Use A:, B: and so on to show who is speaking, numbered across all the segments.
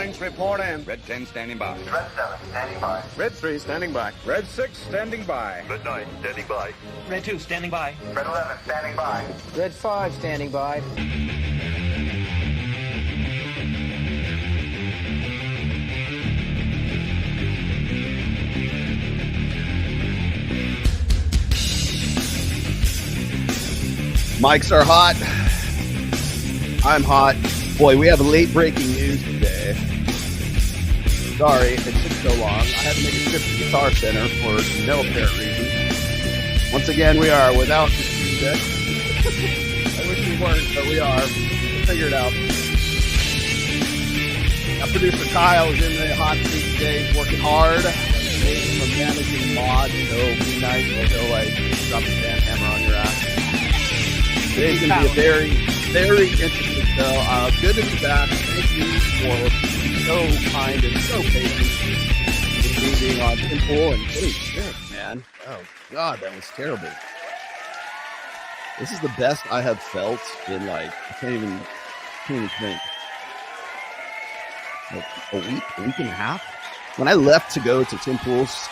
A: Wings, report in.
B: Red 10 standing by.
C: Red 7 standing by.
A: Red 3 standing by. Red 6 standing by.
C: Red 9 standing by.
D: Red 2 standing by.
C: Red 11 standing by.
E: Red 5 standing by.
F: Mics are hot. I'm hot. Boy, we have late breaking news today. Sorry it took so long. I had to make a trip to the Guitar Center for no apparent reason. Once again, we are without the music. I wish we weren't, but we are. We'll figure it out. Now, producer Kyle is in the hot seat today. He's working hard. From managing mods, so be nice. He'll like drop the damn hammer on your ass. Today's going to be a very, very interesting show. Good to be back. Thank you for being so kind and so patient with me being on Simple and getting sick, man. Oh, God, that was terrible. This is the best I have felt in, like, I can't even think. Like a week and a half? When I left to go to Tim Pool's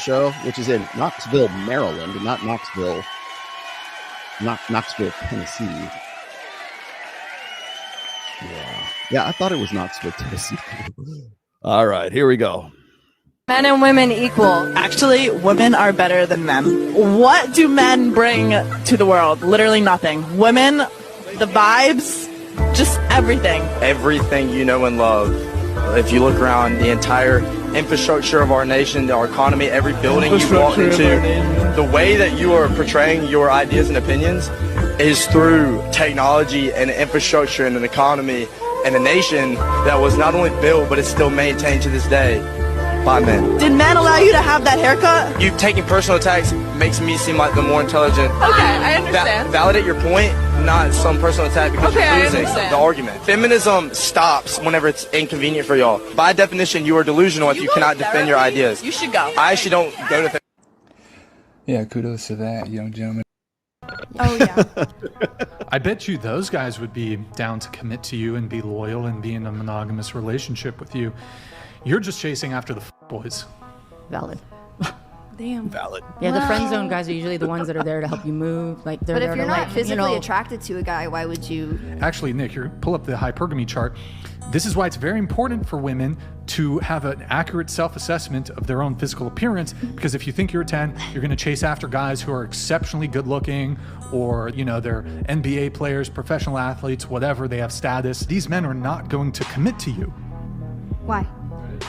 F: show, which is in Knoxville, Maryland, not Knoxville, Tennessee. Yeah, I thought it was Knoxville, Tennessee. All right, here we go.
G: Men and women equal.
H: Actually, women are better than men. What do men bring to the world? Literally nothing. Women, the vibes, just everything.
I: Everything you know and love. If you look around the entire infrastructure of our nation, our economy, every building you walk into, the way that you are portraying your ideas and opinions is through technology and infrastructure and an economy and a nation that was not only built, but it's still maintained to this day by men.
H: Did men allow you to have that haircut?
I: You taking personal attacks makes me seem like the more intelligent.
H: Okay, I understand.
I: Validate your point, not some personal attack because
H: Okay,
I: you're losing the argument. Feminism stops whenever it's inconvenient for y'all. By definition, you are delusional if you cannot defend your ideas.
H: You should go.
I: I actually don't go to therapy.
J: Yeah, kudos to that, young gentleman.
G: Oh, yeah.
K: I bet you those guys would be down to commit to you and be loyal and be in a monogamous relationship with you. You're just chasing after the boys.
L: Valid.
G: Damn.
F: Valid.
L: Yeah, the friend zone guys are usually the ones that are there to help you move. Like, they're
G: But
L: there
G: if you're
L: to,
G: not
L: like,
G: physically attracted to a guy, why would you?
K: Actually, Nick, pull up the hypergamy chart. This is why it's very important for women to have an accurate self-assessment of their own physical appearance, because if you think you're a 10, you're going to chase after guys who are exceptionally good looking, or, you know, they're NBA players, professional athletes, whatever, they have status. These men are not going to commit to you.
G: Why?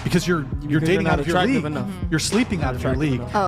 K: Because you're dating out of your league. You're sleeping out of your league.
G: Oh.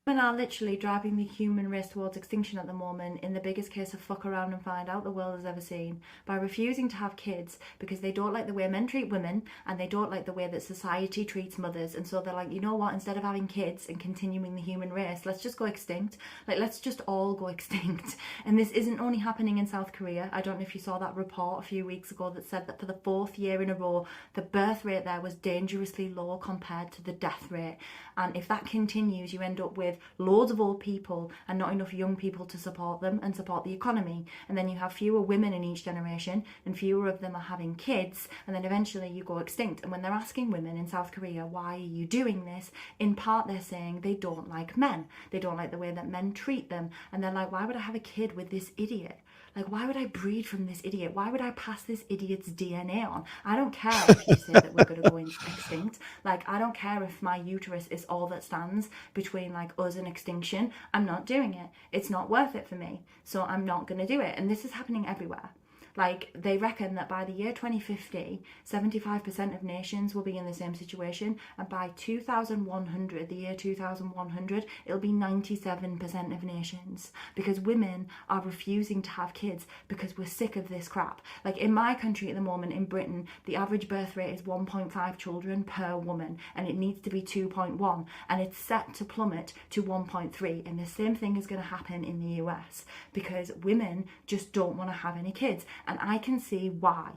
M: Women are literally driving the human race towards extinction at the moment in the biggest case of fuck around and find out the world has ever seen, by refusing to have kids because they don't like the way men treat women and they don't like the way that society treats mothers. And so they're like, you know what, instead of having kids and continuing the human race, let's just go extinct. Like, let's just all go extinct. And this isn't only happening in South Korea. I don't know if you saw that report a few weeks ago that said that for the 4th year in a row, the birth rate there was dangerously low compared to the death rate. And if that continues, you end up with loads of old people and not enough young people to support them and support the economy. And then you have fewer women in each generation and fewer of them are having kids, and then eventually you go extinct. And when they're asking women in South Korea, why are you doing this? In part they're saying they don't like men. They don't like the way that men treat them. And they're like, why would I have a kid with this idiot? Like, why would I breed from this idiot? Why would I pass this idiot's DNA on? I don't care if you say that we're going to go extinct. Like, I don't care if my uterus is all that stands between, like, us and extinction. I'm not doing it. It's not worth it for me. So I'm not going to do it. And this is happening everywhere. Like, they reckon that by the year 2050, 75% of nations will be in the same situation, and by 2100, the year 2100, it'll be 97% of nations, because women are refusing to have kids because we're sick of this crap. Like, in my country at the moment, in Britain, the average birth rate is 1.5 children per woman, and it needs to be 2.1, and it's set to plummet to 1.3, and the same thing is going to happen in the US, because women just don't want to have any kids. And I can see why.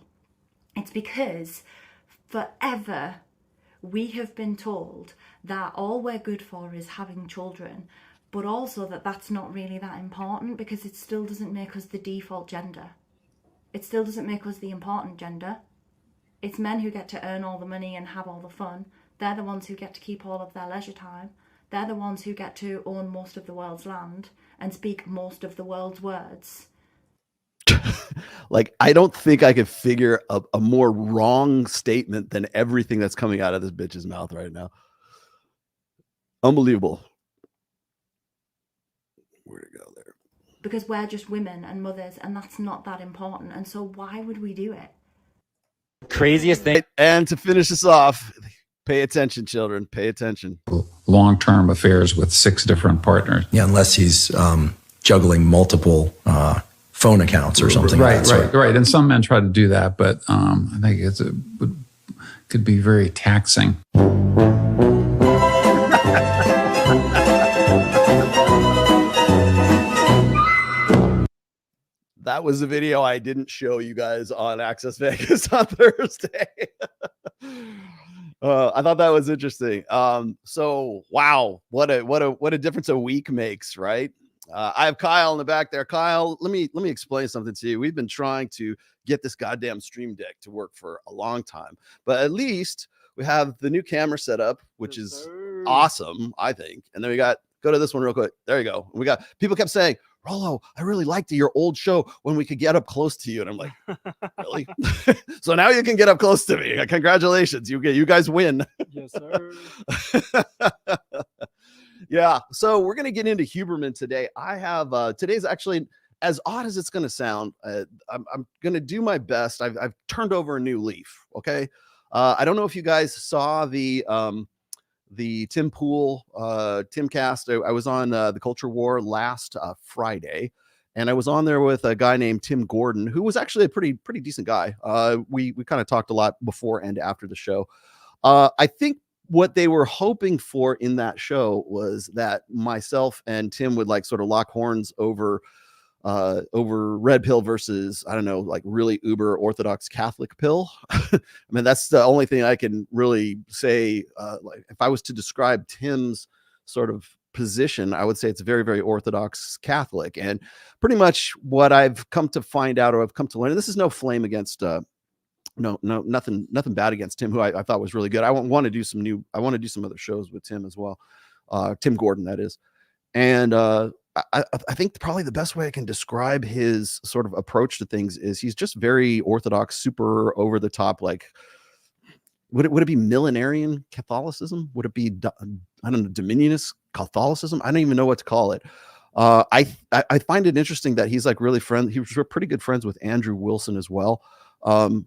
M: It's because forever we have been told that all we're good for is having children, but also that that's not really that important, because it still doesn't make us the default gender. It still doesn't make us the important gender. It's men who get to earn all the money and have all the fun. They're the ones who get to keep all of their leisure time. They're the ones who get to own most of the world's land and speak most of the world's words.
F: Like, I don't think I could figure a more wrong statement than everything that's coming out of this bitch's mouth right now. Unbelievable. Where'd it go there?
M: Because we're just women and mothers, and that's not that important. And so why would we do it?
B: Craziest thing.
F: And to finish this off, pay attention, children. Pay attention.
D: Long-term affairs with 6 different partners.
N: Yeah, unless he's juggling multiple phone accounts or something.
D: Right. And some men try to do that, but I think could be very taxing.
F: That was the video I didn't show you guys on Access Vegas on Thursday. I thought that was interesting. So wow, what a difference a week makes, right? I have Kyle in the back there. Kyle, let me explain something to you. We've been trying to get this goddamn stream deck to work for a long time, but at least we have the new camera set up, which is awesome, I think. And then go to this one real quick. There you go. We got people kept saying, Rollo, I really liked your old show when we could get up close to you. And I'm like, really? So now you can get up close to me. Congratulations. You guys win.
B: Yes, sir.
F: Yeah. So we're going to get into Huberman today. I have, today's actually, as odd as it's going to sound, I'm going to do my best. I've turned over a new leaf. Okay. I don't know if you guys saw the Tim Pool Timcast. I was on the Culture War last Friday, and I was on there with a guy named Tim Gordon, who was actually a pretty decent guy. We kind of talked a lot before and after the show. I think what they were hoping for in that show was that myself and Tim would like sort of lock horns over red pill versus, I don't know, like really uber Orthodox Catholic pill. I mean, that's the only thing I can really say. Like if I was to describe Tim's sort of position, I would say it's very, very Orthodox Catholic. And pretty much what I've come to find out, or I've come to learn, and this is no flame against, nothing bad against Tim, who I thought was really good. I want to do some other shows with Tim as well. Tim Gordon, that is. And, I think probably the best way I can describe his sort of approach to things is he's just very Orthodox, super over the top. Like, would it be millenarian Catholicism? Would it be, I don't know, Dominionist Catholicism? I don't even know what to call it. I find it interesting that he's like really he was pretty good friends with Andrew Wilson as well.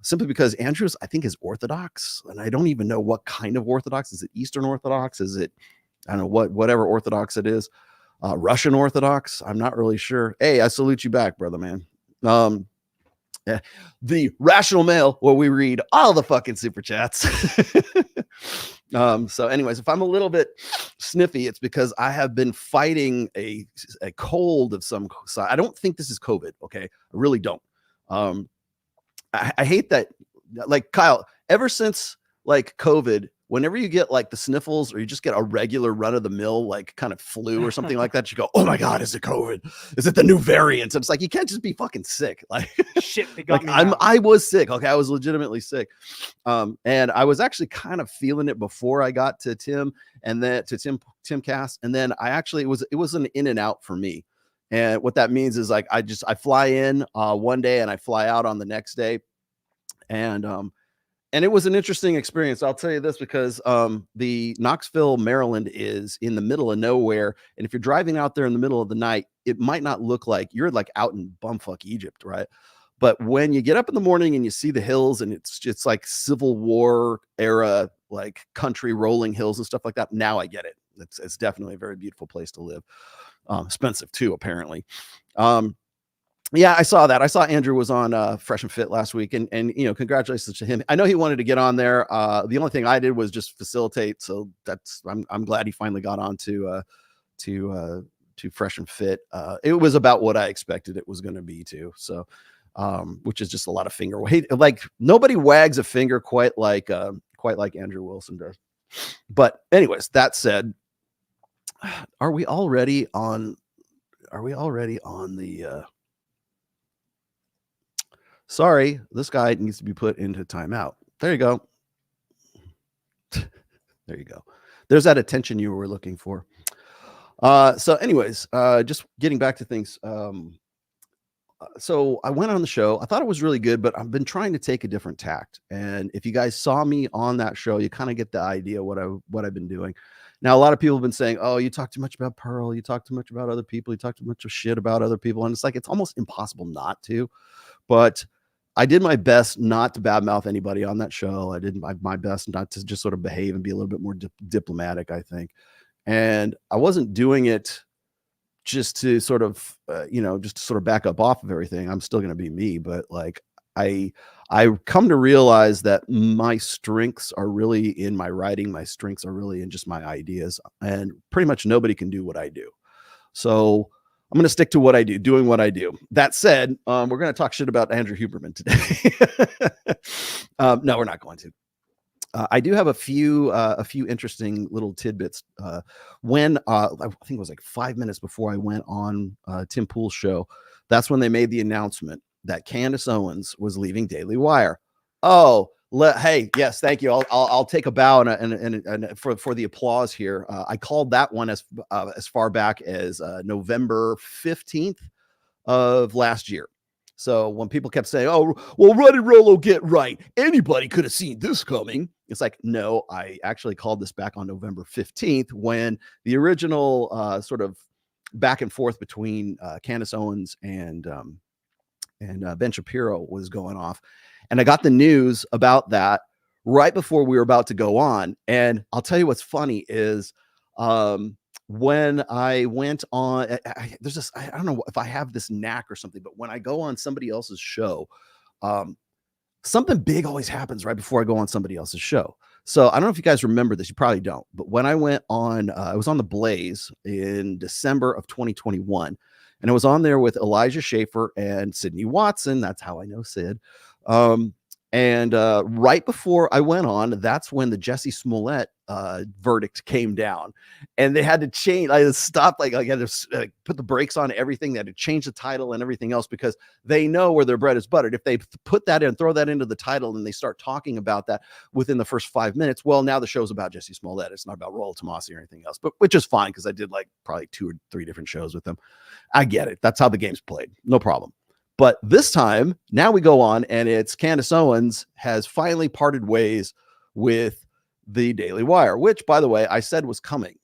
F: Simply because Andrew's, I think, is Orthodox, and I don't even know what kind of Orthodox. Is it Eastern Orthodox? Is it, I don't know, whatever Orthodox it is. Russian Orthodox, I'm not really sure. Hey, I salute you back, brother, man. The Rational Male, where we read all the fucking super chats. So anyways, if I'm a little bit sniffy, it's because I have been fighting a cold of some side. I don't think this is COVID. Okay. I really don't. I hate that. Like, Kyle, ever since like COVID, whenever you get like the sniffles, or you just get a regular run of the mill, like kind of flu or something like that, you go, oh my God, is it COVID? Is it the new variant? And it's like, you can't just be fucking sick. Like,
B: shit, they got
F: like
B: me
F: I was sick. Okay. I was legitimately sick. And I was actually kind of feeling it before I got to Tim, and then to Timcast. And then it was an in and out for me. And what that means is like, I fly in one day and I fly out on the next day. And it was an interesting experience. I'll tell you this, because the Knoxville, Maryland is in the middle of nowhere. And if you're driving out there in the middle of the night, it might not look like you're like out in bumfuck Egypt, right? But when you get up in the morning and you see the hills, and it's like Civil War era, like country rolling hills and stuff like that, now I get it. It's definitely a very beautiful place to live. Expensive too, apparently. Yeah, I saw that. I saw Andrew was on Fresh and Fit last week, and congratulations to him. I know he wanted to get on there. The only thing I did was just facilitate, so I'm glad he finally got on to Fresh and Fit. It was about what I expected it was going to be too. So, which is just a lot of finger weight. Like, nobody wags a finger quite like Andrew Wilson does. But anyways, that said, are we already on the? Sorry, this guy needs to be put into timeout.
O: There you go. There you go. There's that attention you were looking for. So anyways, just getting back to things. So I went on the show. I thought it was really good, but I've been trying to take a different tact. And if you guys saw me on that show, you kind of get the idea what I've been doing. Now, a lot of people have been saying, "Oh, you talk too much about Pearl. You talk too much about other people. You talk too much of shit about other people." And it's like, it's almost impossible not to. But I did my best not to badmouth anybody on that show. I did my best not to just sort of behave and be a little bit more diplomatic, I think. And I wasn't doing it just to sort of, just to sort of back up off of everything. I'm still going to be me, but like I come to realize that my strengths are really in my writing. My strengths are really in just my ideas, and pretty much nobody can do what I do. So I'm going to stick to what I do, doing what I do. That said, we're going to talk shit about Andrew Huberman today. No, we're not going to. I do have a few interesting little tidbits. When I think it was like 5 minutes before I went on Tim Pool's show, that's when they made the announcement that Candace Owens was leaving Daily Wire. Oh, hey, yes, thank you. I'll take a bow and for the applause here. I called that one as far back as November 15th of last year. So when people kept saying, "Oh, well, what did Rollo get right? Anybody could have seen this coming." It's like, no, I actually called this back on November 15th when the original sort of back and forth between Candace Owens and Ben Shapiro was going off. And I got the news about that right before we were about to go on. And I'll tell you what's funny is when I went on, there's this, I don't know if I have this knack or something, but when I go on somebody else's show, something big always happens right before I go on somebody else's show. So I don't know if you guys remember this. You probably don't. But when I went on, I was on The Blaze in December of 2021. And I was on there with Elijah Schaefer and Sydney Watson. That's how I know Sid. And right before I went on, that's when the Jussie Smollett verdict came down, and they had to change. I stopped, I had to put the brakes on everything. They had to change the title and everything else because they know where their bread is buttered. If they put that in, throw that into the title, and they start talking about that within the first 5 minutes, well, now the show's about Jussie Smollett. It's not about Rollo Tomassi or anything else, but which is fine because I did like probably 2 or 3 different shows with them. I get it. That's how the game's played. No problem. But this time, now we go on, and it's Candace Owens has finally parted ways with the Daily Wire, which, by the way, I said was coming.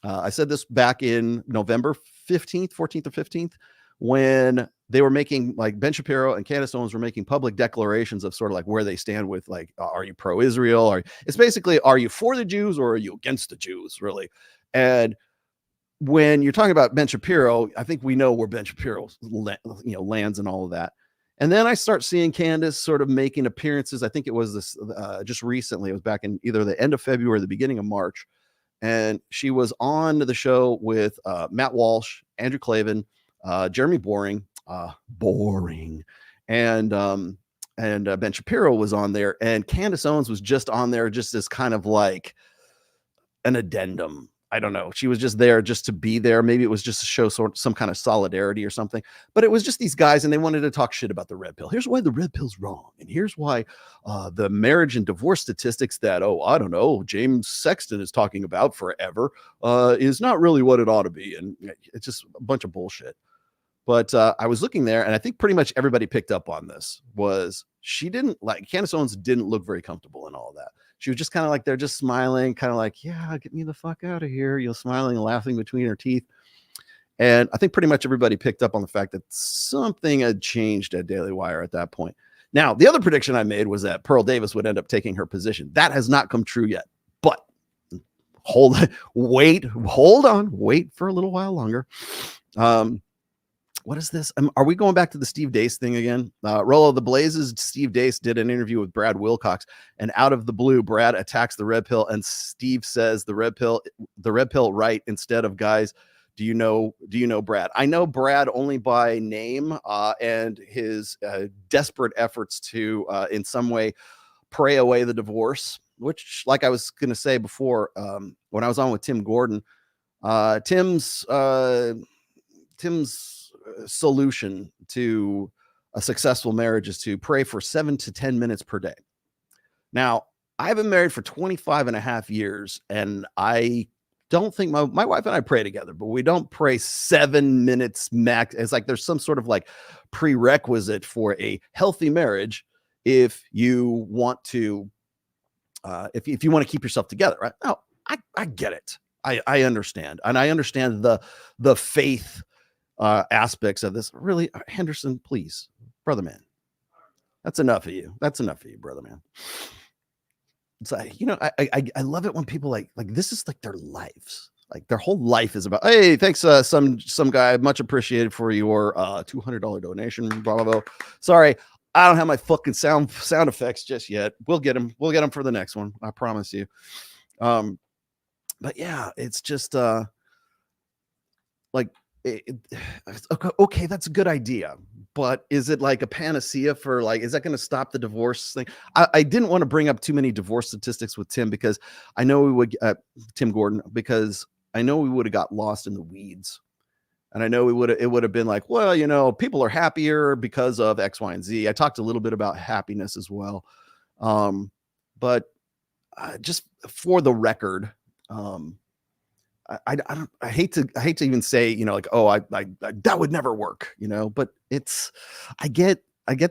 O: I said this back in November 14th or 15th, when they were making, like, Ben Shapiro and Candace Owens were making public declarations of sort of like where they stand with, like, are you pro-Israel? It's basically, are you for the Jews or are you against the Jews, really? And when you're talking about Ben Shapiro, I think we know where Ben Shapiro lands and all of that. And then I start seeing Candace sort of making appearances. I think it was this just recently. It was back in either the end of February or the beginning of March. And she was on the show with Matt Walsh, Andrew Klavan, Jeremy Boring, and Ben Shapiro was on there. And Candace Owens was just on there just as kind of like an addendum. I don't know. She was just there just to be there. Maybe it was just to show some kind of solidarity or something. But it was just these guys, and they wanted to talk shit about the red pill. Here's why the red pill's wrong. And here's why the marriage and divorce statistics that, I don't know, James Sexton is talking about forever is not really what it ought to be. And it's just a bunch of bullshit. But I was looking there, and I think pretty much everybody picked up on this, was Candace Owens didn't look very comfortable in all of that. She was just kind of like, they're just smiling, kind of like, yeah, get me the fuck out of here. Smiling and laughing between her teeth. And I think pretty much everybody picked up on the fact that something had changed at Daily Wire at that point. Now, the other prediction I made was that Pearl Davis would end up taking her position. That has not come true yet, but hold on, wait for a little while longer. What is this? Are we going back to the Steve Deace thing again? Rollo, the Blaze's Steve Deace did an interview with Brad Wilcox, and out of the blue, Brad attacks the red pill, and Steve says the red pill right instead of guys. Do you know Brad? I know Brad only by name and his desperate efforts to in some way pray away the divorce, which, like I was going to say before, when I was on with Tim Gordon, Tim's solution to a successful marriage is to pray for 7 to 10 minutes per day. Now, I've been married for 25 and a half years, and I don't think my wife and I pray together, but we don't pray 7 minutes max. It's like there's some sort of like prerequisite for a healthy marriage if you want to if you want to keep yourself together, right? No, I get it. I understand. And I understand the faith aspects of this. Really, Henderson, please, brother man. That's enough of you. That's enough of you, brother man. It's like, you know, I love it when people like this is like their lives. Like their whole life is about, hey, thanks, some guy, much appreciated for your $200 donation. Blah blah blah. Sorry, I don't have my fucking sound effects just yet. We'll get them. We'll get them for the next one. I promise you. But yeah, it's just like okay, that's a good idea. But is it like a panacea for like, is that going to stop the divorce thing? I didn't want to bring up too many divorce statistics with Tim because I know we would, Tim Gordon, because I know we would have got lost in the weeds. And I know it would have been like, well, you know, people are happier because of X, Y, and Z. I talked a little bit about happiness as well. But just for the record, I hate to even say, you know, like, oh, I that would never work, you know, but I get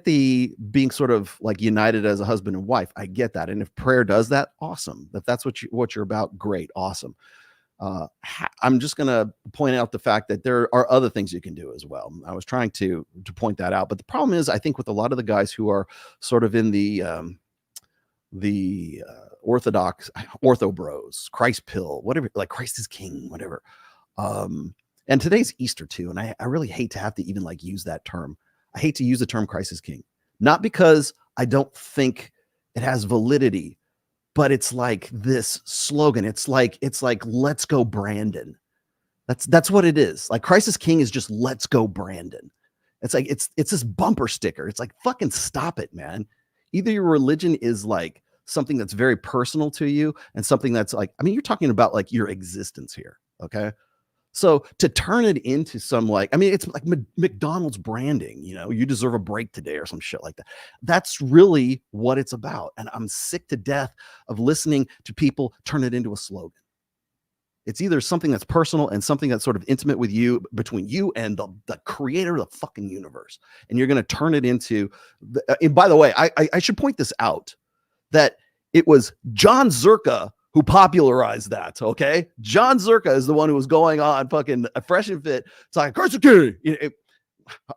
O: the being sort of like united as a husband and wife. I get that. And if prayer does that, awesome. If that's what you're about, great. Awesome. I'm just going to point out the fact that there are other things you can do as well. I was trying to point that out, but the problem is, I think with a lot of the guys who are sort of in the orthodox ortho bros, Christ pill, whatever, like Christ is king, whatever. And today's Easter too. And I really hate to have to even like use that term. I hate to use the term Christ is king, not because I don't think it has validity, but it's like this slogan. It's like, let's go Brandon. That's what it is. Like Christ is king is just let's go Brandon. It's like, it's this bumper sticker. It's like, fucking stop it, man. Either your religion is like something that's very personal to you and something that's like, I mean, you're talking about like your existence here. Okay. So to turn it into some like, I mean, it's like McDonald's branding, you know, you deserve a break today or some shit like that. That's really what it's about. And I'm sick to death of listening to people turn it into a slogan. It's either something that's personal and something that's sort of intimate with you, between you and the creator of the fucking universe. And you're going to turn it into, and by the way, I should point this out, that it was John Zerka who popularized that. Okay. John Zerka is the one who was going on fucking Fresh and Fit. It's like, Christ is king.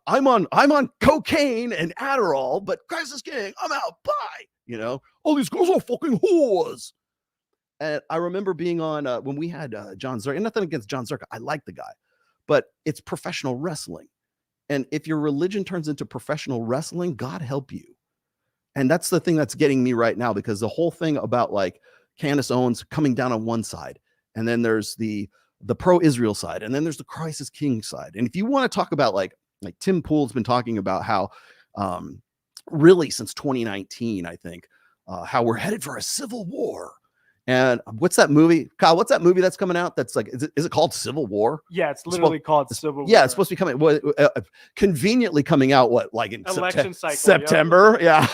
O: I'm on cocaine and Adderall, but Christ is king. I'm out. Bye. You know, all these girls are fucking whores. And I remember being on when we had John Zerka, and nothing against John Zerka. I like the guy, but it's professional wrestling. And if your religion turns into professional wrestling, God help you. And that's the thing that's getting me right now, because the whole thing about like Candace Owens coming down on one side, and then there's the pro-Israel side, and then there's the Christ is king side. And if you want to talk about like Tim Pool's been talking about how really since 2019, I think, how we're headed for a civil war. And what's that movie, Kyle? What's that movie that's coming out? That's like, is it called Civil War?
B: Yeah, it's literally called Civil War.
O: Yeah, it's supposed to be coming. Conveniently coming out. What, like in
B: election cycle?
O: September? Yeah,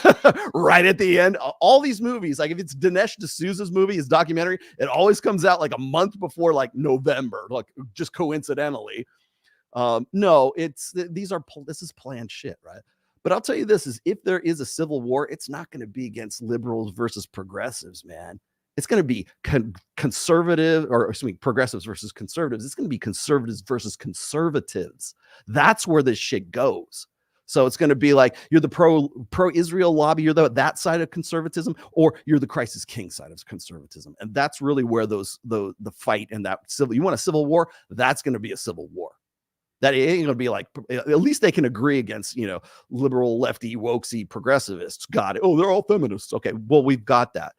O: right at the end. All these movies, like if it's Dinesh D'Souza's movie, his documentary, it always comes out like a month before, like November, like just coincidentally. No, this is planned shit, right? But I'll tell you this: is if there is a civil war, it's not going to be against liberals versus progressives, man. It's going to be conservative, or excuse me, progressives versus conservatives. It's going to be conservatives versus conservatives. That's where this shit goes. So it's going to be like, you're the pro-Israel lobby, you're that side of conservatism, or you're the Christ is king side of conservatism. And that's really where the fight and that civil, you want a civil war, that's going to be a civil war. That ain't going to be like, at least they can agree against, you know, liberal, lefty, wokesy, progressivists. Got it. Oh, they're all feminists. Okay, well, we've got that.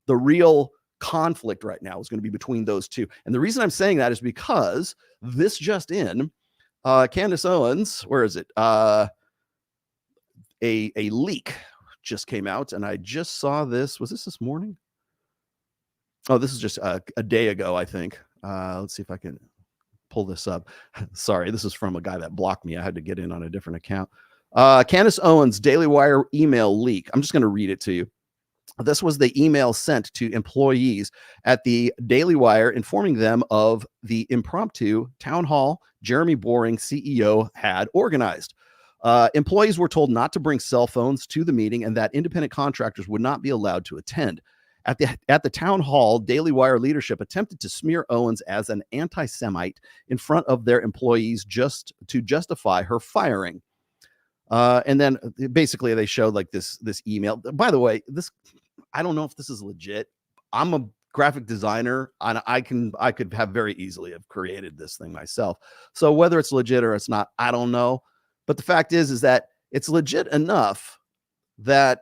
O: The real conflict right now is going to be between those two. And the reason I'm saying that is because this just in, Candace Owens, where is it? A leak just came out, and I just saw this. Was this morning? Oh, this is just a day ago, I think. Let's see if I can pull this up. Sorry, this is from a guy that blocked me. I had to get in on a different account. Candace Owens Daily Wire email leak. I'm just going to read it to you. This was the email sent to employees at the Daily Wire informing them of the impromptu town hall Jeremy Boring, CEO, had organized. Employees were told not to bring cell phones to the meeting and that independent contractors would not be allowed to attend. At the town hall, Daily Wire leadership attempted to smear Owens as an anti-Semite in front of their employees just to justify her firing. And then basically they showed like this email. By the way, I don't know if this is legit. I'm a graphic designer and I could have very easily have created this thing myself. So whether it's legit or it's not, I don't know. But the fact is that it's legit enough that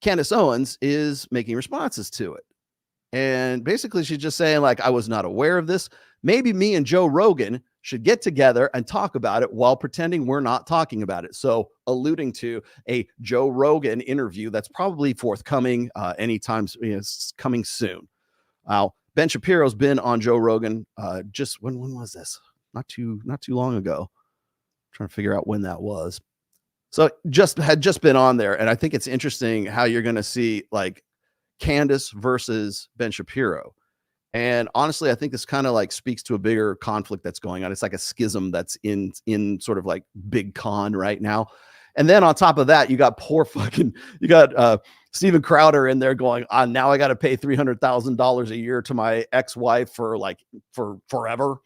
O: Candace Owens is making responses to it. And basically she's just saying like, I was not aware of this. Maybe me and Joe Rogan should get together and talk about it while pretending we're not talking about it. So alluding to a Joe Rogan interview that's probably forthcoming anytime, coming soon. Ben Shapiro's been on Joe Rogan just when was this? Not too long ago. I'm trying to figure out when that was. So had just been on there. And I think it's interesting how you're going to see like Candace versus Ben Shapiro. And honestly, I think this kind of like speaks to a bigger conflict that's going on. It's like a schism that's in sort of like big con right now. And then on top of that, you got Steven Crowder in there going on. Now I got to pay $300,000 a year to my ex-wife for forever.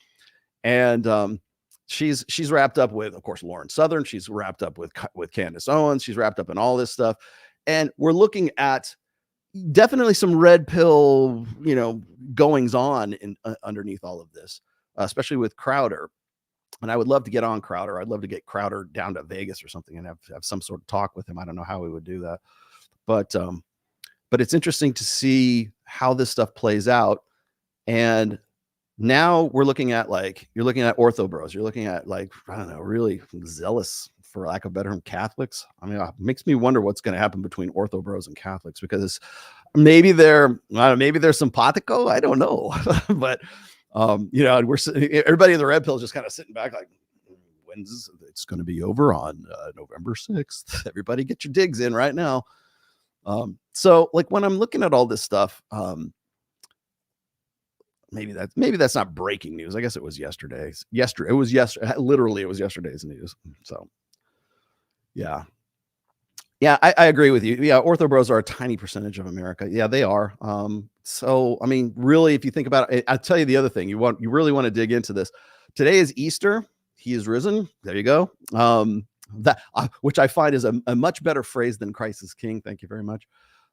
O: And she's wrapped up with, of course, Lauren Southern. She's wrapped up with Candace Owens. She's wrapped up in all this stuff. And we're looking at definitely some red pill, goings on underneath all of this, especially with Crowder. And I would love to get on Crowder. I'd love to get Crowder down to Vegas or something and have some sort of talk with him. I don't know how we would do that, but it's interesting to see how this stuff plays out. And now we're looking at you're looking at ortho bros. You're looking at I don't know, really zealous, for lack of a better term, Catholics. I mean, it makes me wonder what's going to happen between ortho bros and Catholics, because maybe they're simpatico. I don't know, but everybody in the red pill is just kind of sitting back like, when's it's going to be over on November 6th. Everybody get your digs in right now. So like when I'm looking at all this stuff, maybe that's not breaking news. I guess it was yesterday's. Literally, it was yesterday's news. So, yeah, I agree with you. Yeah, ortho bros are a tiny percentage of America. Yeah, they are. So I mean, really, if you think about it, I'll tell you the other thing. You really want to dig into this. Today is Easter. He is risen. There you go. Which I find is a much better phrase than Christ is King. Thank you very much.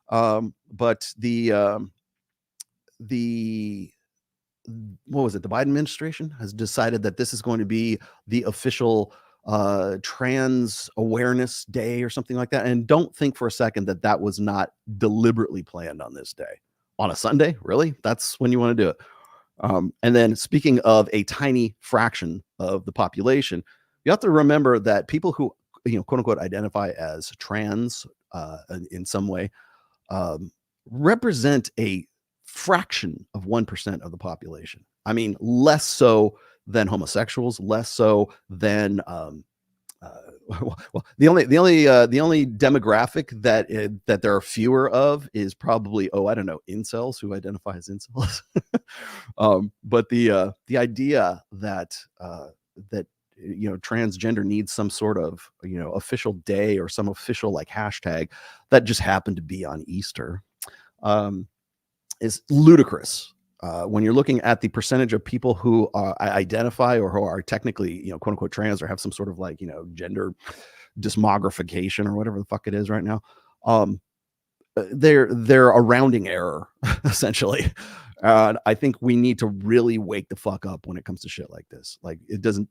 O: But the what was it? The Biden administration has decided that this is going to be the official trans awareness day or something like that. And don't think for a second that was not deliberately planned on this day. On a Sunday? Really? That's when you want to do it. And then speaking of a tiny fraction of the population, you have to remember that people who, quote unquote, identify as trans in some way represent a fraction of 1% of the population. I mean, less so than homosexuals, less so than the only demographic that there are fewer of is probably incels who identify as incels. But the idea that transgender needs some sort of official day or some official hashtag that just happened to be on Easter is ludicrous. When you're looking at the percentage of people who identify or who are technically, quote unquote, trans or have some sort of gender dysmogrification or whatever the fuck it is right now, they're a rounding error essentially. I think we need to really wake the fuck up when it comes to shit like this.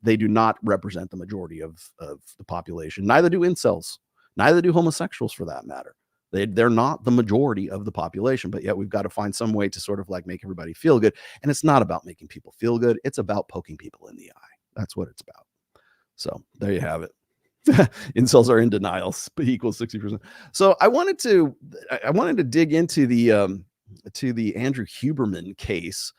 O: They do not represent the majority of the population. Neither do incels. Neither do homosexuals, for that matter. They're not the majority of the population, but yet we've got to find some way to sort of make everybody feel good. And it's not about making people feel good. It's about poking people in the eye. That's what it's about. So there you have it. Incels are in denial equals 60%. So I wanted to dig into the Andrew Huberman case.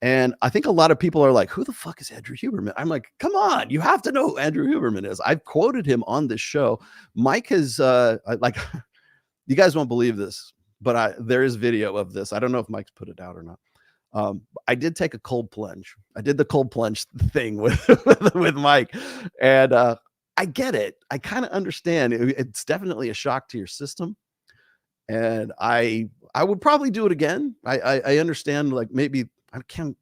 O: And I think a lot of people are like, who the fuck is Andrew Huberman? I'm like, come on, you have to know who Andrew Huberman is. I've quoted him on this show. Mike has you guys won't believe this, but there is video of this. I don't know if Mike's put it out or not. I did take a cold plunge. I did the cold plunge thing with with Mike, and I get it. I kind of understand. It's definitely a shock to your system, and I would probably do it again. I understand, like, maybe I can't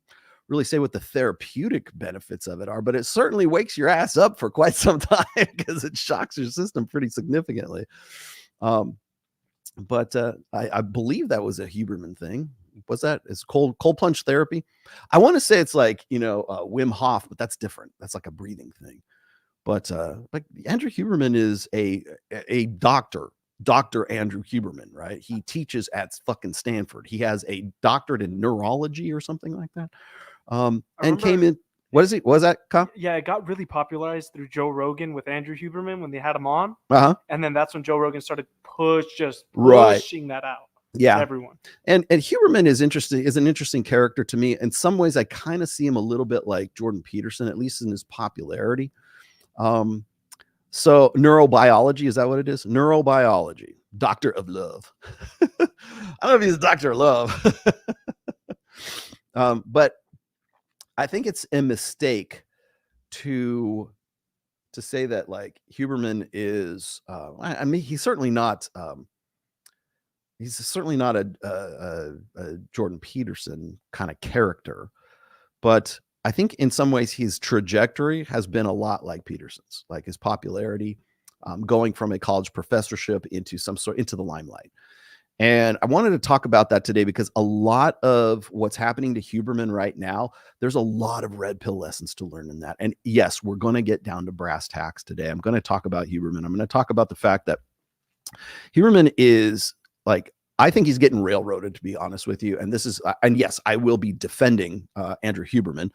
O: really say what the therapeutic benefits of it are, but it certainly wakes your ass up for quite some time because it shocks your system pretty significantly. But I believe that was a Huberman thing. Was that? It's cold plunge therapy. I want to say it's like, Wim Hof, but that's different. That's like a breathing thing. But like Andrew Huberman is a doctor. Dr. Andrew Huberman, right? He teaches at fucking Stanford. He has a doctorate in neurology or something like that. And came in. What is it? Was that?
B: Yeah, it got really popularized through Joe Rogan with Andrew Huberman when they had him on. And then that's when Joe Rogan started pushing that out.
O: Yeah,
B: to everyone. And
O: Huberman is an interesting character to me. In some ways, I kind of see him a little bit like Jordan Peterson, at least in his popularity. So neurobiology, is that what it is? Neurobiology, doctor of love. I don't know if he's a doctor of love, but I think it's a mistake to say that, like, Huberman is. I mean, he's certainly not. He's certainly not a Jordan Peterson kind of character, but I think in some ways his trajectory has been a lot like Peterson's, like his popularity, going from a college professorship into the limelight. And I wanted to talk about that today because a lot of what's happening to Huberman right now, there's a lot of red pill lessons to learn in that. And yes, we're going to get down to brass tacks today. I'm going to talk about Huberman. I'm going to talk about the fact that Huberman is, like, I think he's getting railroaded, to be honest with you. And this is, and yes, I will be defending Andrew Huberman,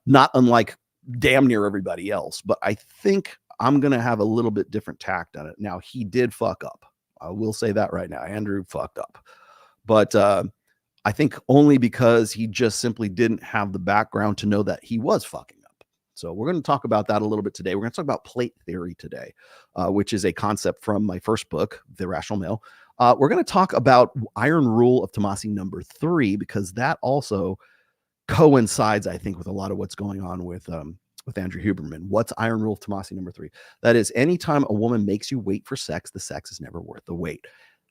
O: not unlike damn near everybody else, but I think I'm going to have a little bit different tact on it. Now, he did fuck up. I will say that right now. Andrew fucked up. But I think only because he just simply didn't have the background to know that he was fucking up. So we're going to talk about that a little bit today. We're going to talk about plate theory today, which is a concept from my first book, The Rational Male. We're going to talk about Iron Rule of Tomassi number 3, because that also coincides, I think, with a lot of what's going on with Andrew Huberman. What's Iron Rule of Tomassi number 3? That is, anytime a woman makes you wait for sex, the sex is never worth the wait.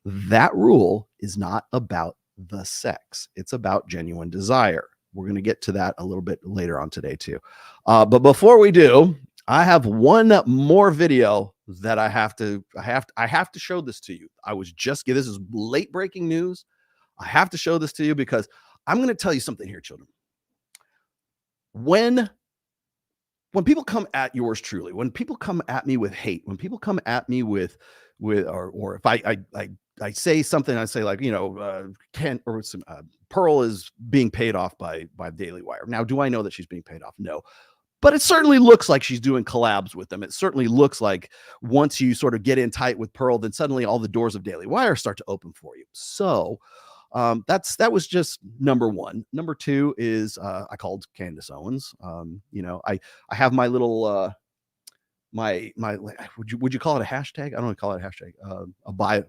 O: That rule is not about the sex. It's about genuine desire. We're going to get to that a little bit later on today too. But before we do, I have one more video that I have to show this to you. This is late breaking news. I have to show this to you because I'm going to tell you something here, children. When people come at yours truly, when people come at me with hate, when people come at me with or if I say something, I say, like, Pearl is being paid off by Daily Wire. Now, do I know that she's being paid off? No. But it certainly looks like she's doing collabs with them. It certainly looks like once you sort of get in tight with Pearl, then suddenly all the doors of Daily Wire start to open for you. So that was just number one. Number two is I called Candace Owens. I have my little my would you call it a hashtag? I don't want to call it a hashtag.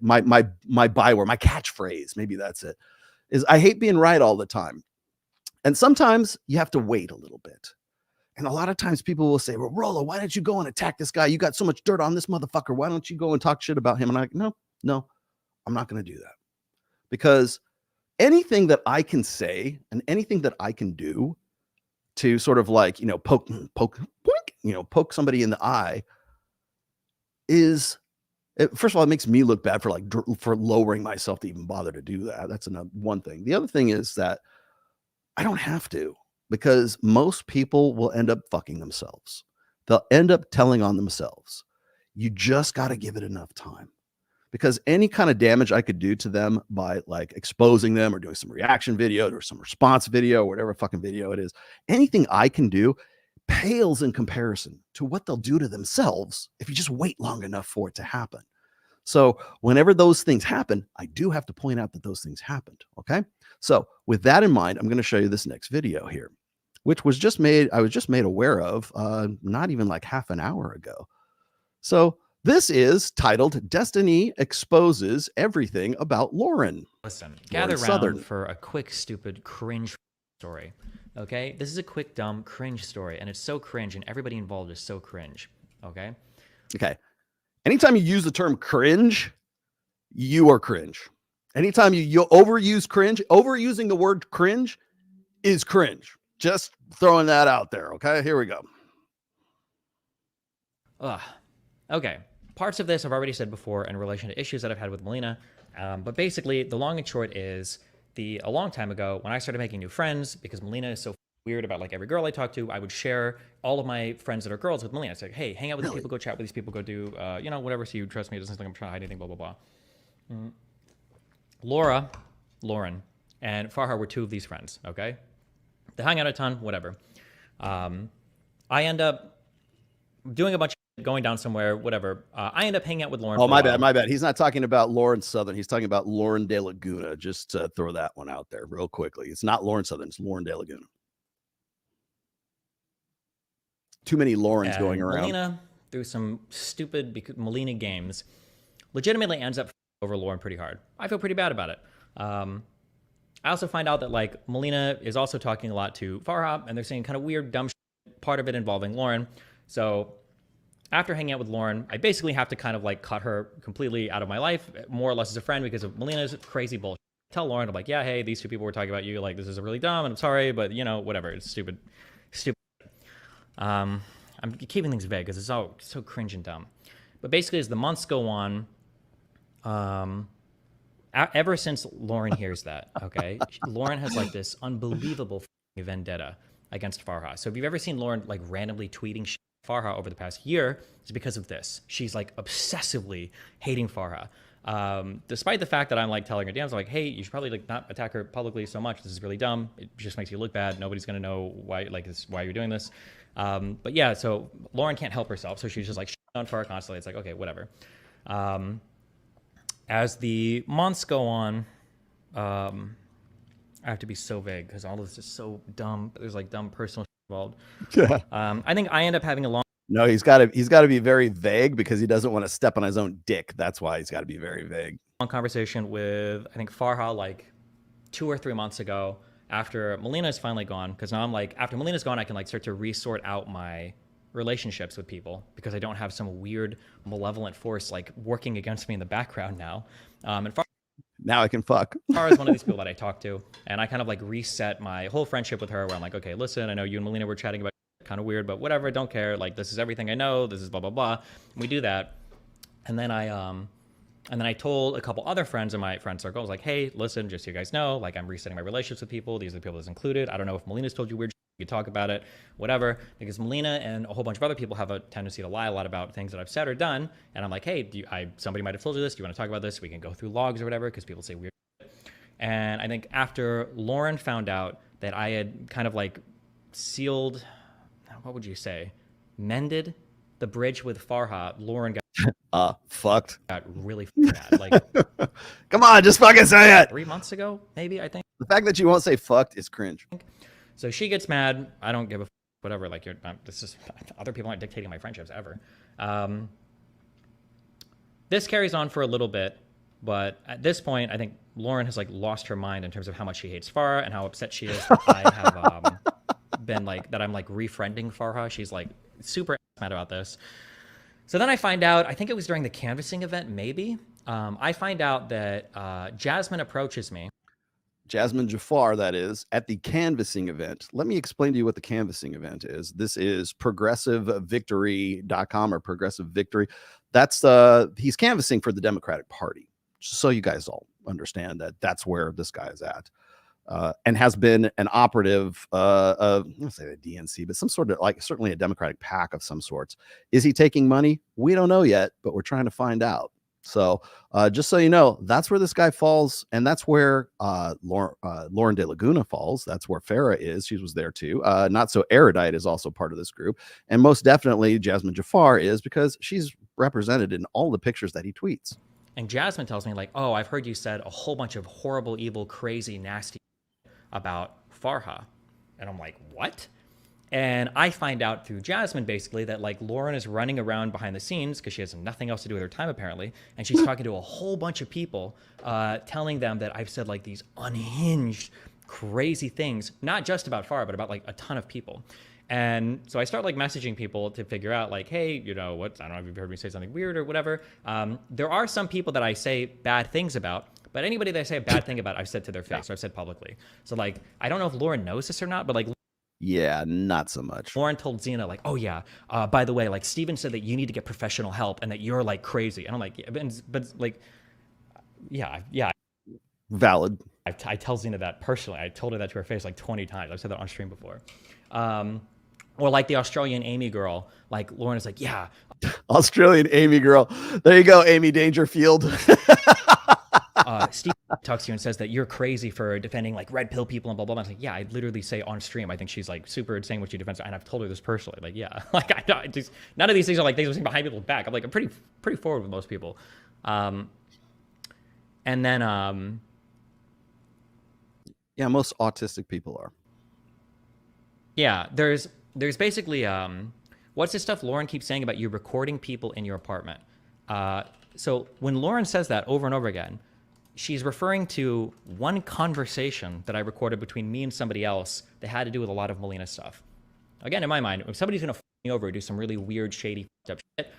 O: My byword, my catchphrase, maybe that's it, is I hate being right all the time. And sometimes you have to wait a little bit. And a lot of times people will say, well, Rollo, why didn't you go and attack this guy? You got so much dirt on this motherfucker. Why don't you go and talk shit about him? And I'm like, no, I'm not going to do that. Because anything that I can say and anything that I can do to sort of, like, poke somebody in the eye is, first of all, it makes me look bad for lowering myself to even bother to do that. That's one thing. The other thing is that I don't have to, because most people will end up fucking themselves. They'll end up telling on themselves. You just got to give it enough time, because any kind of damage I could do to them by, like, exposing them or doing some reaction video or some response video or whatever fucking video it is, anything I can do pales in comparison to what they'll do to themselves if you just wait long enough for it to happen. So whenever those things happen, I do have to point out that those things happened. Okay. So with that in mind, I'm going to show you this next video here, which I was just made aware of not even like half an hour ago. So This is titled Destiny Exposes Everything About Lauren.
P: Listen, gather round for a quick, stupid, cringe story. Okay? This is a quick, dumb, cringe story, and it's so cringe, and everybody involved is so cringe. Okay?
O: Okay. Anytime you use the term cringe, you are cringe. Anytime you overuse cringe, overusing the word cringe is cringe. Just throwing that out there. Okay? Here we go.
P: Ugh. Okay. Parts of this I've already said before in relation to issues that I've had with Melina. But basically, the long and short is a long time ago when I started making new friends, because Melina is so weird about like every girl I talk to, I would share all of my friends that are girls with Melina. It's like, hey, hang out with these people, go chat with these people, go do, whatever. So you trust me. It doesn't seem like I'm trying to hide anything, blah, blah, blah. Lauren, and Farha were two of these friends, okay? They hung out a ton, whatever. I end up doing a bunch of going down somewhere, whatever. I end up hanging out with Lauren.
O: Oh, my bad. He's not talking about Lauren Southern. He's talking about Lauren De Laguna. Just to throw that one out there real quickly. It's not Lauren Southern. It's Lauren De Laguna. Too many Laurens going around.
P: Melina, through some stupid Melina games, legitimately ends up over Lauren pretty hard. I feel pretty bad about it. I also find out that like Melina is also talking a lot to Farha, and they're saying kind of weird, dumb shit, part of it involving Lauren. So after hanging out with Lauren, I basically have to kind of like cut her completely out of my life, more or less as a friend, because of Melina's crazy bullshit. I tell Lauren, I'm like, yeah, hey, these two people were talking about you. Like, this is really dumb, and I'm sorry, but whatever. It's stupid. I'm keeping things vague because it's all so cringe and dumb. But basically, as the months go on, ever since Lauren hears that, okay, Lauren has like this unbelievable vendetta against Farha. So if you've ever seen Lauren like randomly tweeting shit Farha over the past year, it's because of this. She's like obsessively hating Farha. Despite the fact that I'm like telling her DMs, I'm like, hey, you should probably like not attack her publicly so much. This is really dumb. It just makes you look bad. Nobody's gonna know why you're doing this. But yeah, so Lauren can't help herself, so she's just like on Farha constantly. It's like, okay, whatever. As the months go on, I have to be so vague because all of this is so dumb. There's like dumb personal involved. Yeah. I think I end up having a long.
O: No, he's got to be very vague because he doesn't want to step on his own dick. That's why he's got to be very vague.
P: Long conversation with I think Farha like 2 or 3 months ago after Melina's finally gone, because now I'm like, after Melina's gone, I can like start to resort out my relationships with people because I don't have some weird malevolent force like working against me in the background now. And
O: now I can fuck.
P: Farah is one of these people that I talk to, and I kind of like reset my whole friendship with her where I'm like, okay, listen, I know you and Melina were chatting about kind of weird, but whatever, I don't care. Like, this is everything I know. This is blah, blah, blah. And we do that. And then I told a couple other friends in my friend circle, I was like, hey, listen, just so you guys know, like I'm resetting my relationships with people. These are the people that's included. I don't know if Melina's told you weird shit. You talk about it, whatever, because Melina and a whole bunch of other people have a tendency to lie a lot about things that I've said or done. And I'm like, hey, somebody might have told you this. Do you want to talk about this? We can go through logs or whatever, because people say weird shit. And I think after Lauren found out that I had kind of like sealed, what would you say, mended the bridge with Farha, Lauren
O: fucked.
P: Got really bad. Like,
O: come on, just fucking say it.
P: 3 months ago, maybe, I think.
O: The fact that you won't say fucked is cringe.
P: So she gets mad. I don't give a whatever. Like, this is other people aren't dictating my friendships ever. This carries on for a little bit, but at this point, I think Lauren has like lost her mind in terms of how much she hates Farha and how upset she is that I have been like that. I'm like refriending Farha. She's like super mad about this. So then I find out, I think it was during the canvassing event, maybe. I find out that Jasmine approaches me.
O: Jasmine Jafar, that is, at the canvassing event. Let me explain to you what the canvassing event is. This is progressivevictory.com or Progressive Victory. That's he's canvassing for the Democratic Party. Just so you guys all understand that that's where this guy is at. And has been an operative of, let's say the DNC, but some sort of like certainly a Democratic PAC of some sorts. Is he taking money? We don't know yet, but we're trying to find out. So just so you know, that's where this guy falls. And that's where Lauren De Laguna falls. That's where Farah is. She was there too. Not So Erudite is also part of this group. And most definitely Jasmine Jafar is, because she's represented in all the pictures that he tweets.
P: And Jasmine tells me like, oh, I've heard you said a whole bunch of horrible, evil, crazy, nasty about Farha. And I'm like, what? And I find out through Jasmine basically that like Lauren is running around behind the scenes because she has nothing else to do with her time apparently, and she's talking to a whole bunch of people, telling them that I've said like these unhinged, crazy things, not just about Farah, but about like a ton of people. And so I start like messaging people to figure out like, hey, you know what? I don't know if you've heard me say something weird or whatever. There are some people that I say bad things about, but anybody that I say a bad thing about, I've said to their face or I've said publicly. So like, I don't know if Lauren knows this or not, but like.
O: Yeah, not so much.
P: Lauren told Xena like, oh yeah, by the way, like Steven said that you need to get professional help and that you're like crazy. And I'm like, yeah, but like, yeah.
O: Valid.
P: I tell Xena that personally. I told her that to her face like 20 times. I've said that on stream before. Or like the Australian Amy girl, like Lauren is like, yeah.
O: Australian Amy girl. There you go, Amy Dangerfield.
P: Steve talks to you and says that you're crazy for defending like red pill people and blah, blah, blah. I was like, yeah, I literally say on stream, I think she's like super insane what she defends. And I've told her this personally. Like, yeah, like I just, none of these things are like things I'm saying behind people's back. I'm like, I'm pretty forward with most people. And then,
O: yeah, most autistic people are.
P: Yeah, there's basically, what's this stuff Lauren keeps saying about you recording people in your apartment? So when Lauren says that over and over again, she's referring to one conversation that I recorded between me and somebody else that had to do with a lot of Melina stuff. Again, in my mind, if somebody's going to f me over or do some really weird, shady, up shit,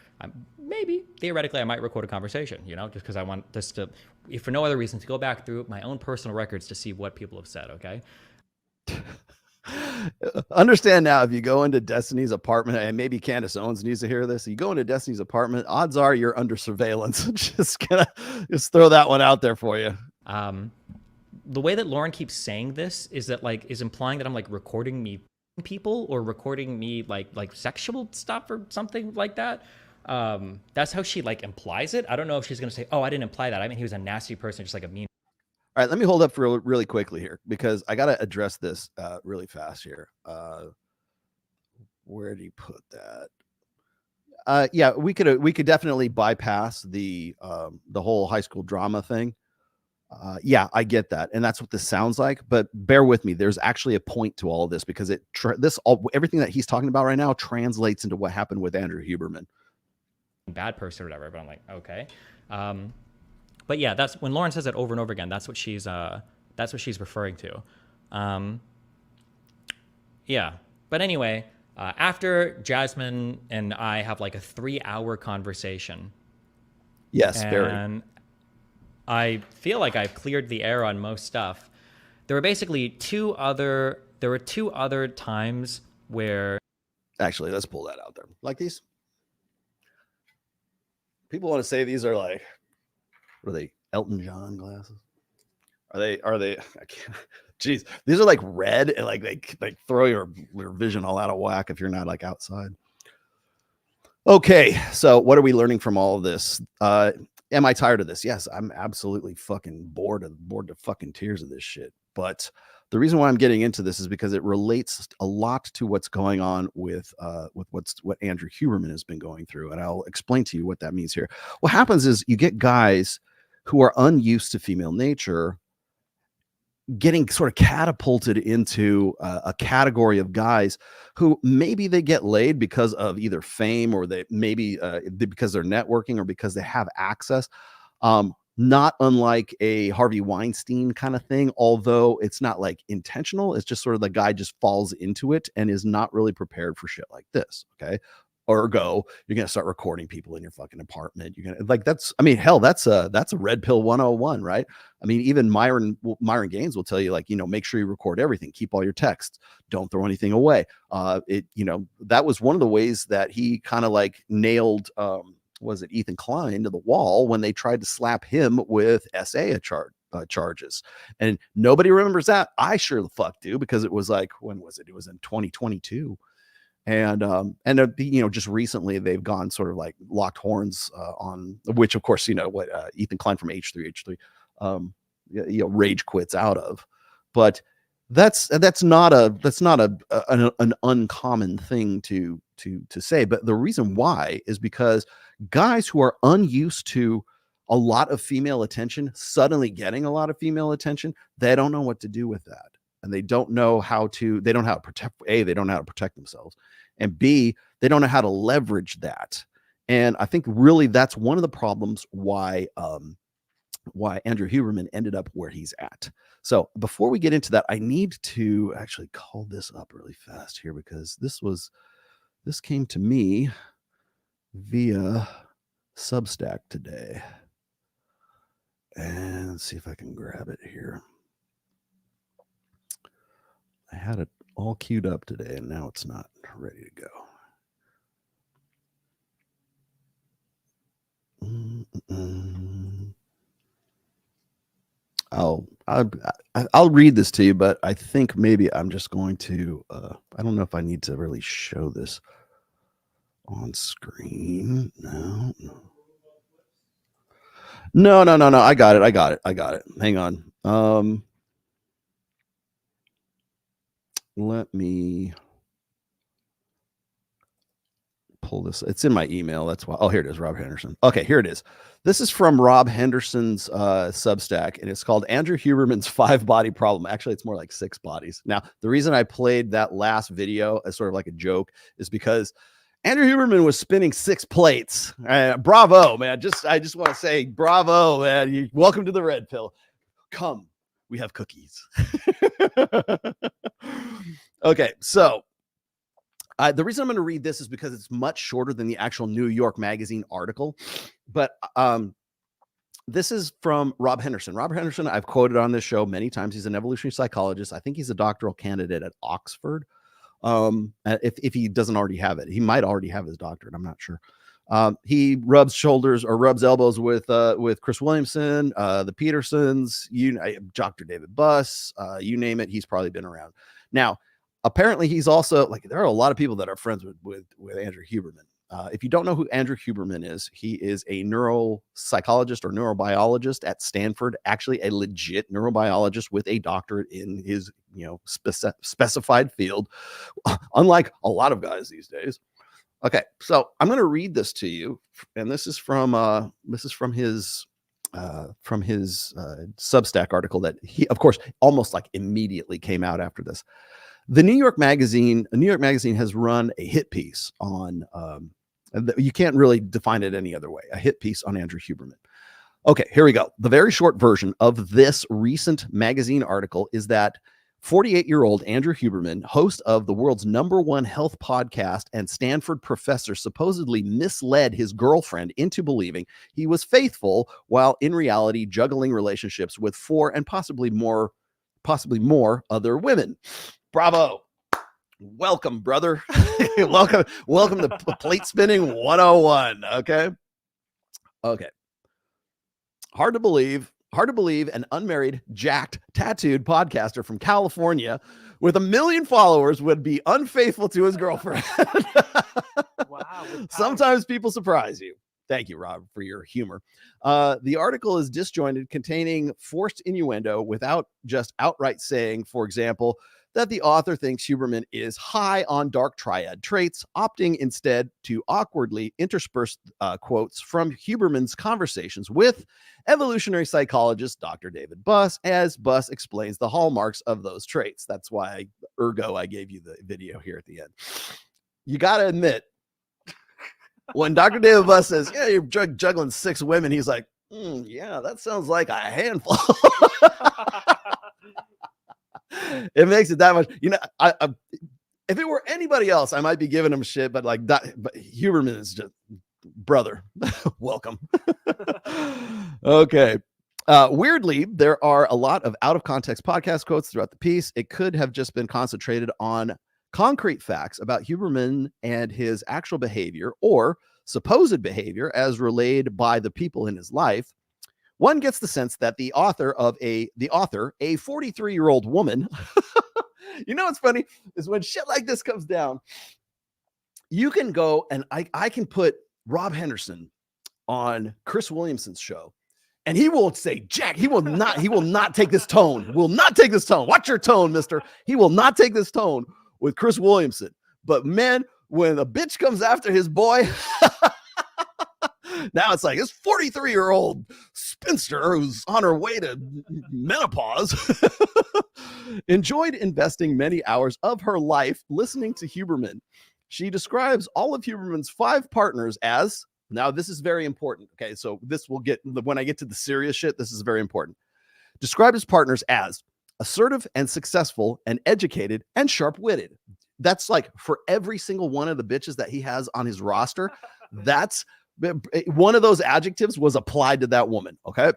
P: maybe, theoretically, I might record a conversation, you know, just because I want this to, if for no other reason, to go back through my own personal records to see what people have said, okay?
O: Understand now, if you go into Destiny's apartment, and maybe Candace Owens needs to hear this, you go into Destiny's apartment, odds are you're under surveillance. Just throw that one out there for you.
P: The way that Lauren keeps saying this is that like is implying that I'm like recording me people or recording me like sexual stuff or something like that. That's how she like implies it. I don't know if she's gonna say, oh, I didn't imply that. I mean, he was a nasty person, just like a mean.
O: All right, let me hold up for really quickly here because I got to address this really fast here. Where did he put that? Yeah, we could definitely bypass the whole high school drama thing. Yeah, I get that, and that's what this sounds like. But bear with me. There's actually a point to all of this because everything that he's talking about right now translates into what happened with Andrew Huberman.
P: Bad person or whatever, but I'm like, okay. But yeah, that's when Lauren says that over and over again. That's what she's referring to. Yeah, but anyway, after Jasmine and I have like a 3-hour conversation.
O: Yes, very.
P: And I feel like I've cleared the air on most stuff. There were two other times where.
O: Actually, let's pull that out there. Like these. People want to say these are like. What are they? Elton John glasses? Are they? I can't. Jeez, these are like red and like they throw your vision all out of whack if you're not like outside. Okay, so what are we learning from all of this? Am I tired of this? Yes, I'm absolutely fucking bored to fucking tears of this shit. But the reason why I'm getting into this is because it relates a lot to what's going on with what Andrew Huberman has been going through, and I'll explain to you what that means here. What happens is you get guys who are unused to female nature getting sort of catapulted into a category of guys who maybe they get laid because of either fame or they maybe because they're networking or because they have access. Not unlike a Harvey Weinstein kind of thing, although it's not like intentional. It's just sort of the guy just falls into it and is not really prepared for shit like this. Okay. Ergo, you're going to start recording people in your fucking apartment. You're going to like, that's a red pill 101, right? I mean, even Myron Gaines will tell you like, make sure you record everything, keep all your texts, don't throw anything away. That was one of the ways that he kind of like nailed, was it Ethan Klein to the wall when they tried to slap him with SA charges. And nobody remembers that. I sure the fuck do, because it was like, when was it? It was in 2022. And just recently they've gone sort of like locked horns on which, of course, what Ethan Klein from H3 rage quits out of. But that's not an uncommon thing to say. But the reason why is because guys who are unused to a lot of female attention suddenly getting a lot of female attention, they don't know what to do with that. and they don't know how to protect. A, they don't know how to protect themselves, and B, they don't know how to leverage that. And I think really that's one of the problems why Andrew Huberman ended up where he's at. So before we get into that, I need to actually call this up really fast here, because this came to me via Substack today. And see if I can grab it here. I had it all queued up today, and now it's not ready to go. I'll read this to you, but I think maybe I'm just going to I don't know if I need to really show this on screen. No. I got it. Hang on. Let me pull this. It's in my email. That's why. Oh, here it is. Rob Henderson. Okay, here it is. This is from Rob Henderson's Substack, and it's called Andrew Huberman's 5-body problem. Actually, it's more like 6 bodies. Now, the reason I played that last video as sort of like a joke is because Andrew Huberman was spinning 6 plates. Bravo, man. I just want to say bravo, man. Welcome to the red pill. Come, we have cookies. Okay, so the reason I'm going to read this is because it's much shorter than the actual New York Magazine article. But this is from Rob Henderson. Rob Henderson, I've quoted on this show many times. He's an evolutionary psychologist. I think he's a doctoral candidate at Oxford. If he doesn't already have it, he might already have his doctorate. I'm not sure. He rubs shoulders or rubs elbows with Chris Williamson, the Petersons, Dr. David Buss, you name it. He's probably been around. Now, apparently he's also there are a lot of people that are friends with Andrew Huberman. If you don't know who Andrew Huberman is, he is a neuropsychologist or neurobiologist at Stanford, actually a legit neurobiologist with a doctorate in his, specified field, unlike a lot of guys these days. Okay, so I'm going to read this to you, and this is from his Substack article that he, of course, almost like immediately came out after this. The New York Magazine has run a hit piece on, you can't really define it any other way, a hit piece on Andrew Huberman. Okay, here we go. The very short version of this recent magazine article is that 48-year-old Andrew Huberman, host of the world's #1 health podcast and Stanford professor, supposedly misled his girlfriend into believing he was faithful while in reality juggling relationships with 4 and possibly more other women. Bravo. Welcome, brother. welcome to Plate Spinning 101. Okay. Hard to believe an unmarried, jacked, tattooed podcaster from California with 1 million followers would be unfaithful to his girlfriend.
B: Wow.
O: Sometimes people surprise you. Thank you, Rob, for your humor. The article is disjointed, containing forced innuendo without just outright saying, for example, that the author thinks Huberman is high on dark triad traits, opting instead to awkwardly intersperse quotes from Huberman's conversations with evolutionary psychologist Dr. David Buss, as Buss explains the hallmarks of those traits. That's why, I gave you the video here at the end. You got to admit, when Dr. David Buss says, yeah, you're juggling 6 women, he's like, yeah, that sounds like a handful. It makes it that much, if it were anybody else, I might be giving him shit, but but Huberman is just brother. Welcome. Okay. Weirdly, there are a lot of out of context podcast quotes throughout the piece. It could have just been concentrated on concrete facts about Huberman and his actual behavior or supposed behavior as relayed by the people in his life. One gets the sense that the author, a 43-year-old woman, what's funny is when shit like this comes down, you can go and I can put Rob Henderson on Chris Williamson's show, and he will say, Jack, he will not take this tone. Will not take this tone. Watch your tone, mister. He will not take this tone with Chris Williamson. But man, when a bitch comes after his boy, Now it's like this 43-year-old spinster who's on her way to menopause enjoyed investing many hours of her life listening to Huberman. She describes all of Huberman's 5 partners as, now this is very important. Okay, so this will get, when I get to the serious shit, this is very important. Described his partners as assertive and successful and educated and sharp-witted. That's like for every single one of the bitches that he has on his roster. That's one of those adjectives was applied to that woman. Okay.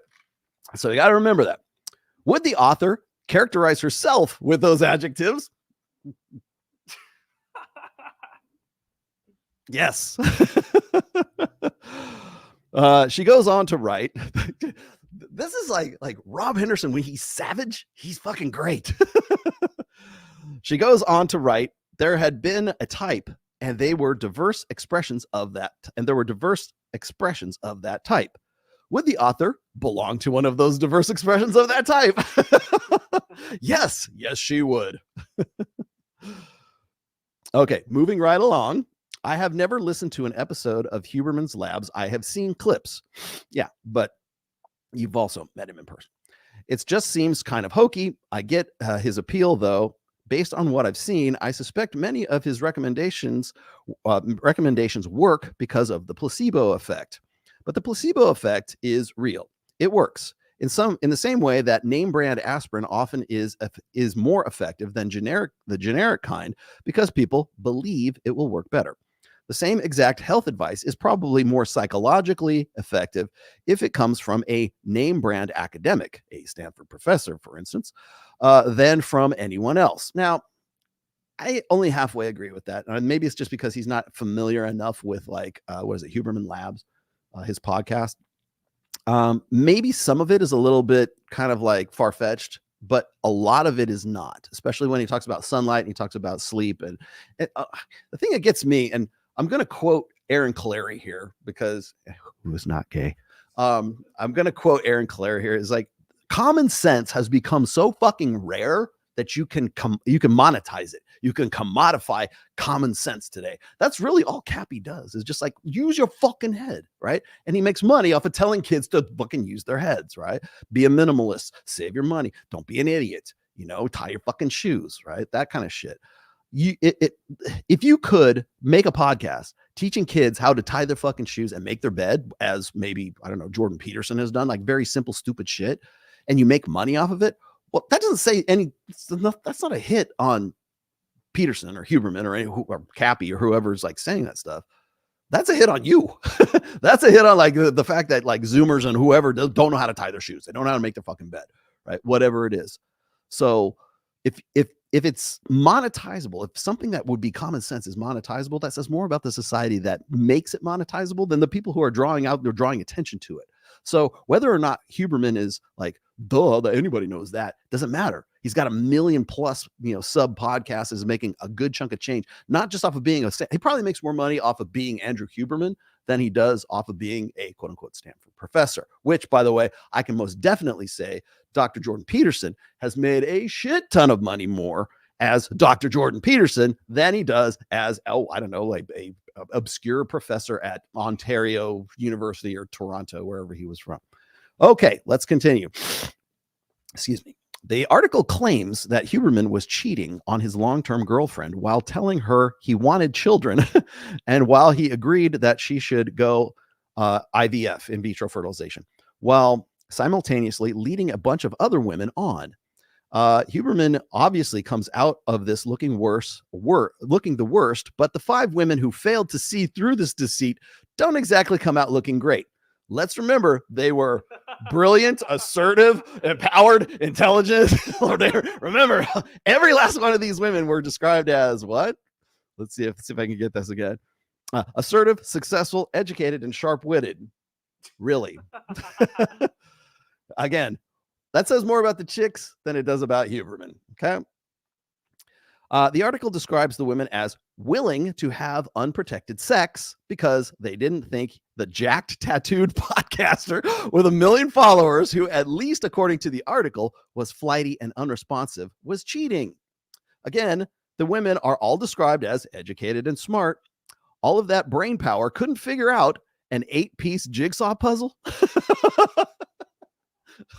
O: So you got to remember that. Would the author characterize herself with those adjectives? Yes. She goes on to write. This is like Rob Henderson when he's savage. He's fucking great. She goes on to write, there had been a type and they were diverse expressions of that. And there were diverse expressions of that type. Would the author belong to one of those diverse expressions of that type? Yes, she would. Okay, moving right along. I have never listened to an episode of Huberman's Labs. I have seen clips. Yeah, but you've also met him in person. It just seems kind of hokey. I get his appeal, though. Based on what I've seen, I suspect many of his recommendations work because of the placebo effect. But the placebo effect is real. It works. In the same way that name brand aspirin often is more effective than the generic kind because people believe it will work better. The same exact health advice is probably more psychologically effective if it comes from a name brand academic, a Stanford professor, for instance, than from anyone else. Now, I only halfway agree with that. Maybe it's just because he's not familiar enough with Huberman Labs, his podcast. Maybe some of it is a little bit kind of like far-fetched, but a lot of it is not, especially when he talks about sunlight and he talks about sleep. And the thing that gets me, and I'm going to quote Aaron Clary here because who is not gay. I'm going to quote Aaron Clary here. Is like common sense has become so fucking rare that you can monetize it. You can commodify common sense today. That's really all Cappy does is just like use your fucking head, right? And he makes money off of telling kids to fucking use their heads, right? Be a minimalist, save your money. Don't be an idiot, tie your fucking shoes, right? That kind of shit. If you could make a podcast teaching kids how to tie their fucking shoes and make their bed, as maybe, I don't know, Jordan Peterson has done, like very simple, stupid shit, and you make money off of it, well, that doesn't say that's not a hit on Peterson or Huberman or Cappy or whoever's like saying that stuff. That's a hit on you. That's a hit on like the fact that like Zoomers and whoever don't know how to tie their shoes. They don't know how to make their fucking bed, right? Whatever it is. So if it's monetizable, if something that would be common sense is monetizable, that says more about the society that makes it monetizable than the people who are drawing attention to it. So whether or not Huberman is like, duh, that anybody knows that, doesn't matter. He's got 1 million plus, sub podcasts, is making a good chunk of change, not just off of being he probably makes more money off of being Andrew Huberman than he does off of being a quote unquote Stanford professor, which, by the way, I can most definitely say Dr. Jordan Peterson has made a shit ton of money more as Dr. Jordan Peterson than he does as, like a obscure professor at Ontario University or Toronto, wherever he was from. Okay, let's continue. Excuse me. The article claims that Huberman was cheating on his long-term girlfriend while telling her he wanted children and while he agreed that she should go IVF, in vitro fertilization, while simultaneously leading a bunch of other women on. Huberman obviously comes out of this looking the worst, but the 5 women who failed to see through this deceit don't exactly come out looking great. Let's remember they were brilliant, assertive, empowered, intelligent. Remember, every last one of these women were described as what? Let's see if I can get this again. Assertive, successful, educated, and sharp-witted. Really. Again, that says more about the chicks than it does about Huberman. Okay. The article describes the women as willing to have unprotected sex because they didn't think the jacked, tattooed podcaster with 1 million followers, who, at least according to the article, was flighty and unresponsive, was cheating. Again, the women are all described as educated and smart. All of that brain power couldn't figure out an 8-piece jigsaw puzzle?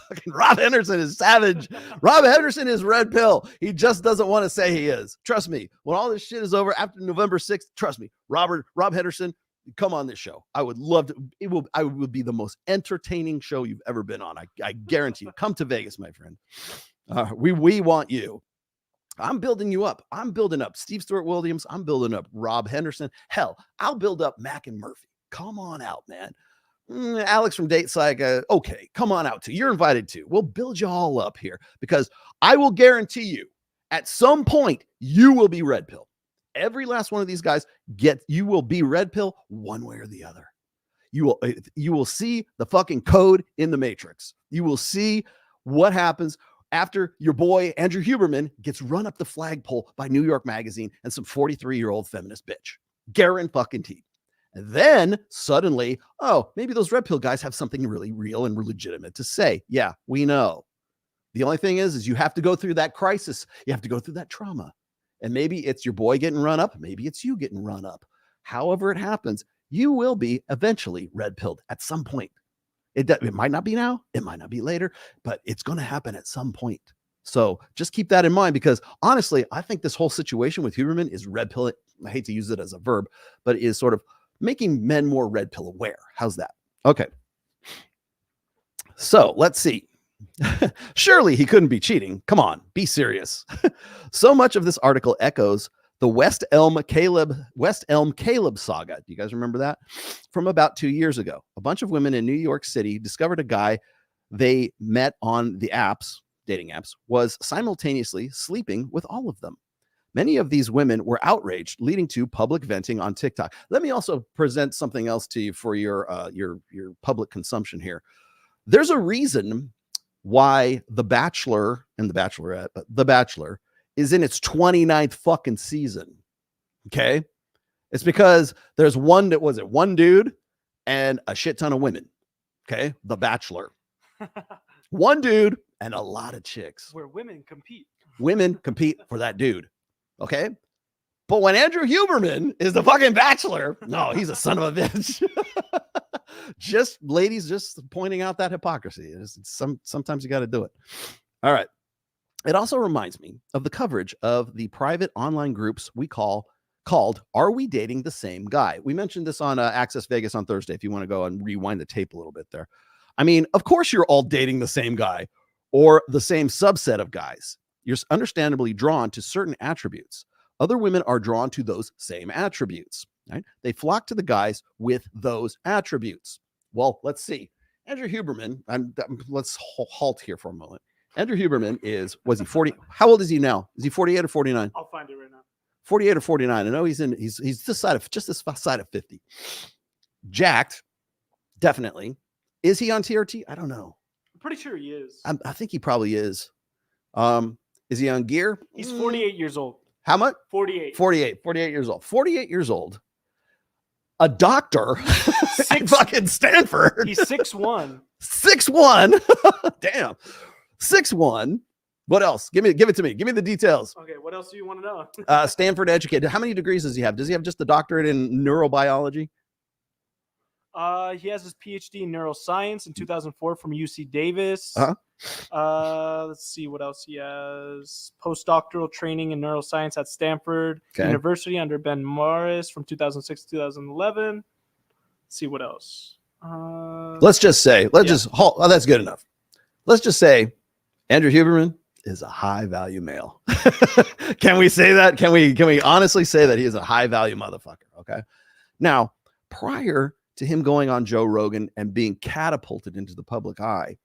O: Fucking Rob Henderson is savage. Rob Henderson is red pill. He just doesn't want to say he is. Trust me. When all this shit is over after November 6th, trust me, Rob Henderson, come on this show. I would love to. I would be the most entertaining show you've ever been on. I guarantee you. Come to Vegas, my friend. We want you. I'm building you up. I'm building up Steve Stewart Williams. I'm building up Rob Henderson. Hell, I'll build up Mac and Murphy. Come on out, man. Alex from Date Psych, okay, come on out too. You're invited too. We'll build you all up here because I will guarantee you at some point you will be red pill. Every last one of these guys you will be red pill one way or the other. You will see the fucking code in the matrix. You will see what happens after your boy Andrew Huberman gets run up the flagpole by New York Magazine and some 43-year-old feminist bitch. Guaranteed. And then suddenly, oh, maybe those red pill guys have something really real and legitimate to say. Yeah, we know. The only thing is you have to go through that crisis. You have to go through that trauma. And maybe it's your boy getting run up. Maybe it's you getting run up. However it happens, you will be eventually red pilled at some point. It might not be now. It might not be later, but it's going to happen at some point. So just keep that in mind because honestly, I think this whole situation with Huberman is red pill. I hate to use it as a verb, but it is sort of making men more red pill aware. How's that? Okay. So let's see. Surely he couldn't be cheating. Come on, be serious. So much of this article echoes the West Elm Caleb saga. Do you guys remember that? From about 2 years ago. A bunch of women in New York City discovered a guy they met on the apps, dating apps, was simultaneously sleeping with all of them. Many of these women were outraged, leading to public venting on TikTok. Let me also present something else to you for your public consumption here. There's a reason why The Bachelor and The Bachelorette, The Bachelor is in its 29th fucking season. Okay? It's because there's one dude and a shit ton of women. Okay? The Bachelor. One dude and a lot of chicks.
B: Where women compete.
O: Women compete for that dude. Okay. But when Andrew Huberman is the fucking Bachelor, no, he's a son of a bitch. Ladies, just pointing out that hypocrisy. Sometimes you got to do it. All right. It also reminds me of the coverage of the private online groups we called Are We Dating the Same Guy? We mentioned this on Access Vegas on Thursday. If you want to go and rewind the tape a little bit there. I mean, of course you're all dating the same guy or the same subset of guys. You're understandably drawn to certain attributes. Other women are drawn to those same attributes, right? They flock to the guys with those attributes. Well, let's see. Andrew Huberman, let's halt here for a moment. Andrew Huberman was he 40? How old is he now? Is he 48 or 49?
B: I'll find it right now.
O: 48 or 49. I know he's this side of 50. Jacked, definitely. Is he on TRT? I don't know.
B: I'm pretty sure he is.
O: I think he probably is. Is he on gear?
B: He's 48 years old.
O: How much?
B: 48
O: years old. 48 years old. A doctor at fucking Stanford.
B: He's 6'1".
O: 6'1". Damn. 6'1". What else? Give it to me. Give me the details.
B: Okay, what else do you want to know?
O: Stanford educated. How many degrees does he have? Does he have just the doctorate in neurobiology?
B: He has his PhD in neuroscience in 2004 from UC Davis. Let's see what else he has. Postdoctoral training in neuroscience at Stanford University under Ben Morris from 2006 to 2011. Let's see what else.
O: That's good enough. Let's just say Andrew Huberman is a high value male. Can we say that? Can we honestly say that he is a high value motherfucker? Okay. Now, prior to him going on Joe Rogan and being catapulted into the public eye,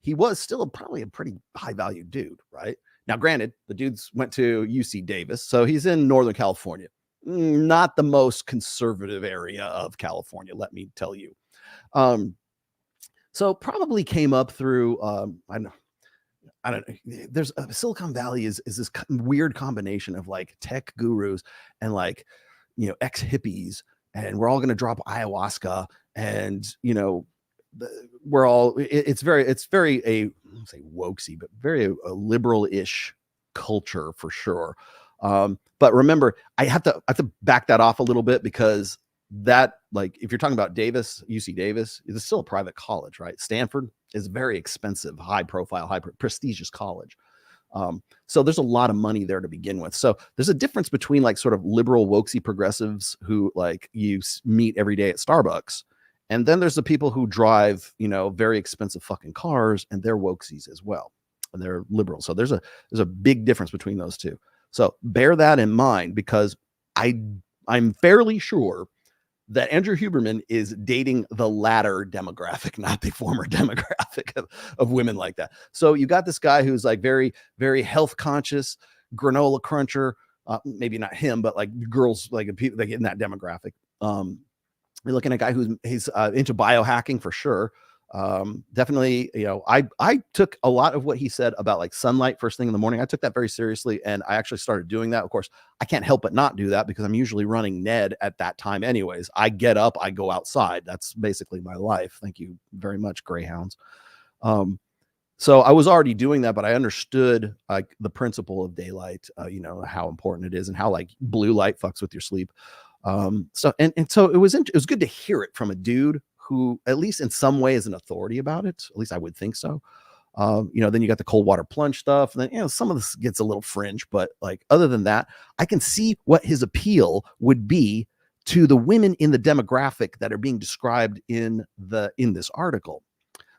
O: he was still probably a pretty high value dude, right? Now, granted, the dudes went to UC Davis, so he's in Northern California, not the most conservative area of California, let me tell you. So probably came up through, I don't know. There's Silicon Valley is this weird combination of like tech gurus and like, ex hippies, and we're all going to drop ayahuasca, and we're all. It's very I don't say wokesy, but very a liberal-ish culture for sure. But remember, I have to back that off a little bit because that, like, if you're talking about Davis, UC Davis, it's still a private college, right? Stanford is very expensive, high profile, prestigious college. So there's a lot of money there to begin with. So there's a difference between like sort of liberal wokesy progressives who like you meet every day at Starbucks. And then there's the people who drive, you know, very expensive fucking cars, and they're wokesies as well. And they're liberal. So there's a big difference between those two. So bear that in mind, because I'm fairly sure that Andrew Huberman is dating the latter demographic, not the former demographic of women like that. So you got this guy who's like very, very health conscious, granola cruncher, maybe not him, but like girls like in that demographic. You're looking at a guy he's into biohacking for sure. Definitely, you know, I took a lot of what he said about like sunlight first thing in the morning. I took that very seriously, and I actually started doing that. Of course, I can't help but not do that because I'm usually running Ned at that time anyways. I get up, I go outside. That's basically my life. Thank you very much, Greyhounds. So I was already doing that, but I understood like the principle of daylight, you know, how important it is and how like blue light fucks with your sleep. So it was good to hear it from a dude who at least in some way is an authority about it. At least I would think so. You know, then you got the cold water plunge stuff, and then, you know, some of this gets a little fringe, but like other than that, I can see what his appeal would be to the women in the demographic that are being described in this article.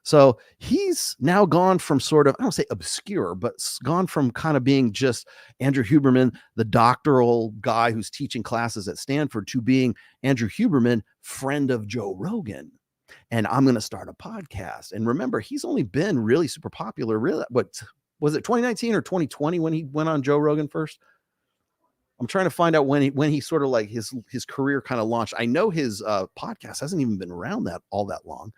O: So he's now gone from sort of, I don't say obscure, but gone from kind of being just Andrew Huberman, the doctoral guy who's teaching classes at Stanford, to being Andrew Huberman, friend of Joe Rogan. And I'm going to start a podcast. And remember, he's only been really super popular. Really, what was it, 2019 or 2020 when he went on Joe Rogan first? I'm trying to find out when he sort of like his career kind of launched. I know his podcast hasn't even been around all that long.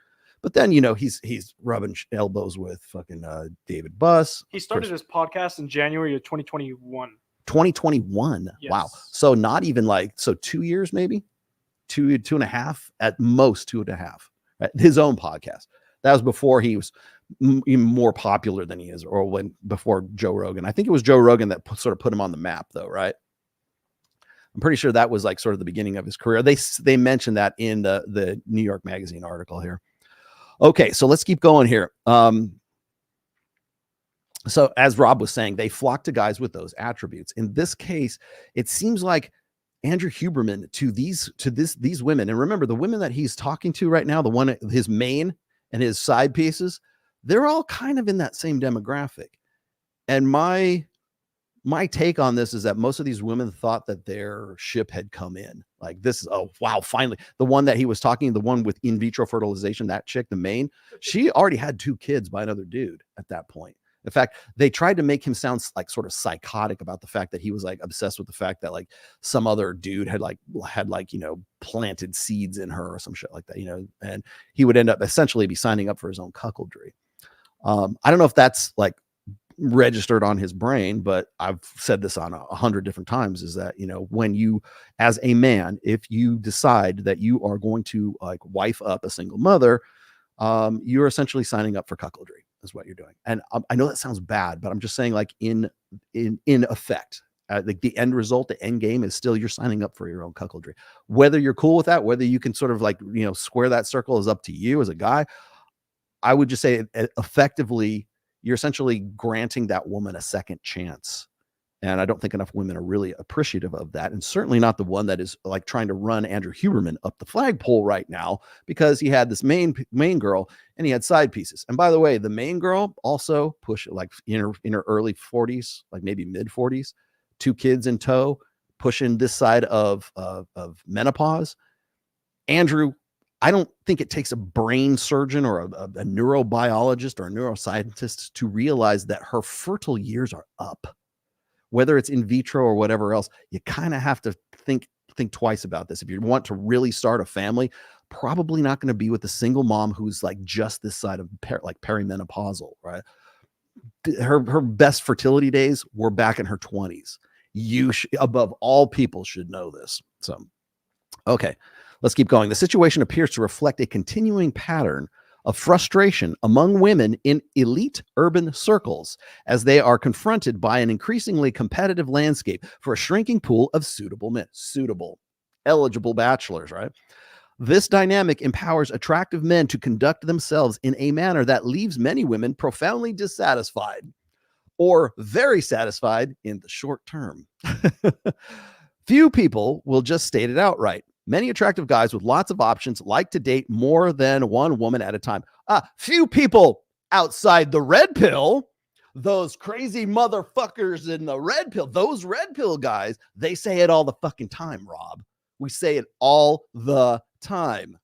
O: But then, you know, he's rubbing elbows with fucking David Buss.
B: He started his podcast in January of 2021.
O: 2021. Yes. Wow. So not even like, so 2 years, maybe two and a half, at most 2.5. Right? His own podcast. That was before he was even more popular than he is, or before Joe Rogan. I think it was Joe Rogan that sort of put him on the map, though, right? I'm pretty sure that was like sort of the beginning of his career. They mentioned that in the New York Magazine article here. Okay, so let's keep going here. So as Rob was saying, they flock to guys with those attributes. In this case, it seems like Andrew Huberman to these women, and remember the women that he's talking to right now, the one, his main and his side pieces, they're all kind of in that same demographic. And my take on this is that most of these women thought that their ship had come in. Like, this is, oh, wow, finally. The one that he was talking, the one with in vitro fertilization, that chick, the main, she already had 2 kids by another dude at that point. In fact, they tried to make him sound like sort of psychotic about the fact that he was like obsessed with the fact that like some other dude had you know, planted seeds in her or some shit like that, you know, and he would end up essentially be signing up for his own cuckoldry. I don't know if that's like registered on his brain, but I've said this on 100 different times, is that, you know, when you, as a man, if you decide that you are going to like wife up a single mother, you're essentially signing up for cuckoldry is what you're doing. And I know that sounds bad, but I'm just saying, like, in effect, like the end result, the end game is still you're signing up for your own cuckoldry. Whether you're cool with that, whether you can sort of like, you know, square that circle, is up to you as a guy. I would just say effectively, you're essentially granting that woman a second chance. And I don't think enough women are really appreciative of that. And certainly not the one that is like trying to run Andrew Huberman up the flagpole right now, because he had this main girl and he had side pieces. And by the way, the main girl also pushed like in her early 40s, like maybe mid 40s, 2 kids in tow, pushing this side of menopause. Andrew, I don't think it takes a brain surgeon or a neurobiologist or a neuroscientist to realize that her fertile years are up. Whether it's in vitro or whatever else, you kind of have to think twice about this. If you want to really start a family, probably not going to be with a single mom who's like just this side of like perimenopausal, right? Her best fertility days were back in her 20s. You above all people should know this. So, okay, let's keep going. The situation appears to reflect a continuing pattern of frustration among women in elite urban circles as they are confronted by an increasingly competitive landscape for a shrinking pool of suitable men. Suitable. eligible bachelors, right? This dynamic empowers attractive men to conduct themselves in a manner that leaves many women profoundly dissatisfied or very satisfied in the short term. Few people will just state it outright. Many attractive guys with lots of options like to date more than one woman at a time. Few people outside the red pill, those crazy motherfuckers in the red pill, those red pill guys, they say it all the fucking time, Rob. We say it all the time.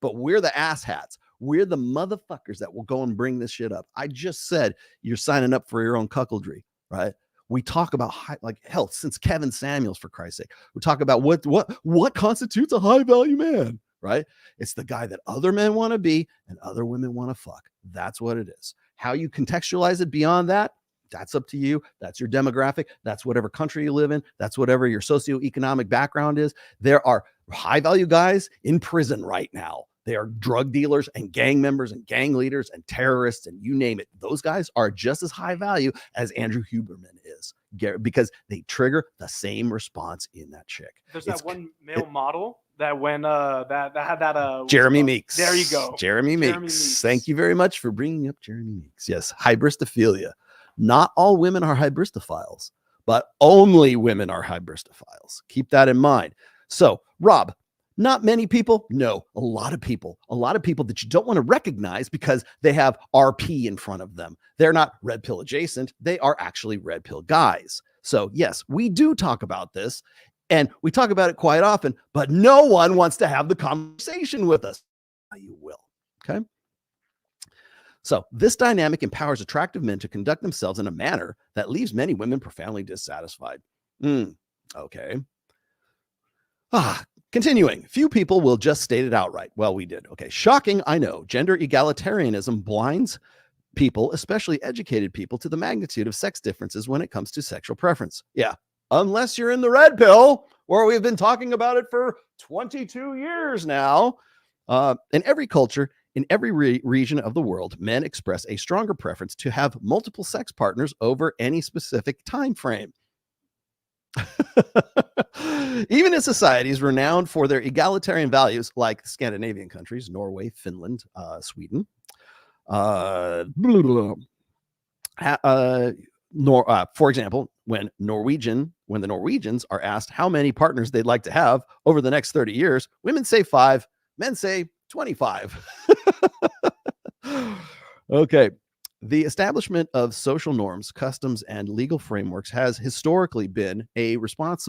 O: But we're the asshats. We're the motherfuckers that will go and bring this shit up. I just said you're signing up for your own cuckoldry, right? We talk about health since Kevin Samuels, for Christ's sake. We talk about what constitutes a high value man, right? It's the guy that other men want to be and other women want to fuck. That's what it is. How you contextualize it beyond that, that's up to you. That's your demographic. That's whatever country you live in. That's whatever your socioeconomic background is. There are high value guys in prison right now. They are drug dealers and gang members and gang leaders and terrorists and you name it. Those guys are just as high value as Andrew Huberman is because they trigger the same response in that chick.
B: There's that one male model that when that had that
O: Jeremy Meeks.
B: There you go.
O: Jeremy Meeks. Thank you very much for bringing up Jeremy Meeks. Yes, hybristophilia. Not all women are hybristophiles, but only women are hybristophiles. Keep that in mind. So, Rob, not many people. No, a lot of people that you don't want to recognize because they have RP in front of them. They're not red pill adjacent. They are actually red pill guys. So yes, we do talk about this and we talk about it quite often, but no one wants to have the conversation with us. You will. Okay. So this dynamic empowers attractive men to conduct themselves in a manner that leaves many women profoundly dissatisfied. Okay. Continuing, few people will just state it outright. Well, we did. Okay. Shocking, I know. Gender egalitarianism blinds people, especially educated people, to the magnitude of sex differences when it comes to sexual preference. Yeah. Unless you're in the red pill, where we've been talking about it for 22 years now. In every culture, in every region of the world, men express a stronger preference to have multiple sex partners over any specific time frame. Even in societies renowned for their egalitarian values, like Scandinavian countries, Norway, Finland, Sweden, for example, when the Norwegians are asked how many partners they'd like to have over the next 30 years, women say 5, men say 25. Okay. The establishment of social norms, customs, and legal frameworks has historically been a response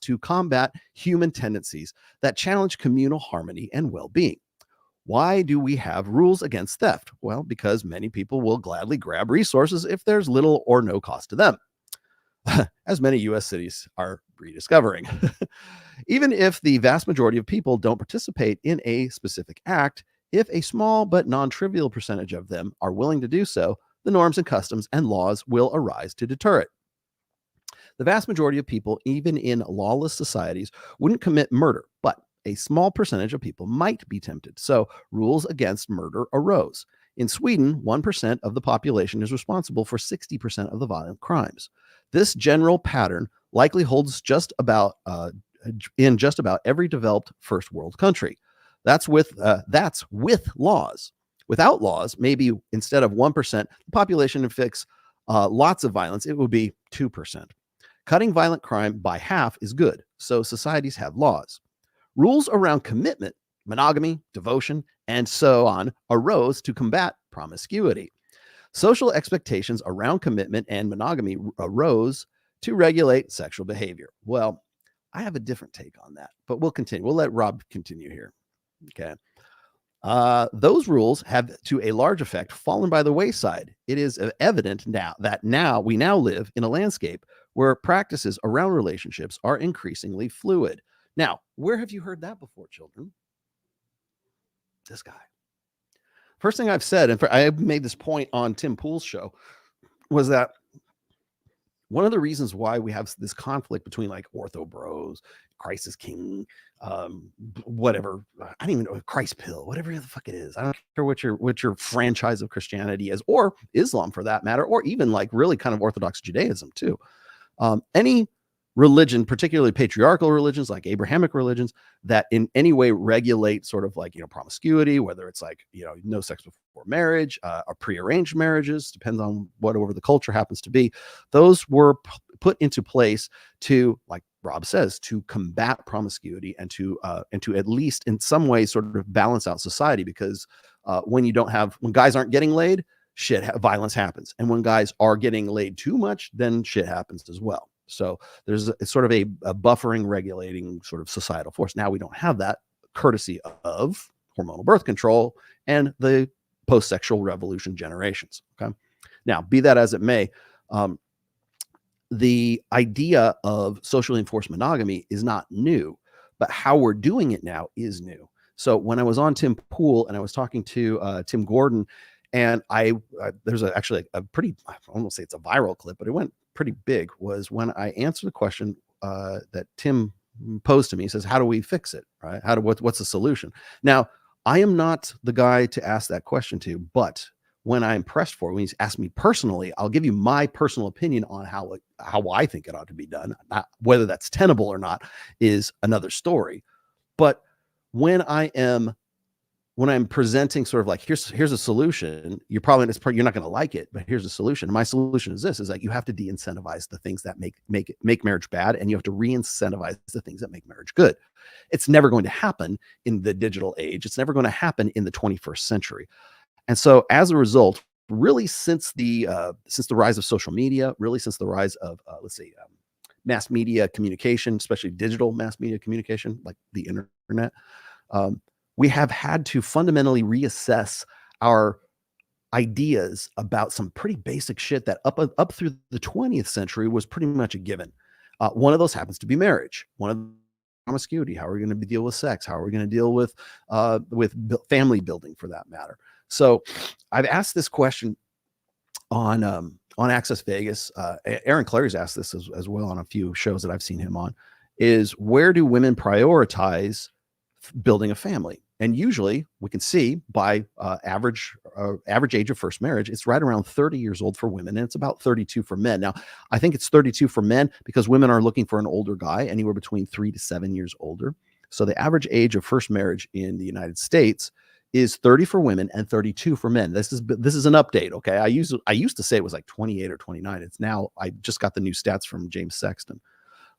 O: to combat human tendencies that challenge communal harmony and well-being. Why do we have rules against theft? Well, because many people will gladly grab resources if there's little or no cost to them, as many U.S. cities are rediscovering. Even if the vast majority of people don't participate in a specific act, if a small but non-trivial percentage of them are willing to do so, the norms and customs and laws will arise to deter it. The vast majority of people, even in lawless societies, wouldn't commit murder, but a small percentage of people might be tempted. So rules against murder arose. In Sweden, 1% of the population is responsible for 60% of the violent crimes. This general pattern likely holds in just about every developed first world country. That's with laws. Without laws, maybe instead of 1%, the population inflicts lots of violence, it would be 2%. Cutting violent crime by half is good, so societies have laws. Rules around commitment, monogamy, devotion, and so on arose to combat promiscuity. Social expectations around commitment and monogamy arose to regulate sexual behavior. Well, I have a different take on that, but we'll continue. We'll let Rob continue here. Okay. Those rules have, to a large effect, fallen by the wayside. It is evident now we live in a landscape where practices around relationships are increasingly fluid. Now, where have you heard that before, children? This guy. First thing I've said, and I made this point on Tim Pool's show, was that one of the reasons why we have this conflict between like ortho bros, Christ is king, whatever, I don't even know, Christ pill, whatever the fuck it is. I don't care what your franchise of Christianity is, or Islam for that matter, or even like really kind of Orthodox Judaism too. Any religion, particularly patriarchal religions like Abrahamic religions, that in any way regulate sort of like, promiscuity, whether it's like, no sex before marriage, or prearranged marriages, depends on whatever the culture happens to be. Those were put into place to, like Rob says, to combat promiscuity and to at least in some way sort of balance out society, because when guys aren't getting laid, violence happens. And when guys are getting laid too much, then shit happens as well. So there's sort of a buffering, regulating sort of societal force. Now we don't have that, courtesy of hormonal birth control and the post-sexual revolution generations. Okay. Now, be that as it may, the idea of socially enforced monogamy is not new, but how we're doing it now is new. So when I was on Tim Pool and I was talking to Tim Gordon, and there's actually a pretty, I won't say it's a viral clip, but it went pretty big, was when I answered the question that Tim posed to me. He says, how do we fix it? Right? What's the solution? Now, I am not the guy to ask that question to, but when I'm pressed for it, when he's asked me personally, I'll give you my personal opinion on how I think it ought to be done. Whether that's tenable or not is another story. But when I'm presenting sort of like, here's a solution, you're not going to like it, but here's a solution. My solution is this, is that you have to de-incentivize the things that make marriage bad, and you have to re-incentivize the things that make marriage good. It's never going to happen in the digital age. It's never going to happen in the 21st century. And so as a result, really since the rise of social media, really since the rise of, mass media communication, especially digital mass media communication, like the internet, we have had to fundamentally reassess our ideas about some pretty basic shit that up through the 20th century was pretty much a given. One of those happens to be marriage. One of promiscuity. How are we going to deal with sex? How are we going to deal with family building, for that matter? So I've asked this question on Access Vegas. Aaron Clary's asked this as well on a few shows that I've seen him on, is where do women prioritize building a family? And usually we can see by average age of first marriage, it's right around 30 years old for women, and it's about 32 for men. Now, I think it's 32 for men because women are looking for an older guy, anywhere between 3 to 7 years older. So the average age of first marriage in the United States is 30 for women and 32 for men. This is an update. Okay. I used to say it was like 28 or 29. It's now, I just got the new stats from James Sexton.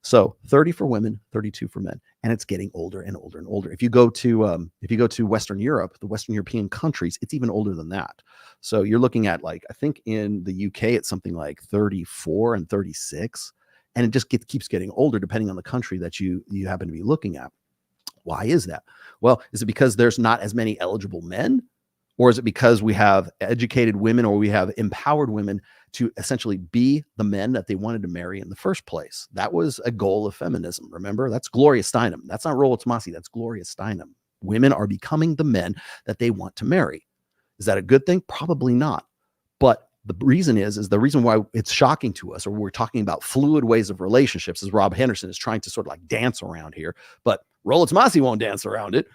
O: So 30 for women, 32 for men, and it's getting older and older and older. If you go to Western Europe, the Western European countries, it's even older than that. So you're looking at, like, I think in the UK, it's something like 34 and 36, and it just keeps getting older depending on the country that you happen to be looking at. Why is that? Well, is it because there's not as many eligible men? Or is it because we have educated women, or we have empowered women to essentially be the men that they wanted to marry in the first place? That was a goal of feminism. Remember, that's Gloria Steinem. That's not Rollo Tomassi. That's Gloria Steinem. Women are becoming the men that they want to marry. Is that a good thing? Probably not. But the reason is the reason why it's shocking to us, or we're talking about fluid ways of relationships, as Rob Henderson is trying to sort of like dance around here, but Rollo Tomassi won't dance around it.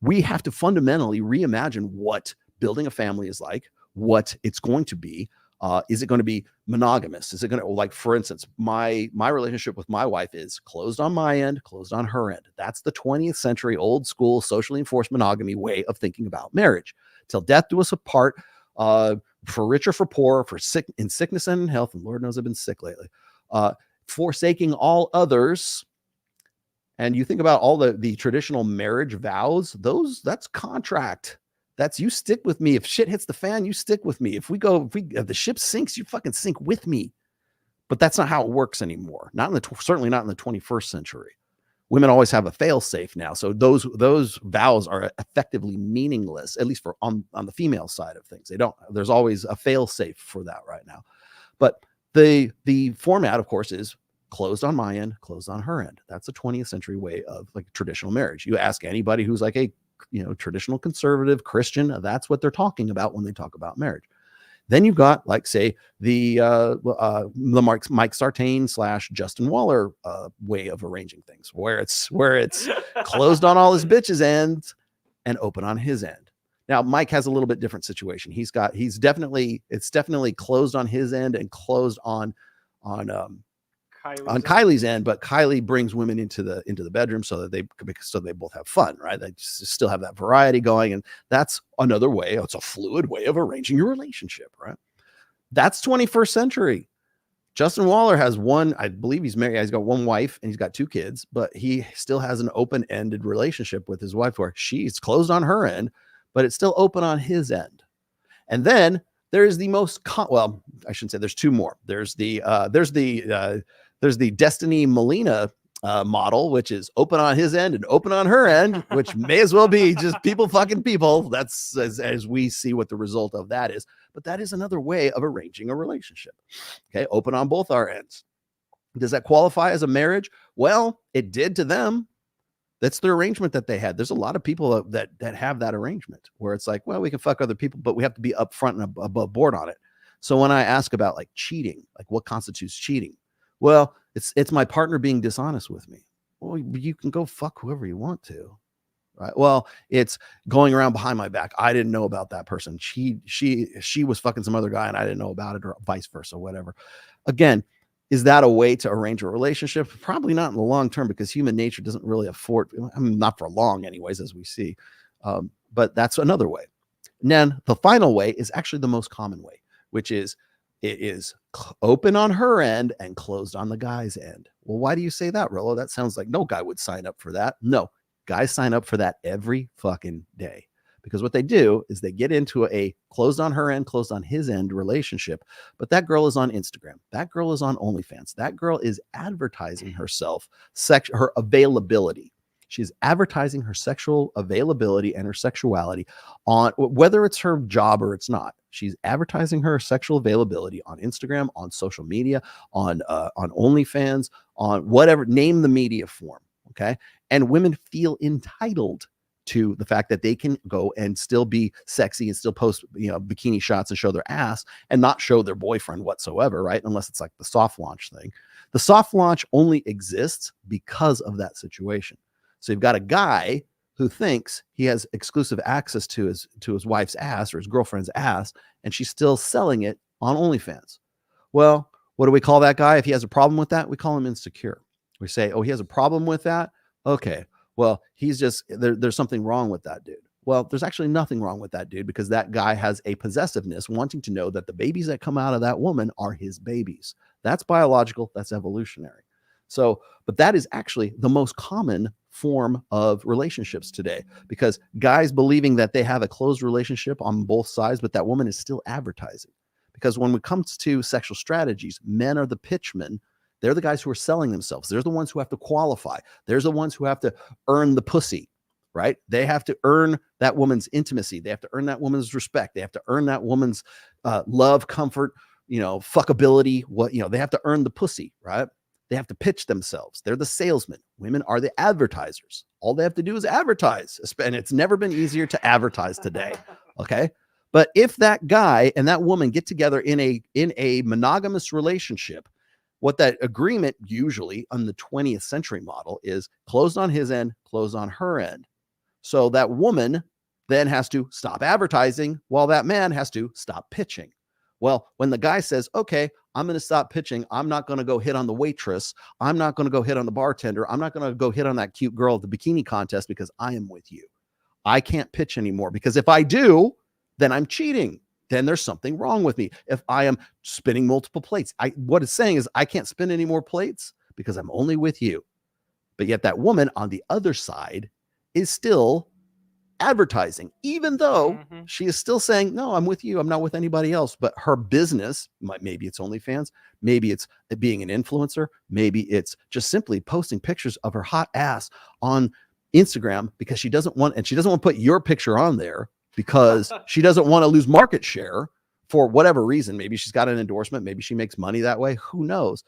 O: We have to fundamentally reimagine what building a family is like, what it's going to be. Is it going to be monogamous? Is it going to, like, for instance, my relationship with my wife is closed on my end, closed on her end. That's the 20th century old school socially enforced monogamy way of thinking about marriage. Till death do us apart, for rich or for poor, in sickness and in health, and Lord knows I've been sick lately, forsaking all others. And you think about all the traditional marriage vows, that's contract. That's, you stick with me. If shit hits the fan, you stick with me. If the ship sinks, you fucking sink with me. But that's not how it works anymore. Certainly not in the 21st century. Women always have a fail safe now. So those vows are effectively meaningless, at least on the female side of things. There's always a fail safe for that right now. But the format, of course, is closed on my end, closed on her end. That's a 20th century way of, like, traditional marriage. You ask anybody who's like a traditional conservative Christian, that's what they're talking about when they talk about marriage. Then you've got, like, say, the Mike Sartain / Justin Waller way of arranging things, where it's closed on all his bitches' ends and open on his end. Now, Mike has a little bit different situation. It's definitely closed on his end and closed on Kylie's end, but Kylie brings women into the bedroom so that they both have fun, right? They still have that variety going, and that's another way. It's a fluid way of arranging your relationship, right? That's 21st century. Justin Waller has one, I believe he's married. He's got one wife and he's got 2 kids, but he still has an open-ended relationship with his wife where she's closed on her end, but it's still open on his end. And then there's the most, well, I shouldn't say there's 2 more. There's the Destiny Molina model, which is open on his end and open on her end, which may as well be just people fucking people. That's as we see what the result of that is. But that is another way of arranging a relationship. Okay, open on both our ends. Does that qualify as a marriage? Well, it did to them. That's the arrangement that they had. There's a lot of people that have that arrangement where it's like, well, we can fuck other people, but we have to be upfront and above board on it. So when I ask about like cheating, like what constitutes cheating? Well, it's my partner being dishonest with me. Well, you can go fuck whoever you want to. Right. Well, it's going around behind my back. I didn't know about that person. She was fucking some other guy and I didn't know about it, or vice versa, whatever. Again, is that a way to arrange a relationship? Probably not in the long term, because human nature doesn't really afford, I mean, not for long anyways, as we see. But that's another way. And then the final way is actually the most common way, which is it is open on her end and closed on the guy's end. Well, why do you say that, Rollo? That sounds like no guy would sign up for that. No. Guys sign up for that every fucking day, because what they do is they get into a closed on her end, closed on his end relationship. But that girl is on Instagram. That girl is on OnlyFans. That girl is advertising herself, her availability. She's advertising her sexual availability and her sexuality on whether it's her job or it's not. She's advertising her sexual availability on Instagram, on social media, on OnlyFans, on whatever, name the media form. Okay. And women feel entitled to the fact that they can go and still be sexy and still post, bikini shots and show their ass and not show their boyfriend whatsoever, right? Unless it's like the soft launch thing. The soft launch only exists because of that situation. So you've got a guy who thinks he has exclusive access to his wife's ass or his girlfriend's ass, and she's still selling it on OnlyFans. Well, what do we call that guy? If he has a problem with that, we call him insecure. We say, oh, he has a problem with that. Okay, well, he's just, there's something wrong with that dude. Well, there's actually nothing wrong with that dude, because that guy has a possessiveness, wanting to know that the babies that come out of that woman are his babies. That's biological. That's evolutionary. So, but that is actually the most common form of relationships today, because guys believing that they have a closed relationship on both sides, but that woman is still advertising. Because when it comes to sexual strategies, men are the pitchmen. They're the guys who are selling themselves. They're the ones who have to qualify. They're the ones who have to earn the pussy, right? They have to earn that woman's intimacy. They have to earn that woman's respect. They have to earn that woman's love, comfort, fuckability. They have to earn the pussy, right? They have to pitch themselves. They're the salesmen. Women are the advertisers. All they have to do is advertise. And it's never been easier to advertise today. Okay. But if that guy and that woman get together in a monogamous relationship, what that agreement usually on the 20th century model is closed on his end, closed on her end. So that woman then has to stop advertising while that man has to stop pitching. Well, when the guy says, okay, I'm going to stop pitching. I'm not going to go hit on the waitress. I'm not going to go hit on the bartender. I'm not going to go hit on that cute girl at the bikini contest because I am with you. I can't pitch anymore, because if I do, then I'm cheating. Then there's something wrong with me. If I am spinning multiple plates, what it's saying is I can't spin any more plates because I'm only with you. But yet that woman on the other side is still advertising, even though she is still saying, no, I'm with you. I'm not with anybody else. But her business, maybe it's OnlyFans, maybe it's being an influencer, maybe it's just simply posting pictures of her hot ass on Instagram because she doesn't want to put your picture on there because she doesn't want to lose market share for whatever reason. Maybe she's got an endorsement. Maybe she makes money that way. Who knows?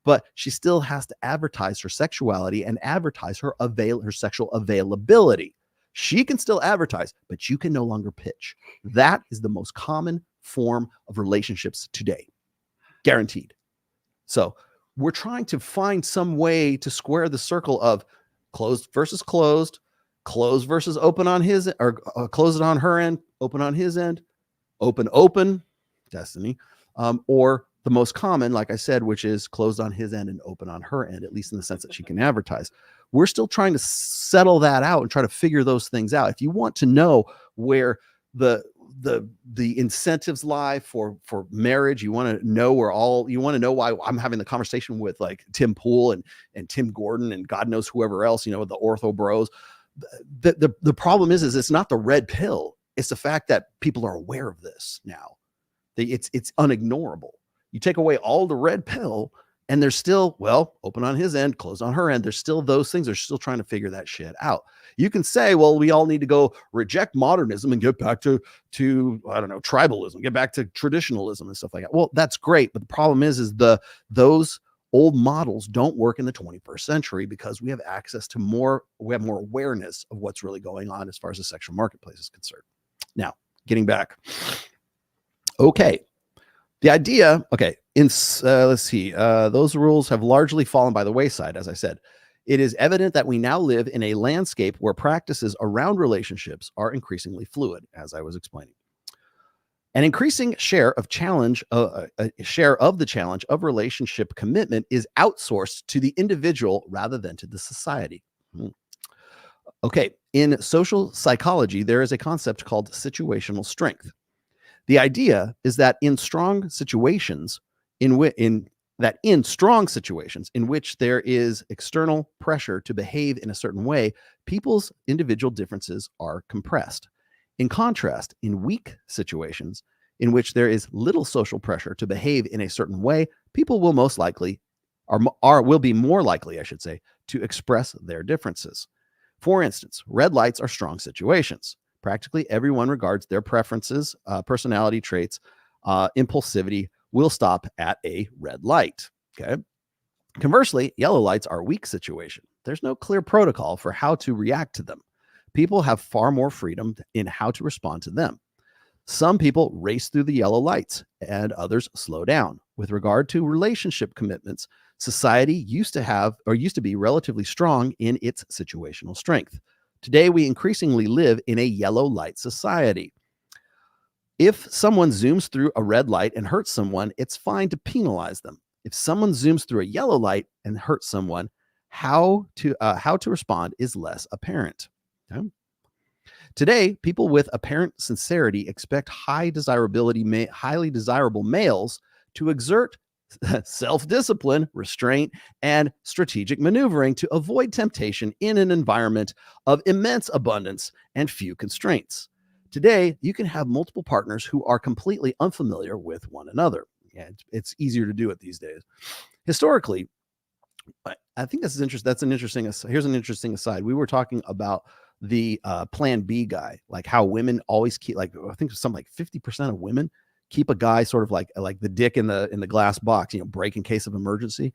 O: But she still has to advertise her sexuality and advertise her sexual availability. She can still advertise, but you can no longer pitch. That is the most common form of relationships today. Guaranteed. So we're trying to find some way to square the circle of closed versus closed, closed versus open on his, or closed on her end, open on his end, open, Destiny, or the most common, like I said, which is closed on his end and open on her end, at least in the sense that she can advertise. We're still trying to settle that out and try to figure those things out. If you want to know where the incentives lie for marriage, you want to know why I'm having the conversation with like Tim Pool and Tim Gordon and God knows whoever else, the ortho bros. The problem is it's not the red pill. It's the fact that people are aware of this now. It's unignorable. You take away all the red pill and there's still, open on his end, closed on her end. There's still those things. They're still trying to figure that shit out. You can say, well, we all need to go reject modernism and get back to I don't know, tribalism, get back to traditionalism and stuff like that. Well, that's great. But the problem is those old models don't work in the 21st century because we have access to more awareness of what's really going on as far as the sexual marketplace is concerned. Now, getting back. Okay. The idea, let's see. Those rules have largely fallen by the wayside, as I said. It is evident that we now live in a landscape where practices around relationships are increasingly fluid, as I was explaining. An increasing share of the challenge of relationship commitment is outsourced to the individual rather than to the society. Okay, in social psychology, there is a concept called situational strength. The idea is that in strong situations in which there is external pressure to behave in a certain way, people's individual differences are compressed. In contrast, in weak situations in which there is little social pressure to behave in a certain way, people will will be more likely, I should say, to express their differences. For instance, red lights are strong situations. Practically everyone regards their preferences, personality traits, impulsivity will stop at a red light. Okay. Conversely, yellow lights are weak situation. There's no clear protocol for how to react to them. People have far more freedom in how to respond to them. Some people race through the yellow lights and others slow down. With regard to relationship commitments, society used to be relatively strong in its situational strength. Today, we increasingly live in a yellow light society. If someone zooms through a red light and hurts someone, it's fine to penalize them. If someone zooms through a yellow light and hurts someone, how to respond is less apparent. Okay? Today, people with apparent sincerity expect highly desirable males to exert self-discipline, restraint, and strategic maneuvering to avoid temptation in an environment of immense abundance and few constraints. Today, you can have multiple partners who are completely unfamiliar with one another. Yeah, it's easier to do it these days. Historically, I think this is interesting. Here's an interesting aside. We were talking about the Plan B guy, like how women always keep, like I think something like 50% of women keep a guy sort of like the dick in the glass box, break in case of emergency.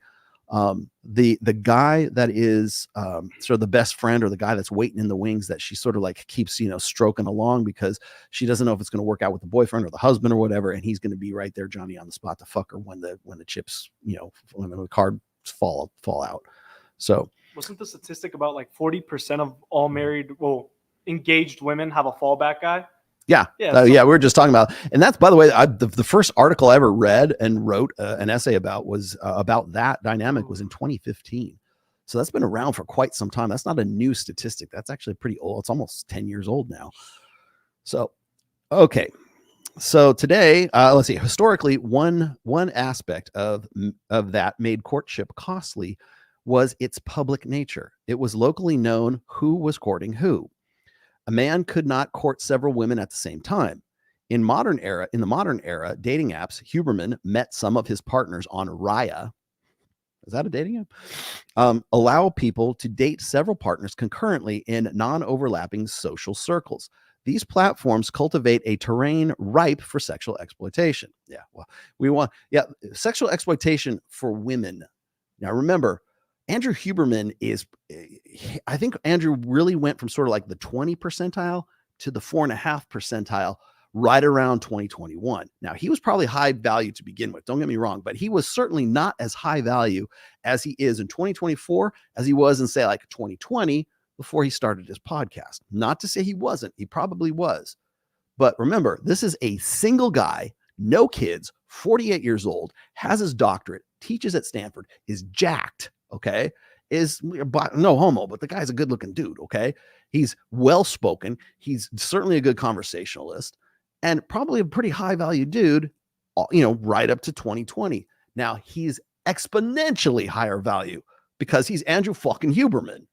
O: The guy that is sort of the best friend or the guy that's waiting in the wings that she sort of like keeps, stroking along because she doesn't know if it's going to work out with the boyfriend or the husband or whatever. And he's going to be right there, Johnny on the spot to fuck her when the chips, when the cards fall out. So
B: wasn't the statistic about like 40% of all engaged women have a fallback guy?
O: Yeah. We were just talking about, and that's, by the way, the first article I ever read and wrote an essay about was about that dynamic was in 2015. So that's been around for quite some time. That's not a new statistic. That's actually pretty old. It's almost 10 years old now. So, okay. So today, let's see, historically, one aspect of that made courtship costly was its public nature. It was locally known who was courting who. A man could not court several women at the same time. In the modern era, dating apps, Huberman met some of his partners on Raya. Is that a dating app? Allow people to date several partners concurrently in non-overlapping social circles. These platforms cultivate a terrain ripe for sexual exploitation. Yeah, well, sexual exploitation for women. Now, remember, Andrew Huberman I think Andrew really went from sort of like the 20 percentile to the 4.5 percentile right around 2021. Now, he was probably high value to begin with. Don't get me wrong, but he was certainly not as high value as he is in 2024 as he was in, say, like 2020 before he started his podcast. Not to say he wasn't. He probably was. But remember, this is a single guy, no kids, 48 years old, has his doctorate, teaches at Stanford, is jacked, okay? Is no homo, but the guy's a good looking dude, okay? He's well spoken. He's certainly a good conversationalist and probably a pretty high value dude, right up to 2020. Now he's exponentially higher value because he's Andrew fucking Huberman.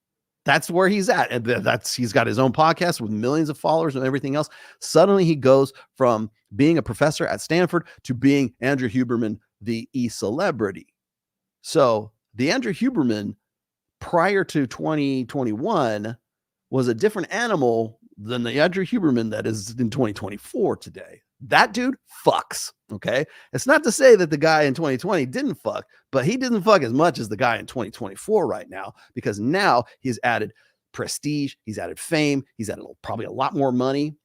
O: That's where he's at. And he's got his own podcast with millions of followers and everything else. Suddenly he goes from being a professor at Stanford to being Andrew Huberman, the e-celebrity. So the Andrew Huberman prior to 2021 was a different animal than the Andrew Huberman that is in 2024 today. That dude fucks, okay? It's not to say that the guy in 2020 didn't fuck, but he didn't fuck as much as the guy in 2024 right now, because now he's added prestige, he's added fame, he's added probably a lot more money.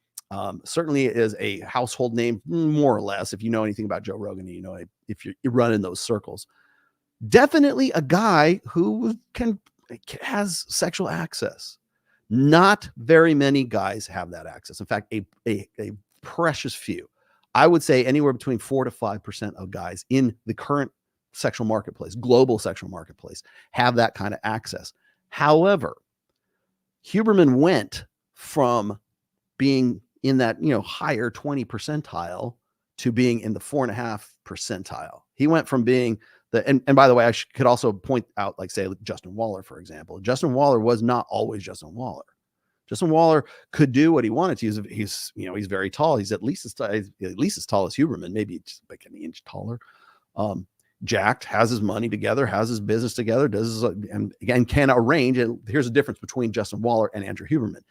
O: Certainly is a household name, more or less, if you know anything about Joe Rogan, if you run in those circles. Definitely a guy who has sexual access. Not very many guys have that access. In fact, a precious few. I would say anywhere between 4 to 5% of guys in the current sexual marketplace, global sexual marketplace, have that kind of access. However, Huberman went from being in that higher 20 percentile to being in the 4.5 percentile. He went from being and by the way, I could also point out, like, say, Justin Waller, for example. Justin Waller was not always Justin Waller. Justin Waller could do what he wanted to. He's very tall. He's at least as tall as Huberman, maybe just like an inch taller. Jacked, has his money together, has his business together, and again can arrange. And here's the difference between Justin Waller and Andrew Huberman.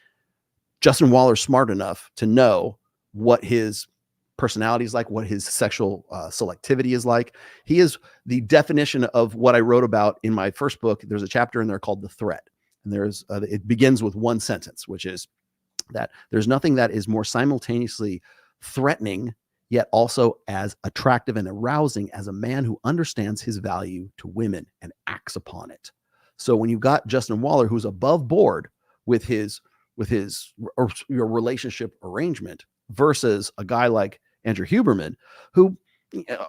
O: Justin Waller's smart enough to know what his personality is like, what his sexual selectivity is like. He is the definition of what I wrote about in my first book. There's a chapter in there called The Threat. And it begins with one sentence, which is that there's nothing that is more simultaneously threatening, yet also as attractive and arousing as a man who understands his value to women and acts upon it. So when you've got Justin Waller, who's above board with your relationship arrangement, versus a guy like Andrew Huberman, who,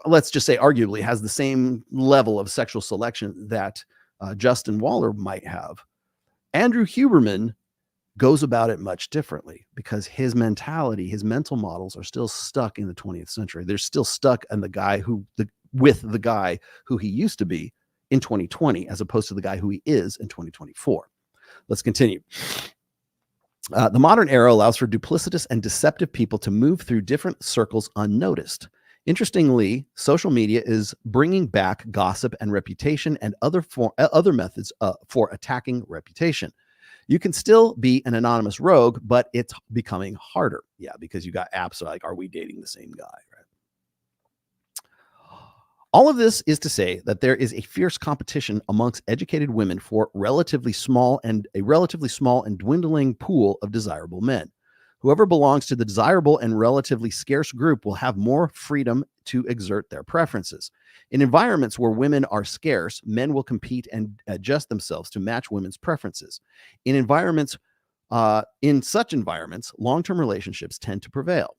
O: let's just say, arguably has the same level of sexual selection that Justin Waller might have. Andrew Huberman goes about it much differently because his mentality, his mental models are still stuck in the 20th century. They're still stuck in with the guy who he used to be in 2020, as opposed to the guy who he is in 2024. Let's continue. The modern era allows for duplicitous and deceptive people to move through different circles unnoticed. Interestingly, social media is bringing back gossip and reputation and other methods for attacking reputation. You can still be an anonymous rogue, but it's becoming harder. Yeah, because you got apps like, are we dating the same guy? Right? All of this is to say that there is a fierce competition amongst educated women for a relatively small and dwindling pool of desirable men. Whoever belongs to the desirable and relatively scarce group will have more freedom to exert their preferences. In environments where women are scarce, men will compete and adjust themselves to match women's preferences. In such environments, long-term relationships tend to prevail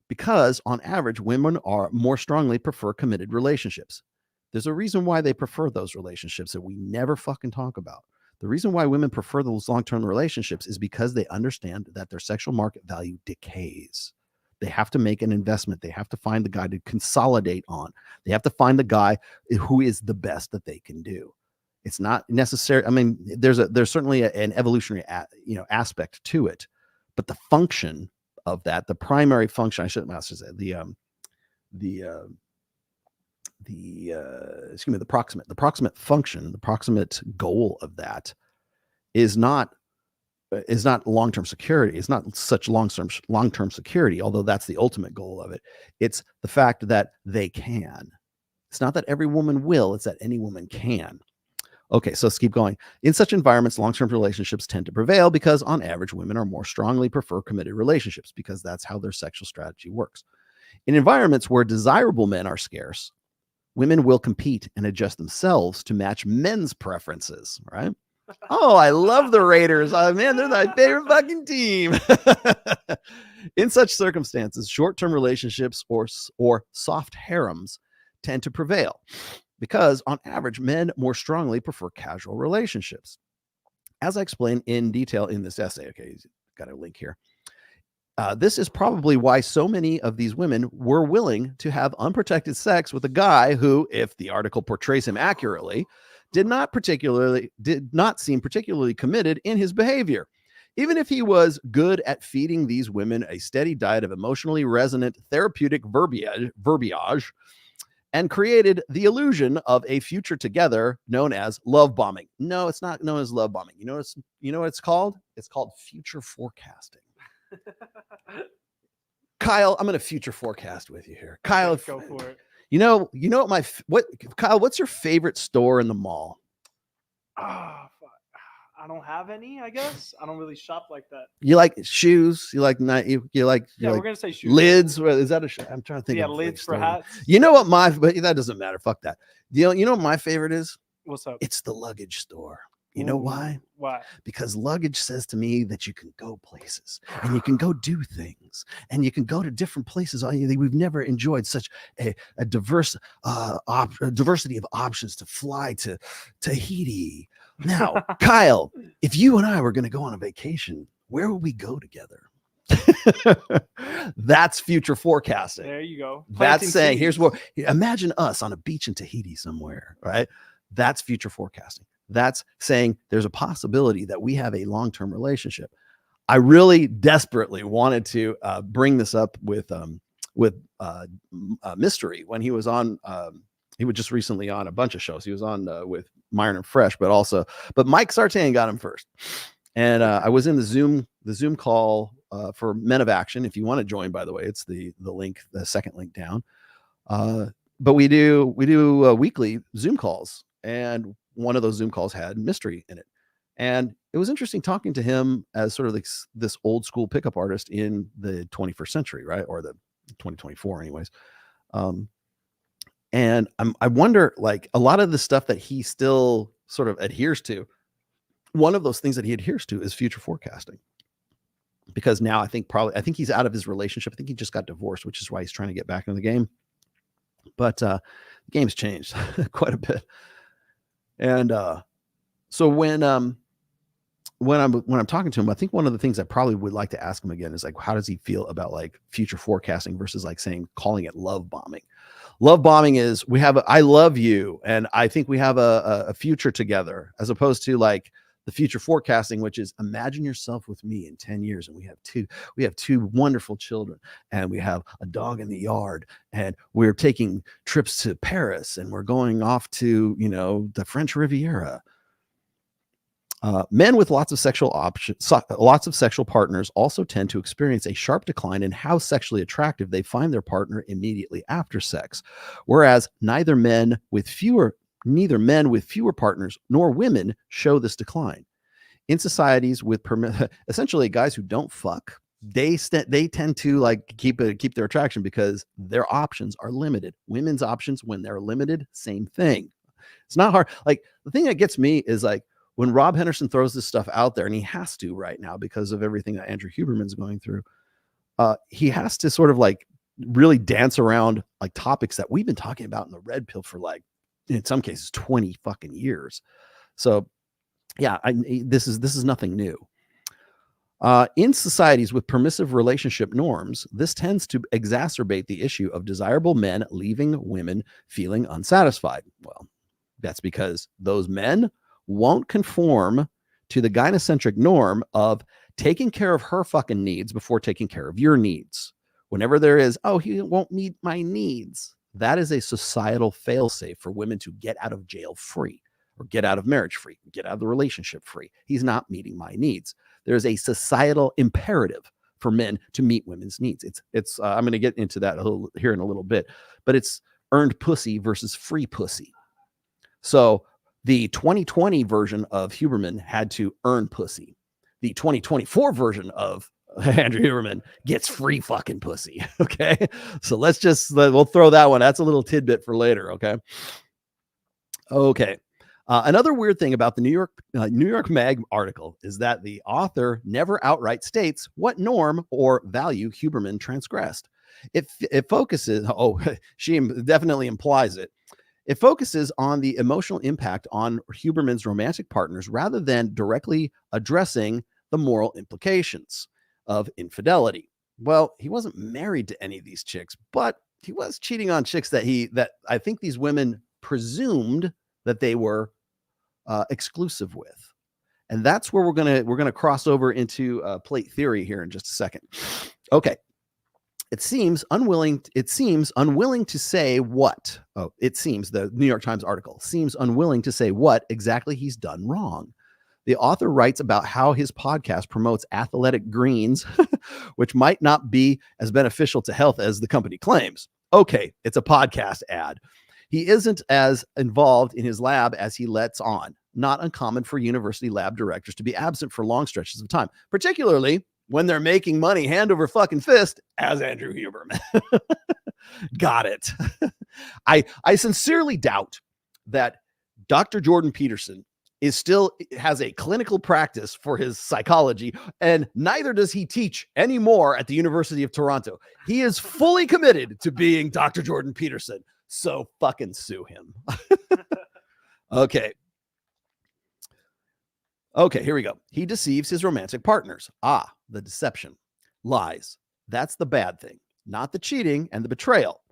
O: because, on average, women are more strongly prefer committed relationships. There's a reason why they prefer those relationships that we never fucking talk about. The reason why women prefer those long-term relationships is because they understand that their sexual market value decays. They have to make an investment. They have to find the guy to consolidate on. They have to find the guy who is the best that they can do. It's not necessary. I mean, there's certainly an evolutionary aspect to it, but the function of that, the primary function, I shouldn't say the proximate function, the proximate goal of that is not long-term security. It's not such long-term security, although that's the ultimate goal of it. It's the fact that they can. It's not that every woman will, it's that any woman can. Okay, so let's keep going. In such environments, long-term relationships tend to prevail because, on average, women are more strongly prefer committed relationships because that's how their sexual strategy works. In environments where desirable men are scarce, women will compete and adjust themselves to match men's preferences, right? Oh, I love the Raiders. Oh, man, they're my favorite fucking team. In such circumstances, short-term relationships or soft harems tend to prevail because, on average, men more strongly prefer casual relationships. As I explained in detail in this essay, okay, got a link here. This is probably why so many of these women were willing to have unprotected sex with a guy who, if the article portrays him accurately, did not seem particularly committed in his behavior. Even if he was good at feeding these women a steady diet of emotionally resonant therapeutic verbiage and created the illusion of a future together known as love bombing. No, it's not known as love bombing. You know what it's called? It's called future forecasting. Kyle, I'm going to future forecast with you here. Kyle,
B: go for it.
O: You know what Kyle, what's your favorite store in the mall?
B: Ah, fuck. I don't have any, I guess. I don't really shop like that.
O: You like shoes? You like we're
B: gonna say shoes.
O: Lids? Is that a I'm trying to think.
B: Yeah,
O: of
B: lids for hats.
O: You know what but that doesn't matter. Fuck that. You know what my favorite is?
B: What's up?
O: It's the luggage store. You know why?
B: Why?
O: Because luggage says to me that you can go places and you can go do things and you can go to different places. We've never enjoyed such a diversity of options to fly to Tahiti. Now, Kyle, if you and I were going to go on a vacation, where would we go together? That's future forecasting.
B: There you go.
O: That's saying, here's what, imagine us on a beach in Tahiti somewhere, right? That's future forecasting. That's saying there's a possibility that we have a long-term relationship. I really desperately wanted to bring this up with Mystery when he was on. He was just recently on a bunch of shows. He was on with Myron and Fresh, but Mike Sartain got him first. And I was in the Zoom call for Men of Action. If you want to join, by the way, it's the link, the second link down. But we do weekly Zoom calls, and one of those Zoom calls had Mystery in it. And it was interesting talking to him as sort of this old school pickup artist in the 21st century, right? Or the 2024 anyways. And I wonder, like, a lot of the stuff that he still sort of adheres to, one of those things that he adheres to is future forecasting. Because now I think he's out of his relationship. I think he just got divorced, which is why he's trying to get back into the game. But the game's changed quite a bit. And so when I'm talking to him, I think one of the things I probably would like to ask him again is like, how does he feel about like future forecasting versus like calling it love bombing? Love bombing is I love you and I think we have a future together, as opposed to like the future forecasting, which is imagine yourself with me in 10 years and we have two wonderful children and we have a dog in the yard and we're taking trips to Paris and we're going off to, the French Riviera. Men with lots of sexual partners also tend to experience a sharp decline in how sexually attractive they find their partner immediately after sex, whereas neither men with fewer partners nor women show this decline. In societies with essentially guys who don't fuck, they tend to like keep their attraction because their options are limited. Women's options, when they're limited, same thing. It's not hard. Like, the thing that gets me is like, when Rob Henderson throws this stuff out there, and he has to right now because of everything that Andrew Huberman's going through, he has to sort of like really dance around like topics that we've been talking about in the Red Pill for like, in some cases, 20 fucking years. So yeah, this is nothing new. In societies with permissive relationship norms, this tends to exacerbate the issue of desirable men leaving women feeling unsatisfied. Well, that's because those men won't conform to the gynocentric norm of taking care of her fucking needs before taking care of your needs. Whenever there is, he won't meet my needs, that is a societal failsafe for women to get out of jail free, or get out of marriage free, get out of the relationship free. He's not meeting my needs. There's a societal imperative for men to meet women's needs. It's I'm going to get into that here in a little bit, but it's earned pussy versus free pussy. So the 2020 version of Huberman had to earn pussy. The 2024 version of Andrew Huberman gets free fucking pussy. Okay. So we'll throw that one. That's a little tidbit for later. Okay. Okay. Another weird thing about the New York Mag article is that the author never outright states what norm or value Huberman transgressed. It focuses, she definitely implies it. It focuses on the emotional impact on Huberman's romantic partners rather than directly addressing the moral implications of infidelity. Well, he wasn't married to any of these chicks, but he was cheating on chicks that I think these women presumed that they were exclusive with. And that's where we're gonna cross over into plate theory here in just a second. Okay. It seems unwilling to say what. It seems the New York Times article seems unwilling to say what exactly he's done wrong. The author writes about how his podcast promotes athletic greens, which might not be as beneficial to health as the company claims. Okay, it's a podcast ad. He isn't as involved in his lab as he lets on. Not uncommon for university lab directors to be absent for long stretches of time, particularly when they're making money hand over fucking fist as Andrew Huberman. Got it. I sincerely doubt that Dr. Jordan Peterson has a clinical practice for his psychology, and neither does he teach anymore at the University of Toronto. He is fully committed to being Dr. Jordan Peterson. So fucking sue him. Okay. Okay, here we go. He deceives his romantic partners. The deception. Lies. That's the bad thing, not the cheating and the betrayal.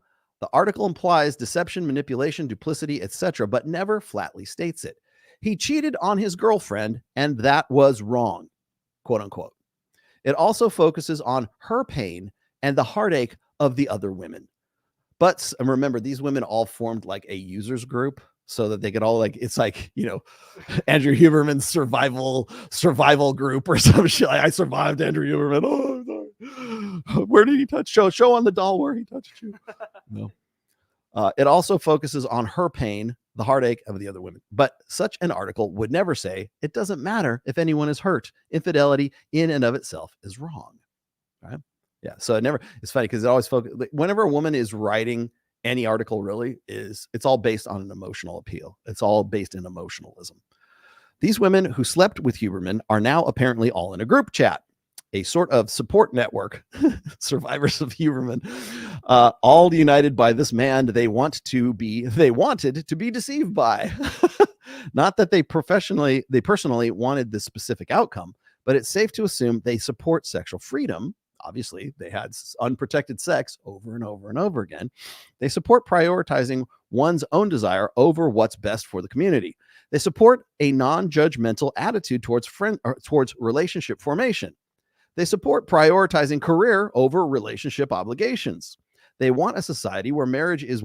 O: The article implies deception, manipulation, duplicity, etc., but never flatly states it. He cheated on his girlfriend, and that was wrong, quote unquote. It also focuses on her pain and the heartache of the other women. But remember, these women all formed like a users group so that they could all it's like, Andrew Huberman's survival group or some shit. Like, I survived Andrew Huberman. Oh, sorry. Where did he touch? Show on the doll where he touched you. No. It also focuses on her pain, the heartache of the other women. But such an article would never say it doesn't matter if anyone is hurt. Infidelity in and of itself is wrong. Right? Yeah. So it's funny because it always focuses, whenever a woman is writing any article, really it's all based on an emotional appeal. It's all based in emotionalism. These women who slept with Huberman are now apparently all in a group chat, a sort of support network, survivors of Huberman, all united by this man they wanted to be deceived by. Not that they personally wanted this specific outcome, but it's safe to assume they support sexual freedom. Obviously, they had unprotected sex over and over and over again. They support prioritizing one's own desire over what's best for the community. They support a non-judgmental attitude towards relationship formation. They support prioritizing career over relationship obligations. They want a society where marriage is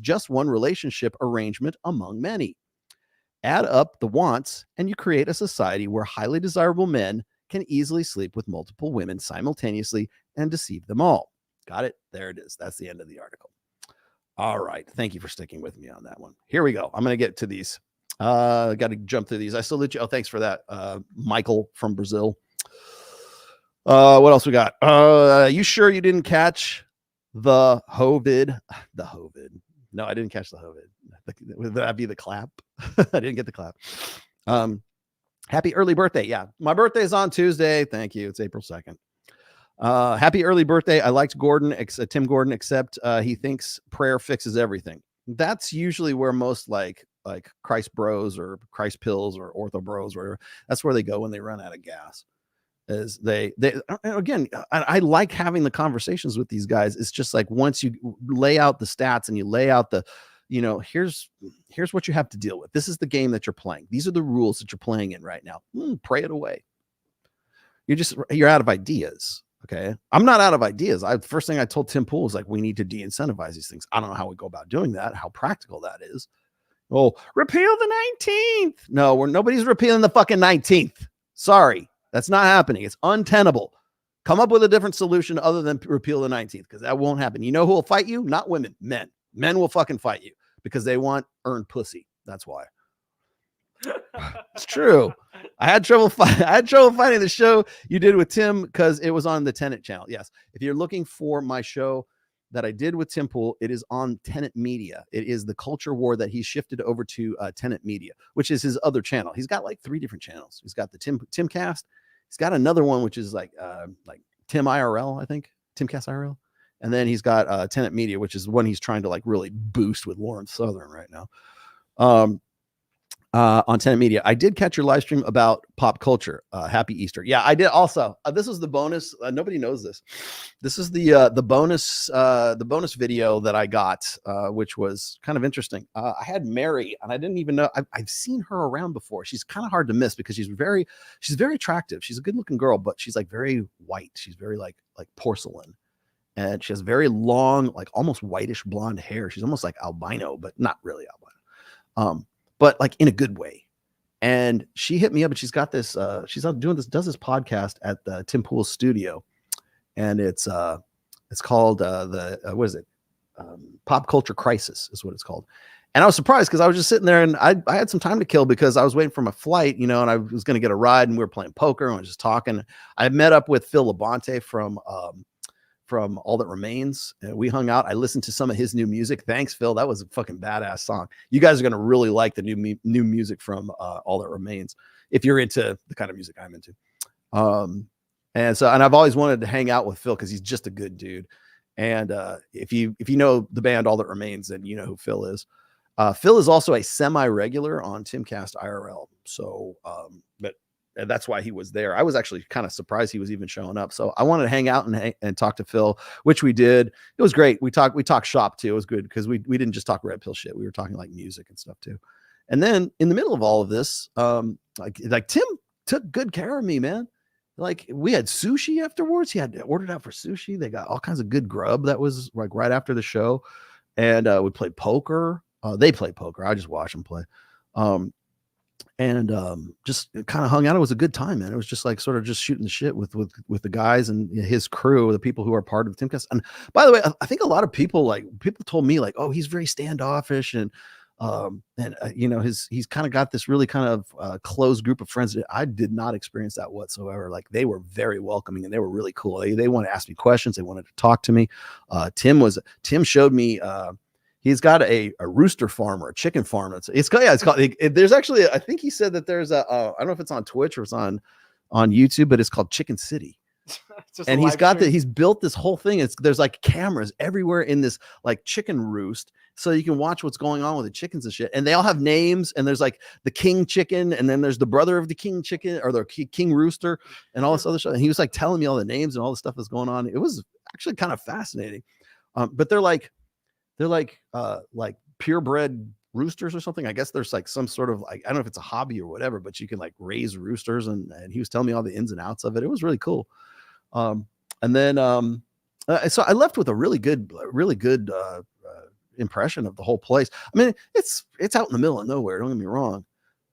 O: just one relationship arrangement among many. Add up the wants, and you create a society where highly desirable men can easily sleep with multiple women simultaneously and deceive them all. Got it? There it is. That's the end of the article. All right. Thank you for sticking with me on that one. Here we go. I'm going to get to these. Got to jump through these. I salute you. Oh, thanks for that. Michael from Brazil. What else we got? You sure you didn't catch the Hovid? The Hovid. No, I didn't catch the Hovid. Would that be the clap? I didn't get the clap. Happy early birthday. Yeah, my birthday is on Tuesday. Thank you. It's April 2nd. Happy early birthday. I liked Tim Gordon, except he thinks prayer fixes everything. That's usually where most like Christ bros or Christ pills or ortho bros or whatever, that's where they go when they run out of gas. Is they again, I like having the conversations with these guys. It's just like once you lay out the stats and you lay out the, here's what you have to deal with. This is the game that you're playing. These are the rules that you're playing in right now. Pray it away. You're out of ideas. Okay. I'm not out of ideas. First thing I told Tim Pool was like, we need to de-incentivize these things. I don't know how we go about doing that, how practical that is. Oh, repeal the 19th. No, nobody's repealing the fucking 19th. Sorry. That's not happening. It's untenable. Come up with a different solution other than repeal the 19th, because that won't happen. You know who will fight you? Not women, men. Men will fucking fight you because they want earned pussy. That's why. It's true. I had trouble finding the show you did with Tim because it was on the Tenet channel. Yes. If you're looking for my show that I did with Tim Pool, it is on Tenet Media. It is the culture war that he shifted over to Tenet Media, which is his other channel. He's got like 3 different channels. He's got the Timcast. He's got another one which is like Tim IRL, I think, Timcast IRL, and then he's got Tenet Media, which is one he's trying to like really boost with Lauren Southern right now. On Tenet Media, I did catch your live stream about pop culture. Happy Easter. Yeah, I did also. This was the bonus. Nobody knows this. This is the bonus video that I got, which was kind of interesting. I had Mary, and I didn't even know. I've seen her around before. She's kind of hard to miss because she's very attractive. She's a good looking girl, but she's like very white. She's very like porcelain, and she has very long, like almost whitish blonde hair. She's almost like albino, but not really albino. But like in a good way. And she hit me up, and she's got this, she's out doing this, does this podcast at the Tim Pool's studio. And it's called what is it? Pop Culture Crisis is what it's called. And I was surprised because I was just sitting there, and I had some time to kill because I was waiting for my flight, and I was going to get a ride, and we were playing poker and I was just talking. I met up with Phil Labonte from All That Remains, and we hung out. I listened to some of his new music. Thanks, Phil. That was a fucking badass song. You guys are going to really like the new music from All That Remains if you're into the kind of music I'm into. And I've always wanted to hang out with Phil because he's just a good dude. And if you know the band All That Remains, then you know who Phil is. Phil is also a semi-regular on Timcast IRL. So, and that's why he was there. I was actually kind of surprised he was even showing up. So I wanted to hang out and talk to Phil, which we did. It was great. We talked shop too. It was good because we didn't just talk red pill shit. We were talking like music and stuff too. And then in the middle of all of this, like Tim took good care of me, man. Like we had sushi afterwards. He had ordered out for sushi. They got all kinds of good grub that was like right after the show. And we played poker. They played poker. I just watched them play. And just kind of hung out. It was a good time, man. It was just like sort of just shooting the shit with the guys and his crew, the people who are part of Timcast. And by the way, I think a lot of people told me like, oh, he's very standoffish and he's kind of got this really kind of closed group of friends. I did not experience that whatsoever. Like they were very welcoming and they were really cool. They wanted to ask me questions. They wanted to talk to me. Tim showed me. He's got a rooster farm or a chicken farm. It's called. There's actually, I think he said that there's I don't know if it's on Twitch or it's on YouTube, but it's called Chicken City. And he's built this whole thing. There's like cameras everywhere in this like chicken roost, so you can watch what's going on with the chickens and shit. And they all have names. And there's like the king chicken, and then there's the brother of the king chicken or the king rooster, and all this other stuff. And he was like telling me all the names and all the stuff that's going on. It was actually kind of fascinating. But they're like purebred roosters or something. I guess there's like some sort of like, I don't know if it's a hobby or whatever, but you can like raise roosters, and he was telling me all the ins and outs of it. It was really cool. So I left with a really good impression of the whole place. I mean, it's out in the middle of nowhere, don't get me wrong,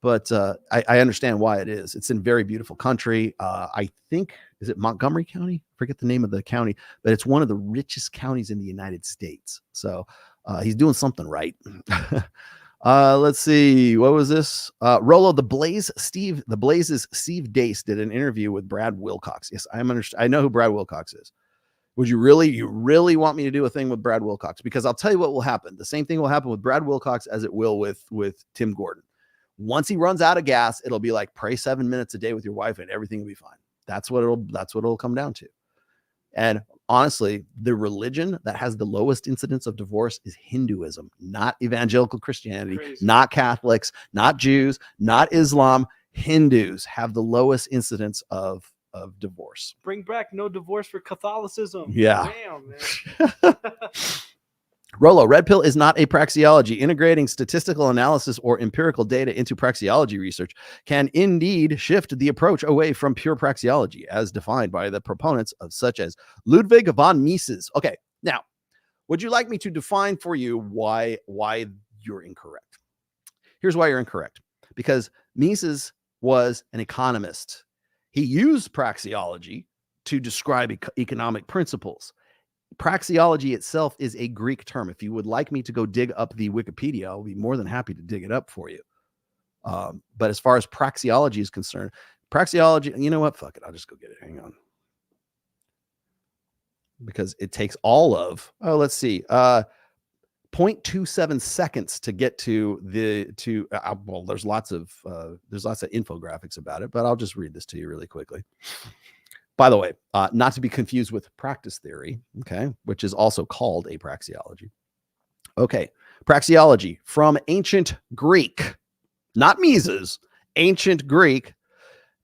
O: but I understand why it is. It's in very beautiful country. I think, is it Montgomery County? I forget the name of the county, but it's one of the richest counties in the United States. So he's doing something right. Let's see. What was this? Rollo, the Blaze's Steve Dace did an interview with Brad Wilcox. Yes, I know who Brad Wilcox is. Would you really want me to do a thing with Brad Wilcox? Because I'll tell you what will happen. The same thing will happen with Brad Wilcox as it will with Tim Gordon. Once he runs out of gas, it'll be like pray 7 minutes a day with your wife and everything will be fine. That's what it'll come down to. And honestly, the religion that has the lowest incidence of divorce is Hinduism, not evangelical Christianity, not Catholics, not Jews, not Islam. Hindus have the lowest incidence of divorce.
B: Bring back no divorce for Catholicism.
O: Yeah.
B: Damn, man.
O: Rollo, red pill is not a praxeology. Integrating statistical analysis or empirical data into praxeology research can indeed shift the approach away from pure praxeology, as defined by the proponents of such as Ludwig von Mises. Okay, now, would you like me to define for you why you're incorrect? Here's why you're incorrect. Because Mises was an economist. He used praxeology to describe economic principles. Praxeology itself is a Greek term. If you would like me to go dig up the Wikipedia, I'll be more than happy to dig it up for you. But as far as praxeology is concerned, praxeology, you know what? Fuck it. I'll just go get it. Hang on. because it takes all of, let's see, 0.27 seconds to get to well, there's lots of infographics about it, but I'll just read this to you really quickly. By the way, not to be confused with practice theory, okay, which is also called apraxiology. Okay, praxeology from ancient Greek, not Mises, ancient Greek,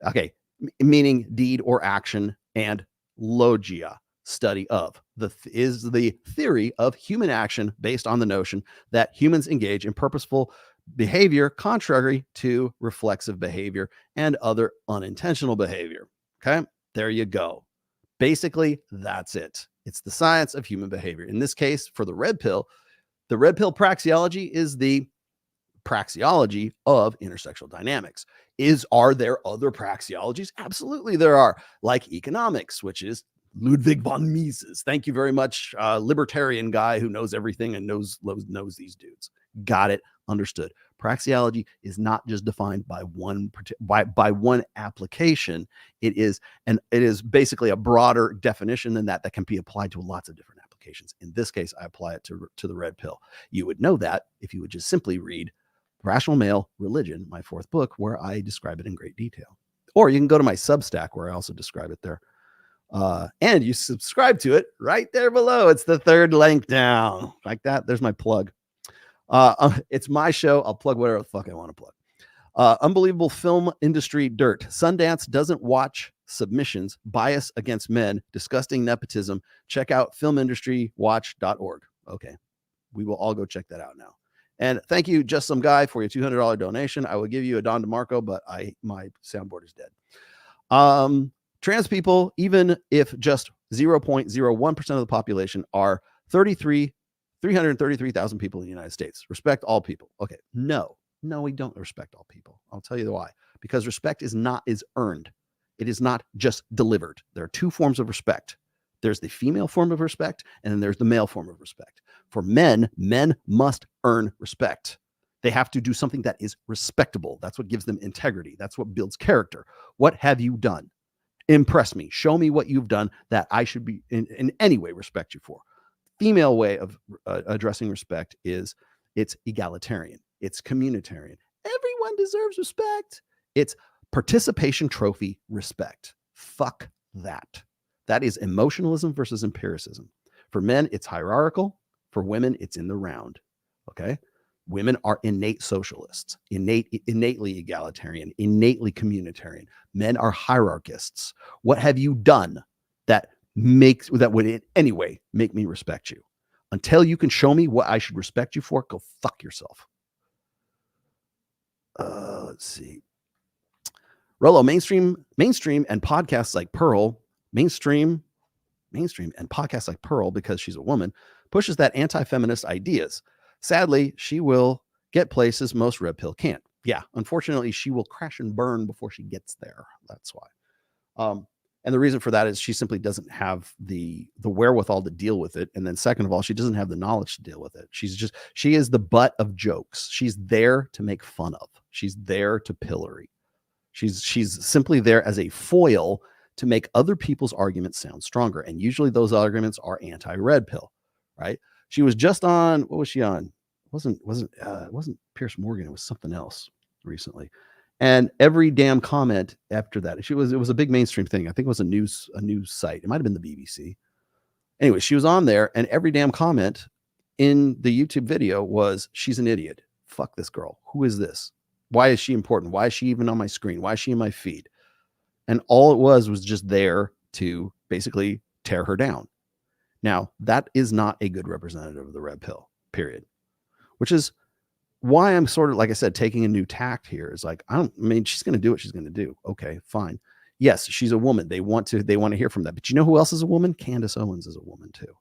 O: okay, meaning deed or action, and logia, study of, is the theory of human action based on the notion that humans engage in purposeful behavior contrary to reflexive behavior and other unintentional behavior. Okay, there you go. Basically, that's it. It's the science of human behavior. In this case, for the red pill praxeology is the praxeology of intersexual dynamics. Are there other praxeologies? Absolutely there are, like economics, which is Ludwig von Mises. Thank you very much, libertarian guy who knows everything and knows these dudes. Got it, understood. Praxeology is not just defined by one application. It is basically a broader definition than that can be applied to lots of different applications. In this case, I apply it to the red pill. You would know that if you would just simply read Rational Male Religion, my 4th book, where I describe it in great detail. Or you can go to my Substack where I also describe it there. And you subscribe to it right there below. It's the 3rd link down like that. There's my plug. It's my show. I'll plug whatever the fuck I want to plug. Unbelievable film industry dirt. Sundance doesn't watch submissions. Bias against men. Disgusting nepotism. Check out filmindustrywatch.org. Okay. We will all go check that out now. And thank you, Just Some Guy, for your $200 donation. I will give you a Don DeMarco, but my soundboard is dead. Trans people, even if just 0.01% of the population, are 333,000 people in the United States. Respect all people. Okay. No, we don't respect all people. I'll tell you why. Because respect is earned. It is not just delivered. There are 2 forms of respect. There's the female form of respect, and then there's the male form of respect. For men must earn respect. They have to do something that is respectable. That's what gives them integrity. That's what builds character. What have you done? Impress me. Show me what you've done that I should be in any way respect you for. Female way of addressing respect is it's egalitarian. It's communitarian. Everyone deserves respect. It's participation trophy respect. Fuck that. That is emotionalism versus empiricism. For men, it's hierarchical. For women, it's in the round. Okay? Women are innate socialists, innately egalitarian, innately communitarian. Men are hierarchists. What have you done that would in any way make me respect you? Until you can show me what I should respect you for, go fuck yourself. Let's see. Rollo, mainstream and podcasts like Pearl, mainstream and podcasts like Pearl, because she's a woman, pushes that anti-feminist ideas. Sadly, she will get places most red pill can't. Yeah, unfortunately, she will crash and burn before she gets there. That's why. And the reason for that is she simply doesn't have the wherewithal to deal with it. And then second of all, she doesn't have the knowledge to deal with it. She is the butt of jokes. She's there to make fun of. She's there to pillory. She's simply there as a foil to make other people's arguments sound stronger. And usually those arguments are anti-red pill, right? She was just on, what was she on? It wasn't Pierce Morgan. It was something else recently. And every damn comment after that, it was a big mainstream thing. I think it was a news site. It might've been the BBC. Anyway, she was on there and every damn comment in the YouTube video was, she's an idiot. Fuck this girl. Who is this? Why is she important? Why is she even on my screen? Why is she in my feed? And all it was just there to basically tear her down. Now, that is not a good representative of the red pill, period. Which is why I'm sort of, like I said, taking a new tact here. Is like, she's going to do what she's going to do. Okay, fine. Yes, she's a woman. They want to hear from that. But you know who else is a woman? Candace Owens is a woman too.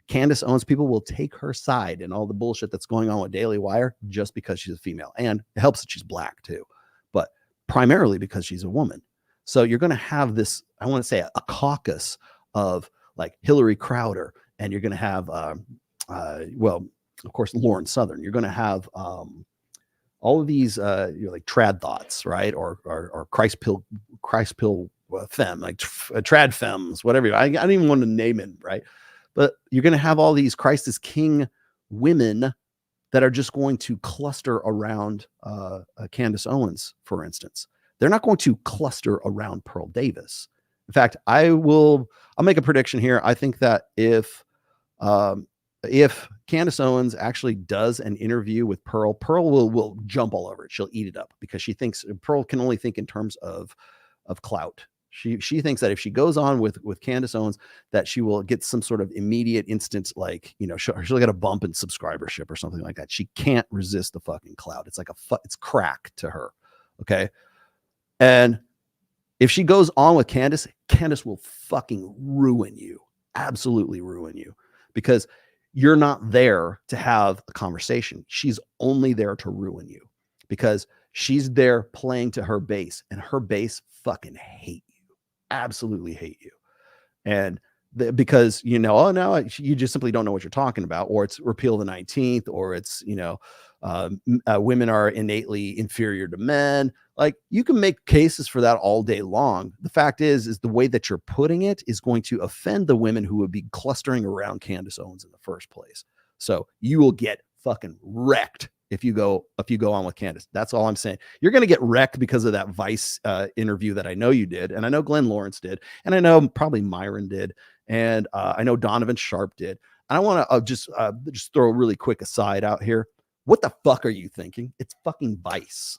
O: Candace Owens, people will take her side and all the bullshit that's going on with Daily Wire just because she's a female. And it helps that she's black too, but primarily because she's a woman. So you're going to have this, I want to say a caucus of like Hillary Crowder, and you're going to have, well, of course, Lauren Southern. You're going to have all of these like trad thoughts, right? Or Christ pill femme, like trad femmes, whatever. I don't even want to name it, right? But you're going to have all these Christ is King women that are just going to cluster around Candace Owens, for instance. They're not going to cluster around Pearl Davis. In fact, I'll make a prediction here. I think that if Candace Owens actually does an interview with Pearl, Pearl will jump all over it. She'll eat it up because she thinks Pearl can only think in terms of clout. She thinks that if she goes on with Candace Owens, that she will get some sort of immediate instant, like, she'll get a bump in subscribership or something like that. She can't resist the fucking clout. It's like it's crack to her. Okay. And if she goes on with Candace will fucking ruin you. Absolutely ruin you, because you're not there to have a conversation. She's only there to ruin you, because she's there playing to her base, and her base fucking hate you. Absolutely hate you. And because, oh no, you just simply don't know what you're talking about, or it's repeal the 19th, or it's, women are innately inferior to men. Like, you can make cases for that all day long. The fact is the way that you're putting it is going to offend the women who would be clustering around Candace Owens in the first place. So you will get fucking wrecked if you go on with Candace. That's all I'm saying. You're going to get wrecked because of that Vice interview that I know you did, and I know Glenn Lawrence did, and I know probably Myron did, and I know Donovan Sharp did. And I want to just throw a really quick aside out here. What the fuck are you thinking? It's fucking Vice.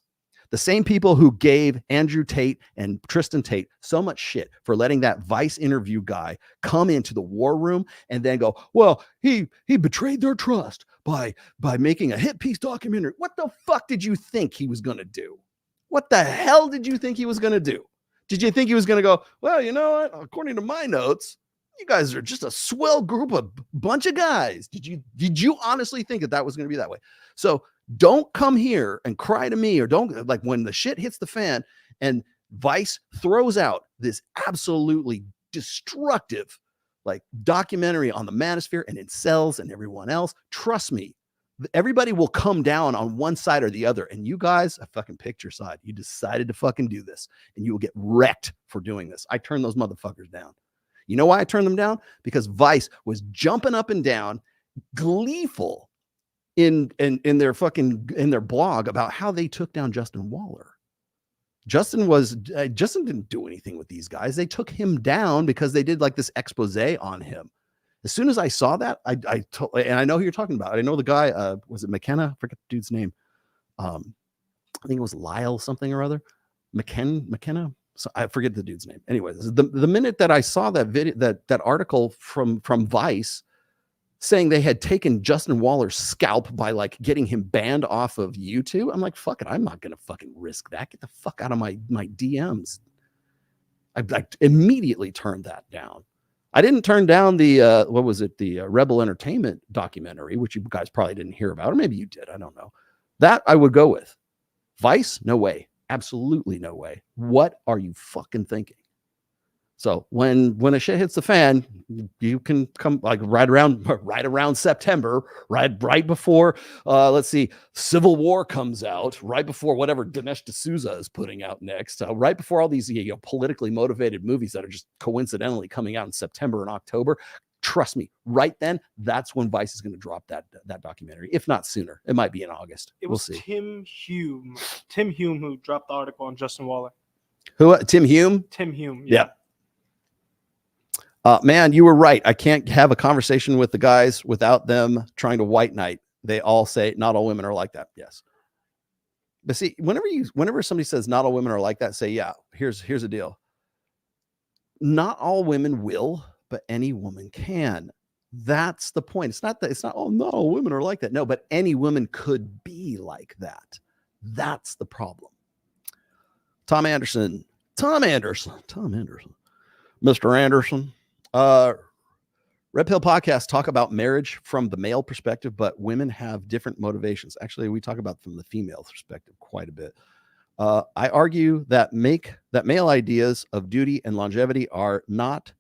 O: The same people who gave Andrew Tate and Tristan Tate so much shit for letting that Vice interview guy come into the war room and then go, well, he betrayed their trust by making a hit piece documentary. What the fuck did you think he was going to do? What the hell did you think he was going to do? Did you think he was going to go, well, you know what? According to my notes, you guys are just a swell group of bunch of guys. Did you honestly think that was going to be that way? So don't come here and cry to me, or don't, like, when the shit hits the fan and Vice throws out this absolutely destructive, like, documentary on the manosphere and incels and everyone else. Trust me, everybody will come down on one side or the other. And you guys have fucking picked your side. You decided to fucking do this, and you will get wrecked for doing this. I turned those motherfuckers down. You know why I turned them down? Because Vice was jumping up and down, gleeful in their blog about how they took down Justin Waller. Justin didn't do anything with these guys. They took him down because they did like this expose on him. As soon as I saw that, and I know who you're talking about. I know the guy, was it McKenna? I forget the dude's name. I think it was Lyle something or other. McKenna. So I forget the dude's name. Anyways, the minute that I saw that video, that article from Vice saying they had taken Justin Waller's scalp by, like, getting him banned off of YouTube, I'm like, fuck it, I'm not gonna fucking risk that. Get the fuck out of my DMs. I immediately turned that down. I didn't turn down the what was it, the Rebel Entertainment documentary, which you guys probably didn't hear about, or maybe you did, I don't know. That I would go with. Vice, no way. Absolutely no way. What are you fucking thinking? So when a shit hits the fan, you can come, like, right around September, right before let's see, Civil War comes out, right before whatever Dinesh D'Souza is putting out next, right before all these politically motivated movies that are just coincidentally coming out in September and October. Trust me, right then, that's when Vice is going to drop that documentary, if not sooner. It might be in August. We'll see.
B: Tim Hume who dropped the article on Justin Waller.
O: Who? Tim Hume?
B: Tim Hume.
O: Yeah. Man, you were right. I can't have a conversation with the guys without them trying to white knight. They all say not all women are like that. Yes. But see, whenever somebody says not all women are like that, say, yeah, here's the deal. Not all women will, but any woman can. That's the point. It's not, oh, not all women are like that. No, but any woman could be like that. That's the problem. Tom Anderson. Mr. Anderson. Red Pill Podcast talk about marriage from the male perspective, but women have different motivations. Actually, we talk about from the female perspective quite a bit. I argue that male ideas of duty and longevity are not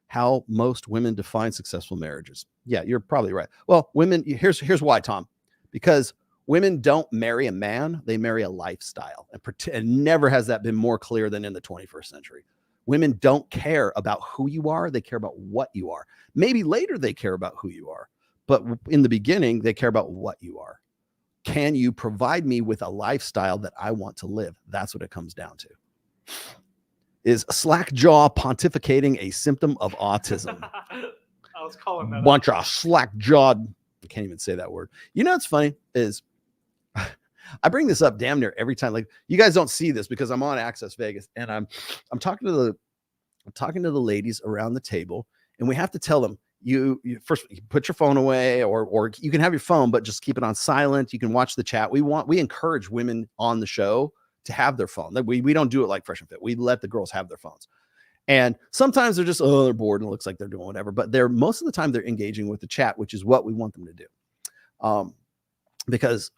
O: how most women define successful marriages. Yeah, you're probably right. Well, women, here's why, Tom. Because women don't marry a man, they marry a lifestyle. And never has that been more clear than in the 21st century. Women don't care about who you are. They care about what you are. Maybe later they care about who you are, but in the beginning, they care about what you are. Can you provide me with a lifestyle that I want to live? That's what it comes down to. Is slack jaw pontificating a symptom of autism?
B: I was calling that
O: Bunch of slack jawed. I can't even say that word. You know what's funny is I bring this up damn near every time. Like, you guys don't see this because I'm on Access Vegas and I'm talking to the ladies around the table, and we have to tell them, you first you put your phone away, or you can have your phone, but just keep it on silent. You can watch the chat. We encourage women on the show to have their phone. We don't do it like Fresh and Fit. We let the girls have their phones. And sometimes they're just, they're bored and it looks like they're doing whatever, but most of the time they're engaging with the chat, which is what we want them to do. Because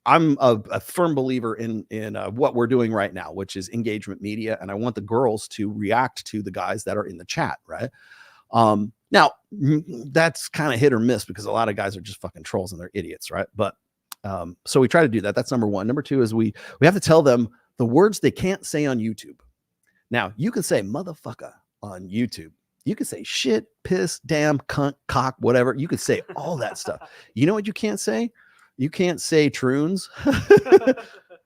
O: I'm a firm believer in what we're doing right now, which is engagement media. And I want the girls to react to the guys that are in the chat. Right. Now that's kind of hit or miss because a lot of guys are just fucking trolls and they're idiots. Right. But, so we try to do that. That's number one. Number two is we have to tell them the words they can't say on YouTube. Now, you can say motherfucker on YouTube. You can say shit, piss, damn, cunt, cock, whatever. You can say all that stuff. You know what you can't say? You can't say troons.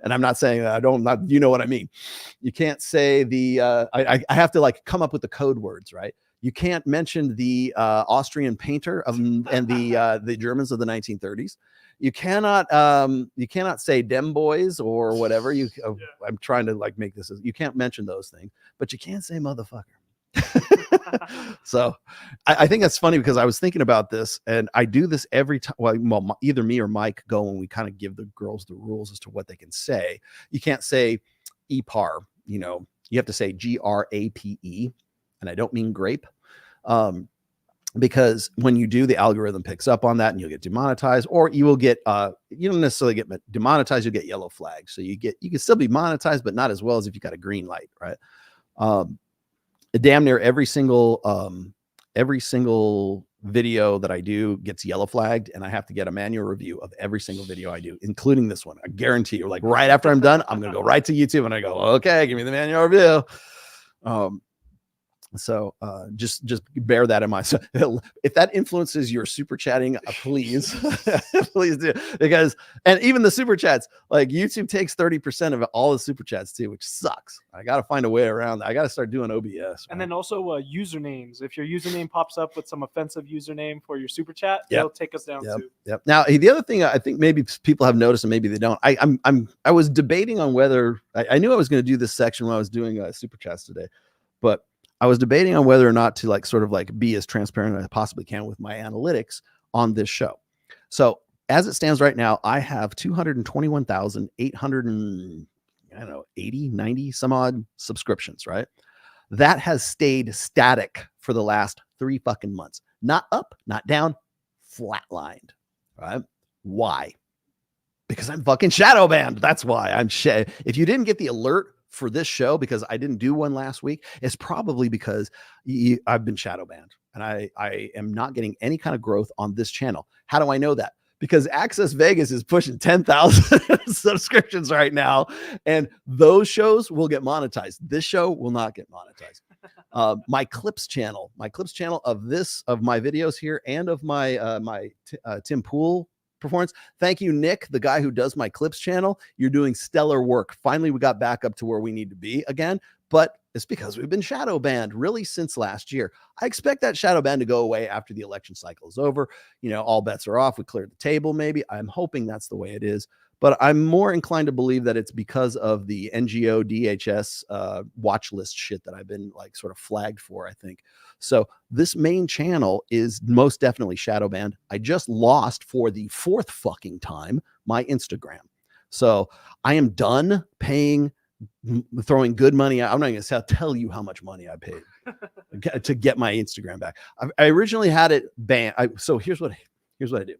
O: And I'm not saying that. You know what I mean. You can't say I have to like come up with the code words, right? You can't mention the Austrian painter and the Germans of the 1930s. You cannot say dem boys or whatever. I'm trying to like make this. You can't mention those things, but you can't say motherfucker. So I think that's funny because I was thinking about this, and I do this every time. Well, either me or Mike go and we kind of give the girls the rules as to what they can say. You can't say EPAR. You have to say GRAPE, and I don't mean grape. Because when you do, the algorithm picks up on that and you'll get demonetized, or you will get, you don't necessarily get demonetized, you'll get yellow flags. So you can still be monetized, but not as well as if you got a green light, right? Damn near every single video that I do gets yellow flagged, and I have to get a manual review of every single video I do, including this one. I guarantee you, like right after I'm done, I'm going to go right to YouTube and I go, okay, give me the manual review. So just bear that in mind. So if that influences your super chatting, please, please do, because, and even the super chats, like YouTube takes 30% of all the super chats too, which sucks. I got to find a way around that. I got to start doing OBS. Right?
B: And then also usernames. If your username pops up with some offensive username for your super chat, it'll take us down too.
O: Yep. Now the other thing I think maybe people have noticed and maybe they don't. I was debating on whether I knew I was going to do this section when I was doing super chats today, but I was debating on whether or not to like sort of like be as transparent as I possibly can with my analytics on this show. So as it stands right now, I have 221,880, 90 some odd subscriptions, right? That has stayed static for the last 3 fucking months. Not up, not down, flatlined, right? Why? Because I'm fucking shadow banned. That's why I'm if you didn't get the alert for this show because I didn't do one last week, it's probably because I've been shadow banned and I am not getting any kind of growth on this channel. How do I know that? Because Access Vegas is pushing 10,000 subscriptions right now, and those shows will get monetized. This show will not get monetized. My clips channel of my videos here and of my Tim Pool performance. Thank you, Nick, the guy who does my clips channel. You're doing stellar work. Finally, we got back up to where we need to be again, but it's because we've been shadow banned really since last year. I expect that shadow ban to go away after the election cycle is over. All bets are off. We cleared the table. Maybe I'm hoping that's the way it is, but I'm more inclined to believe that it's because of the NGO DHS watch list shit that I've been like sort of flagged for, I think. So this main channel is most definitely shadow banned. I just lost for the 4th fucking time my Instagram. So I am done throwing good money out. I'm not going to tell you how much money I paid to get my Instagram back. I originally had it banned. So here's what I do.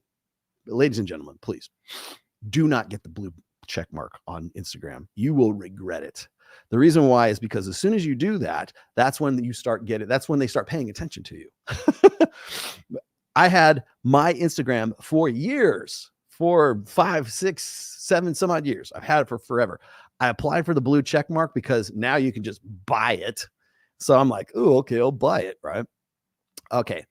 O: Ladies and gentlemen, please do not get the blue check mark on Instagram. You will regret it. The reason why is because as soon as you do that, that's when they start paying attention to you. I had my Instagram for years, for 5, 6, 7 some odd years. I've had it for forever. I applied for the blue check mark because now you can just buy it. So I'm like, oh, okay, I'll buy it, right? Okay.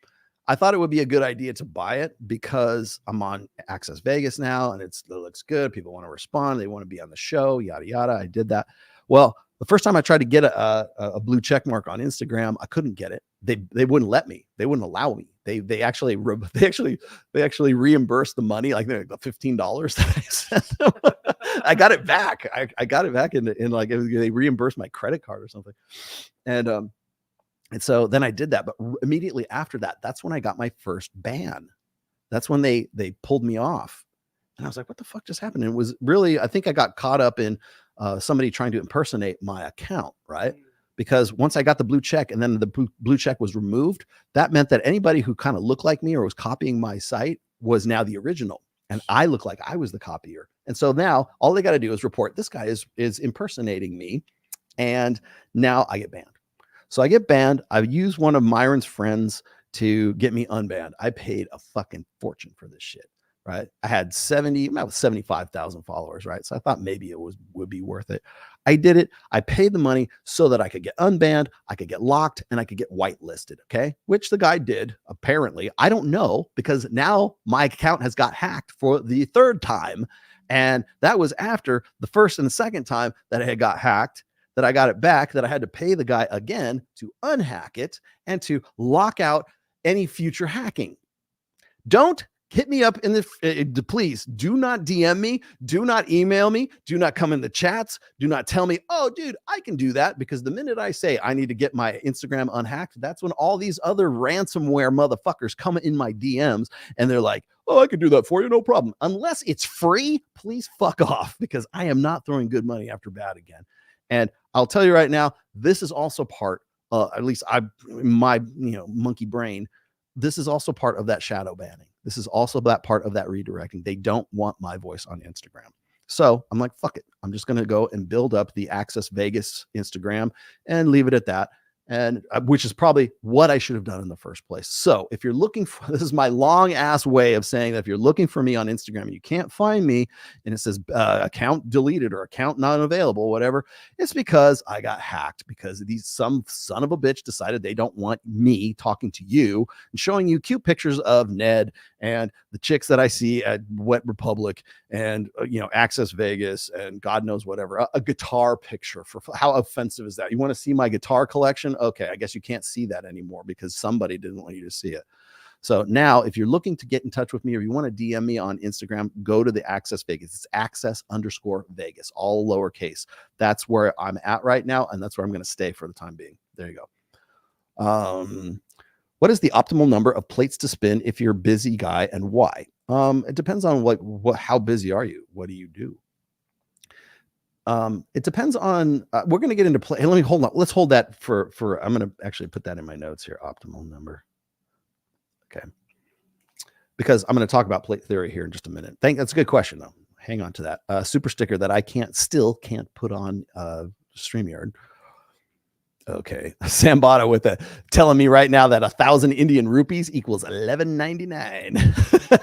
O: I thought it would be a good idea to buy it because I'm on Access Vegas now and it looks good. People want to respond. They want to be on the show, yada, yada. I did that. Well, the first time I tried to get a blue check mark on Instagram, I couldn't get it. They wouldn't let me. They wouldn't allow me. They actually reimbursed the money, like the $15 that I sent them. I got it back. I got it back in like they reimbursed my credit card or something. And so then I did that. But immediately after that, that's when I got my first ban. That's when they pulled me off. And I was like, what the fuck just happened? And it was really, I think I got caught up in somebody trying to impersonate my account, right? Because once I got the blue check and then the blue check was removed, that meant that anybody who kind of looked like me or was copying my site was now the original. And I looked like I was the copier. And so now all they got to do is report this guy is impersonating me. And now I get banned. So I get banned. I used one of Myron's friends to get me unbanned. I paid a fucking fortune for this shit, right? I had 75,000 followers, right? So I thought maybe it would be worth it. I did it. I paid the money so that I could get unbanned, I could get locked, and I could get whitelisted, okay? Which the guy did, apparently. I don't know, because now my account has got hacked for the third time. And that was after the first and the second time that it had got hacked, that I got it back, that I had to pay the guy again to unhack it and to lock out any future hacking. Don't hit me up in the, please do not DM me. Do not email me. Do not come in the chats. Do not tell me, oh, dude, I can do that. Because the minute I say I need to get my Instagram unhacked, that's when all these other ransomware motherfuckers come in my DMs and they're like, oh, I can do that for you. No problem. Unless it's free, please fuck off, because I am not throwing good money after bad again. And I'll tell you right now, this is also part, at least my monkey brain, this is also part of that shadow banning. This is also that part of that redirecting. They don't want my voice on Instagram. So I'm like, fuck it. I'm just going to go and build up the Access Vegas Instagram and leave it at that. And which is probably what I should have done in the first place. So if you're looking for, this is my long ass way of saying that if you're looking for me on Instagram and you can't find me and it says account deleted or account not available, whatever, it's because I got hacked, because some son of a bitch decided they don't want me talking to you and showing you cute pictures of Ned and the chicks that I see at Wet Republic and Access Vegas and God knows whatever, a guitar picture. For how offensive is that? You want to see my guitar collection? Okay, I guess you can't see that anymore because somebody didn't want you to see it. So now if you're looking to get in touch with me or you want to DM me on Instagram, go to the Access Vegas. It's Access_Vegas, all lowercase. That's where I'm at right now, and that's where I'm going to stay for the time being. There you go. What is the optimal number of plates to spin if you're a busy guy, and why? It depends on how busy are you? What do you do? It depends on, we're going to get into play. Hey, let me hold on. Let's hold that for, I'm going to actually put that in my notes here. Optimal number. Okay. Because I'm going to talk about plate theory here in just a minute. That's a good question though. Hang on to that. Super sticker that I still can't put on, StreamYard. Okay. Sambata with telling me right now that 1,000 Indian rupees equals $11.99.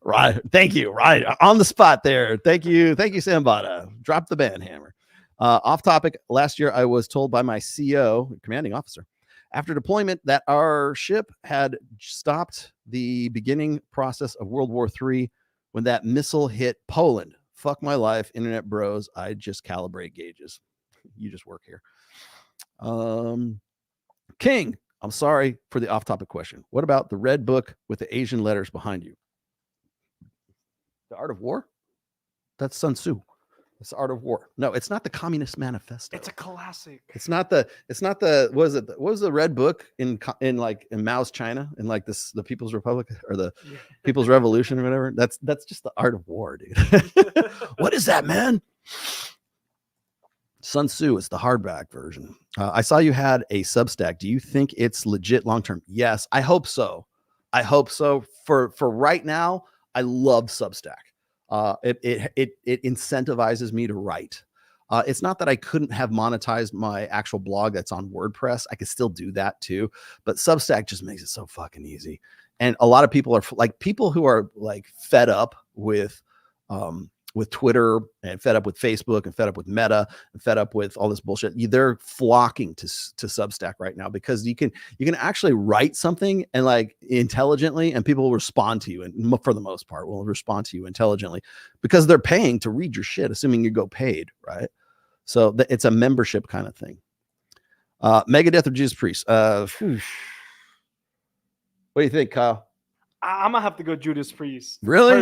O: Right. Thank you. Right. On the spot there. Thank you. Thank you, Sambata. Drop the band hammer. Off topic. Last year, I was told by my CO, commanding officer, after deployment that our ship had stopped the beginning process of World War III when that missile hit Poland. Fuck my life, internet bros. I just calibrate gauges. You just work here. King, I'm sorry for the off-topic question. What about the red book with the Asian letters behind you? The Art of War? That's Sun Tzu. It's the Art of War. No, it's not the Communist Manifesto.
B: It's a classic.
O: It's not the what is it? What was the red book in Mao's China, in like the People's Republic or the People's Revolution or whatever? That's just the Art of War, dude. What is that, man? Sun Tzu is the hardback version. I saw you had a Substack. Do you think it's legit long term? Yes, I hope so. I hope so. For right now, I love Substack. It incentivizes me to write. It's not that I couldn't have monetized my actual blog that's on WordPress. I could still do that too, but Substack just makes it so fucking easy. And a lot of people are like people who are like fed up with with Twitter and fed up with Facebook and fed up with Meta and fed up with all this bullshit. They're flocking to Substack right now because you can actually write something and like intelligently, and people will respond to you, and for the most part will respond to you intelligently because they're paying to read your shit, assuming you go paid, right? So it's a membership kind of thing. Megadeth or Judas Priest? What do you think, Kyle?
B: I'm gonna have to go Judas Priest.
O: Really?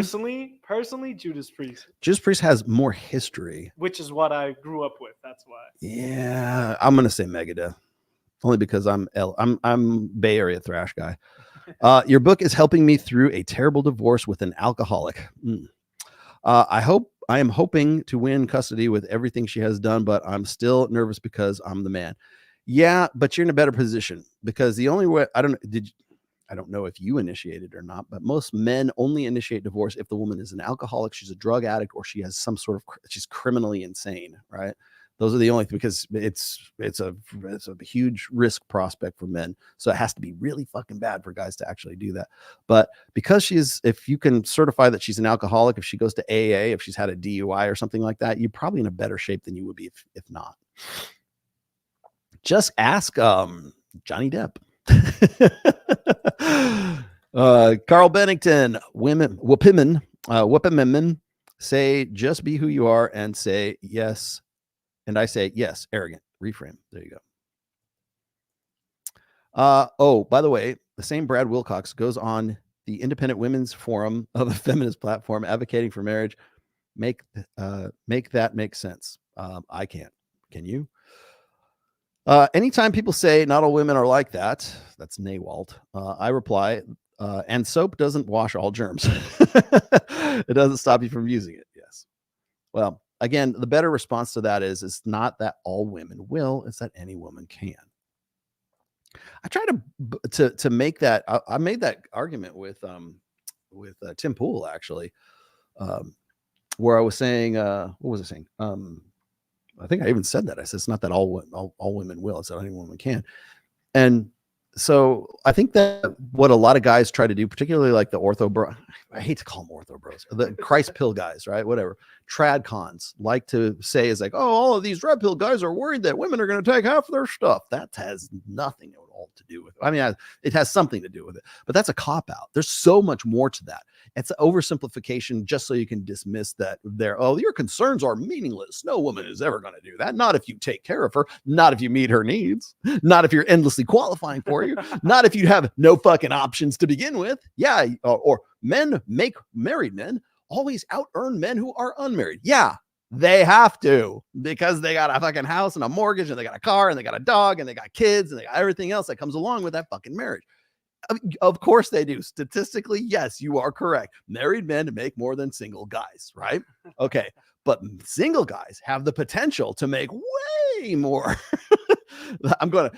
B: Personally, Judas Priest.
O: Judas Priest has more history,
B: which is what I grew up with. That's why.
O: Yeah, I'm gonna say Megadeth, only because I'm Bay Area thrash guy. Your book is helping me through a terrible divorce with an alcoholic. I am hoping to win custody with everything she has done, but I'm still nervous because I'm the man. Yeah, but you're in a better position because the only way I don't know if you initiated or not, but most men only initiate divorce if the woman is an alcoholic, she's a drug addict, or she has some sort of, she's criminally insane, right? Those are the only, because it's a huge risk prospect for men. So it has to be really fucking bad for guys to actually do that. But because if you can certify that she's an alcoholic, if she goes to AA, if she's had a DUI or something like that, you're probably in a better shape than you would be if not. Just ask Johnny Depp. Carl Bennington, women say just be who you are and say yes. And I say yes, arrogant. Reframe. There you go. Oh, by the way, the same Brad Wilcox goes on the Independent Women's Forum of a feminist platform advocating for marriage. Make that make sense. I can't. Can you? Anytime people say not all women are like that, that's Nawalt. I reply, and soap doesn't wash all germs. It doesn't stop you from using it. Yes. Well, again, the better response to that is it's not that all women will, it's that any woman can. I try to make that. I made that argument with Tim Pool actually, where I was saying, what was I saying? I think I even said that. I said, it's not that all women will, it's that any woman can. And so I think that what a lot of guys try to do, particularly like the ortho bro, I hate to call them ortho bros, the Christ pill guys, right? Whatever. Trad cons like to say is like, oh, all of these red pill guys are worried that women are going to take half of their stuff. That has nothing at all to do with it. I mean, it has something to do with it, but that's a cop out. There's so much more to that. It's an oversimplification just so you can dismiss that your concerns are meaningless. No woman is ever going to do that. Not if you take care of her, not if you meet her needs, not if you're endlessly qualifying for you, not if you have no fucking options to begin with. Yeah. Or men make married men always out earn men who are unmarried. Yeah, they have to, because they got a fucking house and a mortgage and they got a car and they got a dog and they got kids and they got everything else that comes along with that fucking marriage. Of course they do. Statistically, yes, you are correct. Married men make more than single guys, right? Okay. But single guys have the potential to make way more. I'm going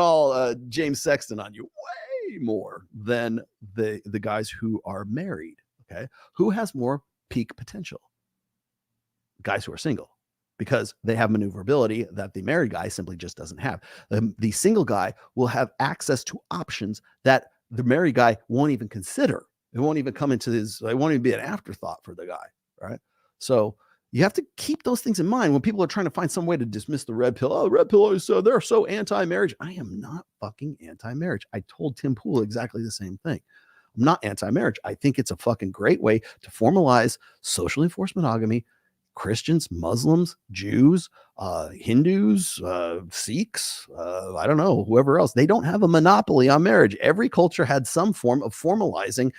O: all James Sexton on you. Way more than the guys who are married. Okay. Who has more peak potential? Guys who are single, because they have maneuverability that the married guy simply just doesn't have. The single guy will have access to options that the married guy won't even consider. It won't even come into it won't even be an afterthought for the guy, right? So you have to keep those things in mind when people are trying to find some way to dismiss the red pill. Oh, red pill always they're so anti-marriage. I am not fucking anti-marriage. I told Tim Pool exactly the same thing. I'm not anti-marriage. I think it's a fucking great way to formalize socially enforced monogamy. Christians, Muslims, Jews, Hindus, Sikhs, I don't know, whoever else, they don't have a monopoly on marriage. Every culture had some form of formalizing,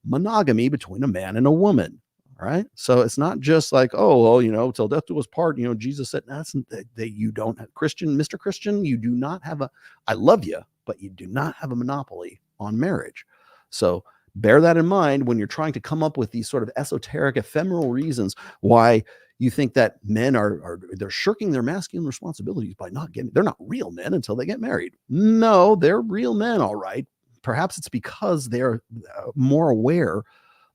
O: monogamy between a man and a woman. Right. So it's not just like, oh, well, till death do us part. Jesus said that's that you don't have Mr. Christian, you do not have I love you, but you do not have a monopoly on marriage. So bear that in mind when you're trying to come up with these sort of esoteric, ephemeral reasons why you think that men they're shirking their masculine responsibilities by they're not real men until they get married. No, they're real men. All right. Perhaps it's because they're more aware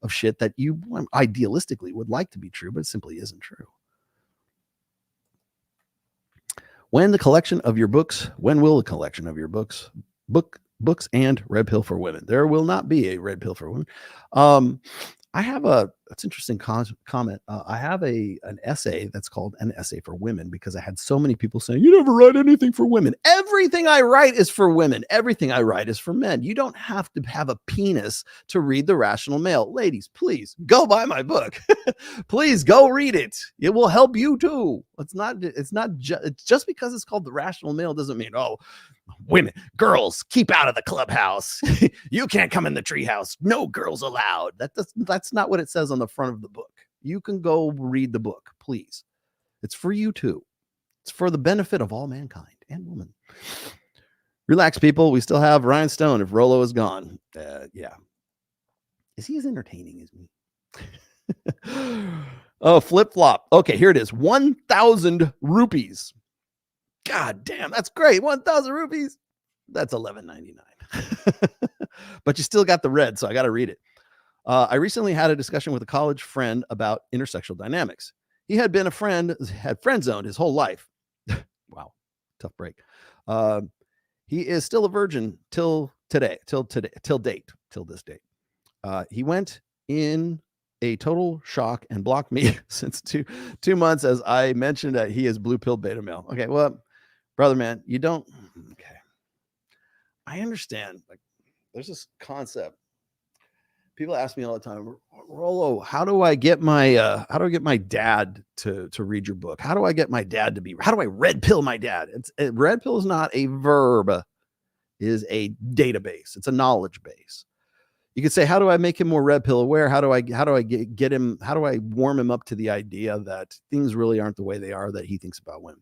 O: of shit that you idealistically would like to be true, but it simply isn't true. When will the collection of your books, books and red pill for women? There will not be a red pill for women. I have that's interesting comment. I have an essay that's called An Essay for Women because I had so many people saying, you never write anything for women. Everything I write is for women. Everything I write is for men. You don't have to have a penis to read The Rational Male. Ladies, please go buy my book. Please go read it. It will help you too. It's not just because it's called The Rational Male doesn't mean, oh, women, girls, keep out of the clubhouse. You can't come in the treehouse. No girls allowed. That's not what it says on the front of the book. You can go read the book, please. It's for you too. It's for the benefit of all mankind and women. Relax, people. We still have Ryan Stone if Rollo is gone. Yeah. Is he as entertaining as me? Oh, flip-flop. Okay, here it is. 1,000 rupees. God damn, that's great. 1,000 rupees. That's $11.99. But you still got the red, so I got to read it. I recently had a discussion with a college friend about intersexual dynamics. He had been friend zoned his whole life. Wow, tough break. He is still a virgin till this date. He went in a total shock and blocked me since two months as I mentioned that he is blue pill beta male. Okay, well, brother, man, you don't. Okay, I understand. Like, there's this concept. People ask me all the time, Rollo, how do I get my dad to read your book? How do I get my dad how do I red pill my dad? Red pill is not a verb, it is a database. It's a knowledge base. You could say, how do I make him more red pill aware? How do I get him? How do I warm him up to the idea that things really aren't the way they are that he thinks about women?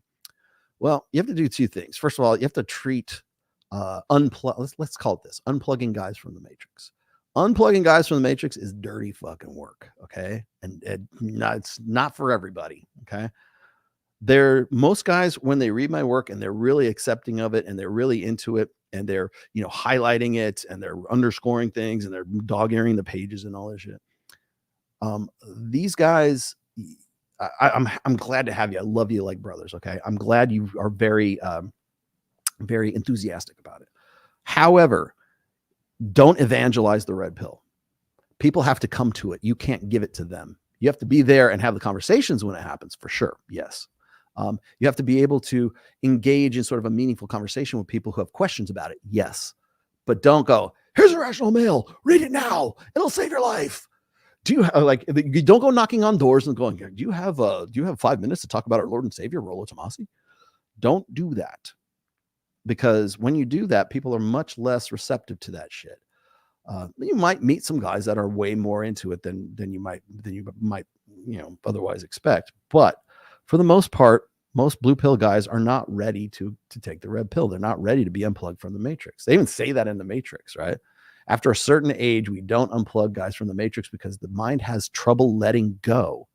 O: Well, you have to do two things. First of all, you have to treat let's call it this: unplugging guys from the matrix. Unplugging guys from the matrix is dirty fucking work. Okay, and it's not for everybody. Okay, most guys, when they read my work and they're really accepting of it and they're really into it and they're highlighting it and they're underscoring things and they're dog-earing the pages and all this shit. These guys, I'm glad to have you. I love you like brothers. Okay, I'm glad you are very very enthusiastic about it. However, don't evangelize the red pill. People have to come to it. You can't give it to them. You have to be there and have the conversations when it happens, for sure. Yes. You have to be able to engage in sort of a meaningful conversation with people who have questions about it. Yes. But don't go, here's a rational male. Read it now. It'll save your life. You don't go knocking on doors and going, do you have 5 minutes to talk about our Lord and Savior, Rollo Tomassi? Don't do that. Because when you do that, people are much less receptive to that shit. You might meet some guys that are way more into it than you might otherwise expect. But for the most part, most blue pill guys are not ready to take the red pill. They're not ready to be unplugged from the matrix. They even say that in the Matrix, right? After a certain age, we don't unplug guys from the matrix because the mind has trouble letting go.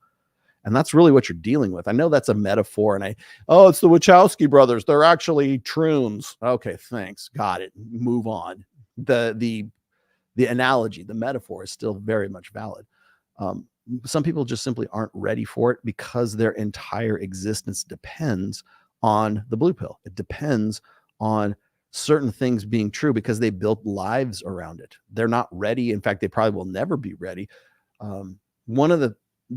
O: And that's really what you're dealing with. I know that's a metaphor. And it's the Wachowski brothers. They're actually troons. Okay, thanks. Got it. Move on. The analogy, the metaphor is still very much valid. Some people just simply aren't ready for it because their entire existence depends on the blue pill. It depends on certain things being true because they built lives around it. They're not ready. In fact, they probably will never be ready. One of the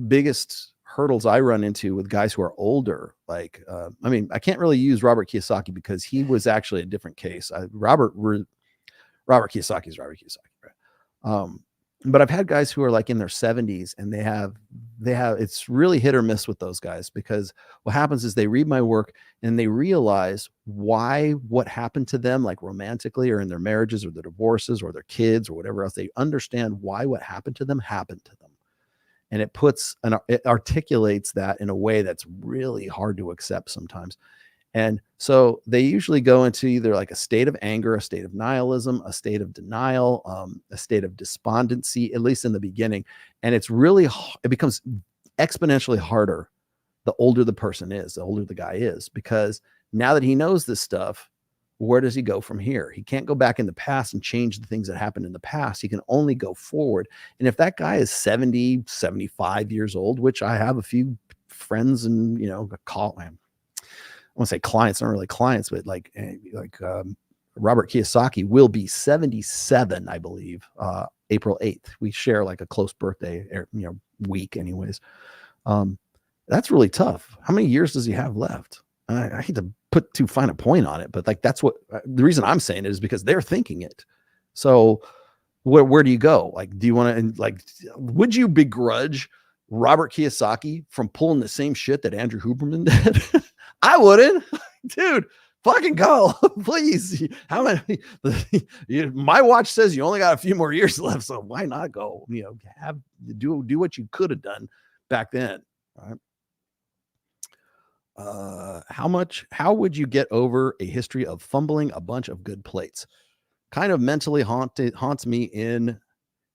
O: biggest hurdles I run into with guys who are older, I can't really use Robert Kiyosaki because he was actually a different case. Robert Kiyosaki is Robert Kiyosaki, right? But I've had guys who are like in their 70s and they have it's really hit or miss with those guys because what happens is they read my work and they realize what happened to them, like romantically or in their marriages or their divorces or their kids or whatever else. They understand why what happened to them. And it articulates that in a way that's really hard to accept sometimes. And so they usually go into either like a state of anger, a state of nihilism, a state of denial, a state of despondency, at least in the beginning. And it becomes exponentially harder the older the person is, the older the guy is, because now that he knows this stuff, where does he go from here? He can't go back in the past and change the things that happened in the past. He can only go forward. And if that guy is 70, 75 years old, which I have a few friends and, I want to say clients, not really clients, but like Robert Kiyosaki will be 77, I believe, April 8th. We share like a close birthday, week anyways. That's really tough. How many years does he have left? I hate to put too fine a point on it, but like that's what the reason I'm saying it is because they're thinking it. So where do you go? Like, do you want to, like, would you begrudge Robert Kiyosaki from pulling the same shit that Andrew Huberman did? I wouldn't. Dude, fucking go. Please. How many? My watch says you only got a few more years left, so why not go? Do what you could have done back then. All right. How would you get over a history of fumbling a bunch of good plates? Kind of mentally haunts me and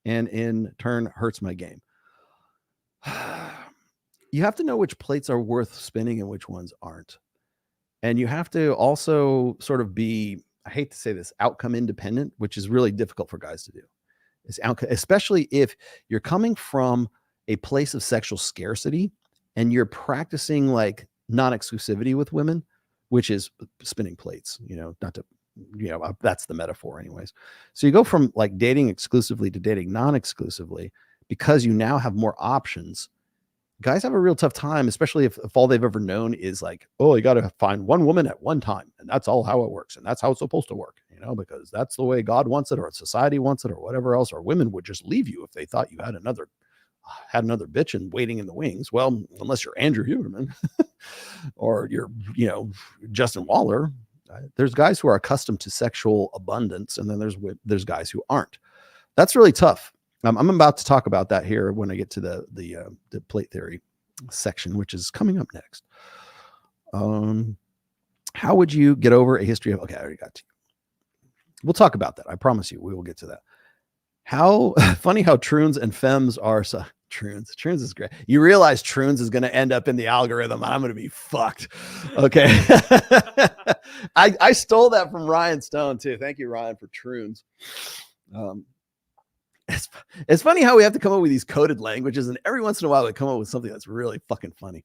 O: in turn hurts my game. You have to know which plates are worth spinning and which ones aren't. And you have to also sort of be, I hate to say this, outcome independent, which is really difficult for guys to do. Especially if you're coming from a place of sexual scarcity and you're practicing like non-exclusivity with women, which is spinning plates, not to, that's the metaphor anyways. So you go from like dating exclusively to dating non-exclusively because you now have more options. Guys have a real tough time, especially if all they've ever known is like, oh, you got to find one woman at one time. And that's all how it works. And that's how it's supposed to work, because that's the way God wants it or society wants it or whatever else, or women would just leave you if they thought you had another bitch and waiting in the wings. Well, unless you're Andrew Huberman or you're, Justin Waller. There's guys who are accustomed to sexual abundance, and then there's guys who aren't. That's really tough. I'm about to talk about that here when I get to the plate theory section, which is coming up next. How would you get over a history of? Okay, I already got to you. We'll talk about that. I promise you, we will get to that. How funny how troons and femmes are. So troons is great. You realize troons is going to end up in the algorithm. I'm going to be fucked. Okay. I stole that from Ryan Stone too. Thank you, Ryan, for troons. It's funny how we have to come up with these coded languages, and every once in a while we come up with something that's really fucking funny.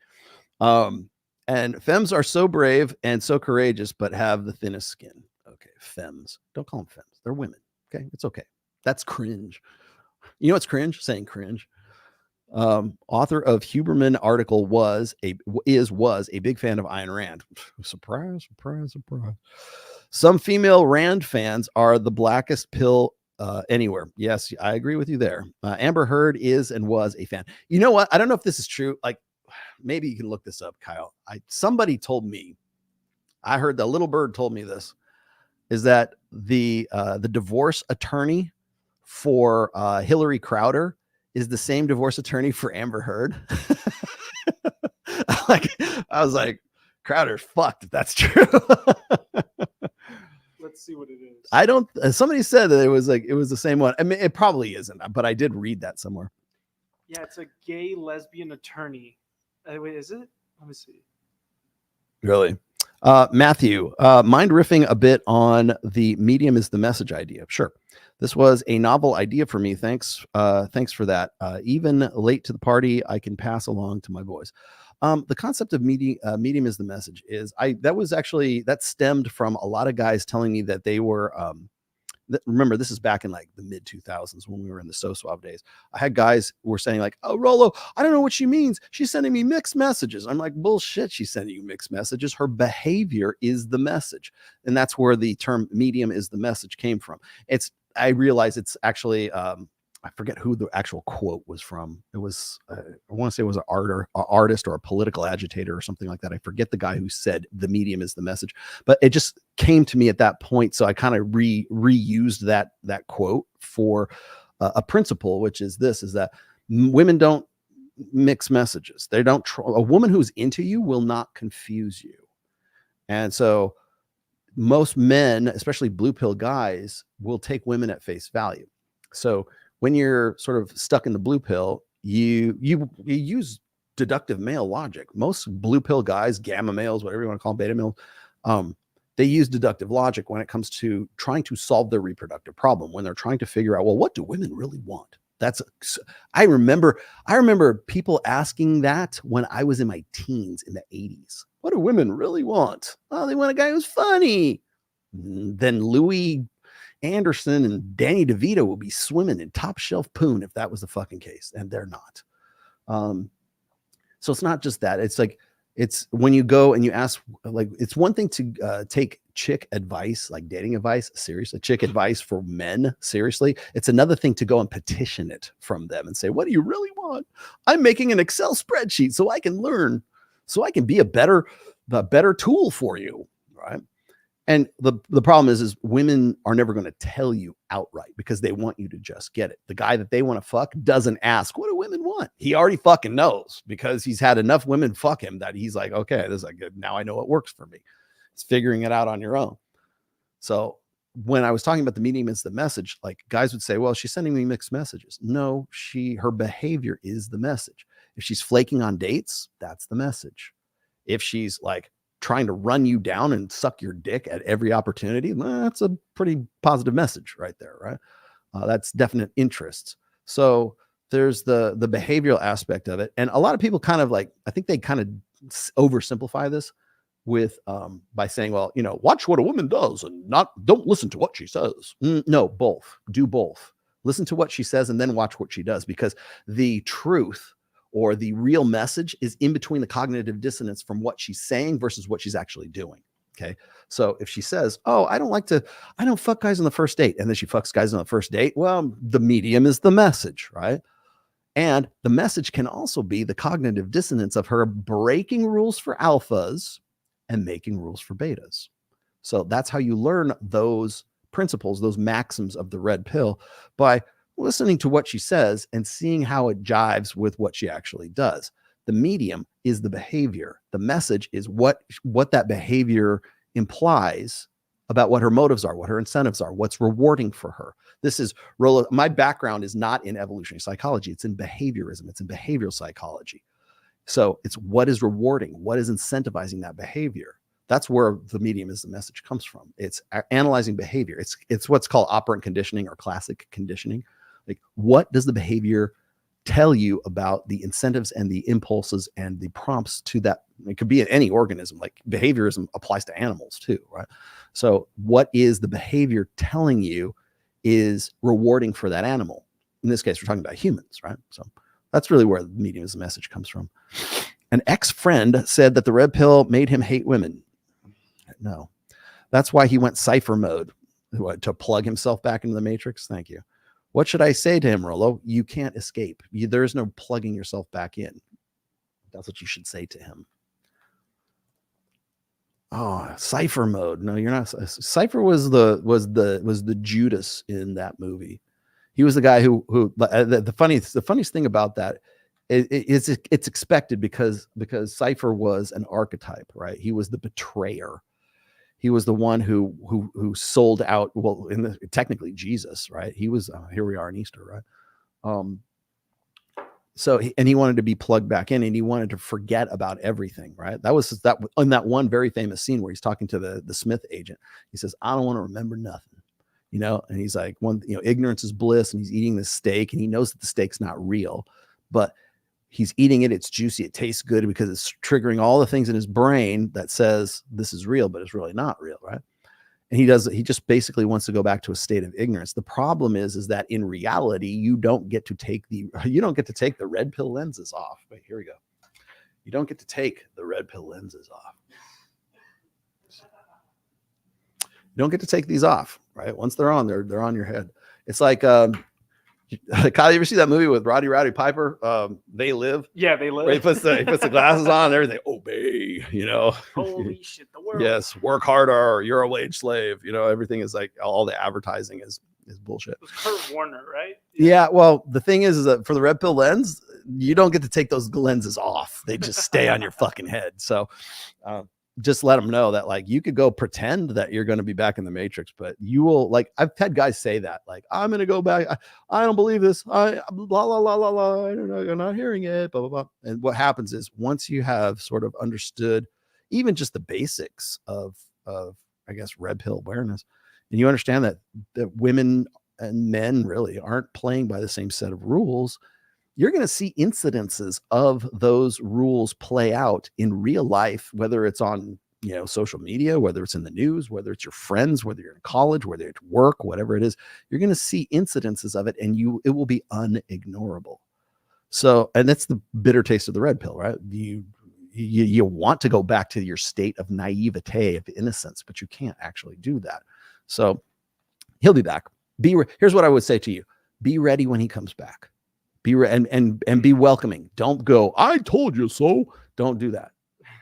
O: And femmes are so brave and so courageous, but have the thinnest skin. Okay, femmes. Don't call them femmes. They're women. Okay, it's okay. That's cringe. You know what's cringe? Saying cringe. Author of Huberman article was a big fan of Ayn Rand. Surprise, surprise, surprise. Some female Rand fans are the blackest pill anywhere. Yes, I agree with you there. Amber Heard is and was a fan. You know what? I don't know if this is true. Like, maybe you can look this up, Kyle. Somebody told me, I heard the little bird told me this, is that the divorce attorney for Hillary Crowder is the same divorce attorney for Amber Heard. I was like, Crowder's fucked if that's true.
B: Let's see what it is.
O: I don't. Somebody said that it was the same one. I mean, it probably isn't, but I did read that somewhere.
B: Yeah, it's a gay lesbian attorney. Wait, is it? Let me see.
O: Really? Matthew, mind riffing a bit on the medium is the message idea? Sure. This was a novel idea for me. Thanks for that. Even late to the party, I can pass along to my boys. The concept of medium is the message is that stemmed from a lot of guys telling me that they were, remember, this is back in like the mid 2000s when we were in the So Suave days. I had guys who were saying like, oh, Rollo, I don't know what she means. She's sending me mixed messages. I'm like, bullshit. She's sending you mixed messages. Her behavior is the message. And that's where the term medium is the message came from. I realize it's actually, I forget who the actual quote was from. It was, I want to say it was an artist or a political agitator or something like that. I forget the guy who said the medium is the message, but it just came to me at that point. So I kind of reused that quote for a principle, which is that women don't mix messages. They don't, a woman who's into you will not confuse you. And so most men, especially blue pill guys, will take women at face value. So when you're sort of stuck in the blue pill, you use deductive male logic. Most blue pill guys, gamma males, whatever you want to call them, beta males, they use deductive logic when it comes to trying to solve their reproductive problem, when they're trying to figure out, well, what do women really want? I remember people asking that when I was in my teens in the 80s. What do women really want? Oh, they want a guy who's funny. Then Louis Anderson and Danny DeVito will be swimming in top shelf poon if that was the fucking case, and they're not. So it's not just that. It's like, it's when you go and you ask, like, it's one thing to take chick advice, like dating advice, seriously, chick advice for men, seriously. It's another thing to go and petition it from them and say, what do you really want? I'm making an Excel spreadsheet so I can learn, so I can be a better tool for you, right? And the problem is women are never going to tell you outright because they want you to just get it. The guy that they want to fuck doesn't ask, what do women want? He already fucking knows because he's had enough women fuck him that he's like, okay, this is like good. Now I know what works for me. It's figuring it out on your own. So when I was talking about the medium is the message, like guys would say, well, she's sending me mixed messages. No, her behavior is the message. If she's flaking on dates, that's the message. If she's like trying to run you down and suck your dick at every opportunity, that's a pretty positive message right there, right? That's definite interest. So there's the behavioral aspect of it. And a lot of people kind of like, I think they kind of oversimplify this with by saying, well, watch what a woman does and don't listen to what she says. No, both. Do both. Listen to what she says and then watch what she does, because the truth or the real message is in between the cognitive dissonance from what she's saying versus what she's actually doing. Okay. So if she says, oh, I don't fuck guys on the first date, and then she fucks guys on the first date, well, the medium is the message, right? And the message can also be the cognitive dissonance of her breaking rules for alphas and making rules for betas. So that's how you learn those principles, those maxims of the red pill, by listening to what she says and seeing how it jives with what she actually does. The medium is the behavior. The message is what that behavior implies about what her motives are, what her incentives are, what's rewarding for her. This is Rollo. My background is not in evolutionary psychology. It's in behaviorism. It's in behavioral psychology. So it's what is rewarding, what is incentivizing that behavior. That's where the medium is the message comes from. It's analyzing behavior. It's what's called operant conditioning or classic conditioning. Like, what does the behavior tell you about the incentives and the impulses and the prompts to that? It could be in any organism. Like behaviorism applies to animals too, right? So what is the behavior telling you is rewarding for that animal? In this case, we're talking about humans, right? So that's really where the medium is the message comes from. An ex-friend said that the red pill made him hate women. No, that's why he went cipher mode to plug himself back into the matrix. Thank you. What should I say to him, Rollo? You can't escape. There is no plugging yourself back in. That's what you should say to him. Oh, cipher mode. No, you're not. Cipher was the Judas in that movie. He was the guy who the funniest thing about that is it's expected because Cipher was an archetype, right? He was the betrayer. He was the one who sold out. Well, technically Jesus, right? He was. Here we are in Easter, right? So he wanted to be plugged back in, and he wanted to forget about everything, right? That was that in that one very famous scene where he's talking to the Smith agent. He says, "I don't want to remember nothing," and he's like, ignorance is bliss, and he's eating this steak, and he knows that the steak's not real, but he's eating it. It's juicy. It tastes good because it's triggering all the things in his brain that says this is real, but it's really not real, right? And he just basically wants to go back to a state of ignorance. The problem is that in reality, you don't get to take the red pill lenses off. Wait, here we go. You don't get to take the red pill lenses off. You don't get to take these off, right? Once they're on, they're on your head. It's like, Kyle, you ever see that movie with Rowdy Piper? They Live.
B: Yeah, They Live.
O: Where he puts the glasses on and everything. Obey,
B: Holy shit, the world.
O: Yes, work harder. You're a wage slave. Everything is like all the advertising is bullshit.
B: It was Kurt Warner, right?
O: Yeah. Well, the thing is that for the red pill lens, you don't get to take those lenses off. They just stay on your fucking head. So, just let them know that like you could go pretend that you're going to be back in the matrix, but you will, like, I've had guys say that, like, I'm going to go back. I don't believe this. I blah, blah, blah, blah, blah. I don't know. You're not hearing it, blah, blah, blah. And what happens is once you have sort of understood even just the basics of I guess, red pill awareness, and you understand that women and men really aren't playing by the same set of rules, you're going to see incidences of those rules play out in real life, whether it's on, social media, whether it's in the news, whether it's your friends, whether you're in college, whether it's work, whatever it is, you're going to see incidences of it, and it will be unignorable. So, and that's the bitter taste of the red pill, right? You want to go back to your state of naivete, of innocence, but you can't actually do that. So he'll be back. Here's what I would say to you: be ready when he comes back. And be welcoming. Don't go, I told you so. Don't do that.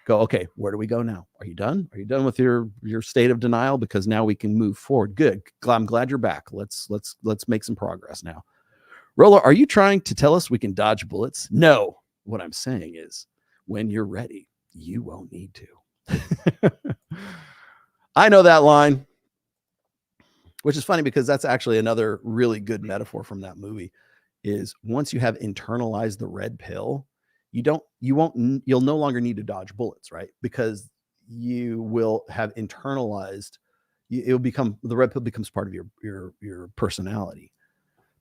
O: Go, okay, where do we go now? Are you done? Are you done with your state of denial? Because now we can move forward. Good. I'm glad you're back. Let's make some progress now. Rollo, are you trying to tell us we can dodge bullets? No. What I'm saying is, when you're ready, you won't need to. I know that line, which is funny because that's actually another really good metaphor from that movie. Is once you have internalized the red pill, you'll no longer need to dodge bullets, right? Because you will have internalized, the red pill becomes part of your personality.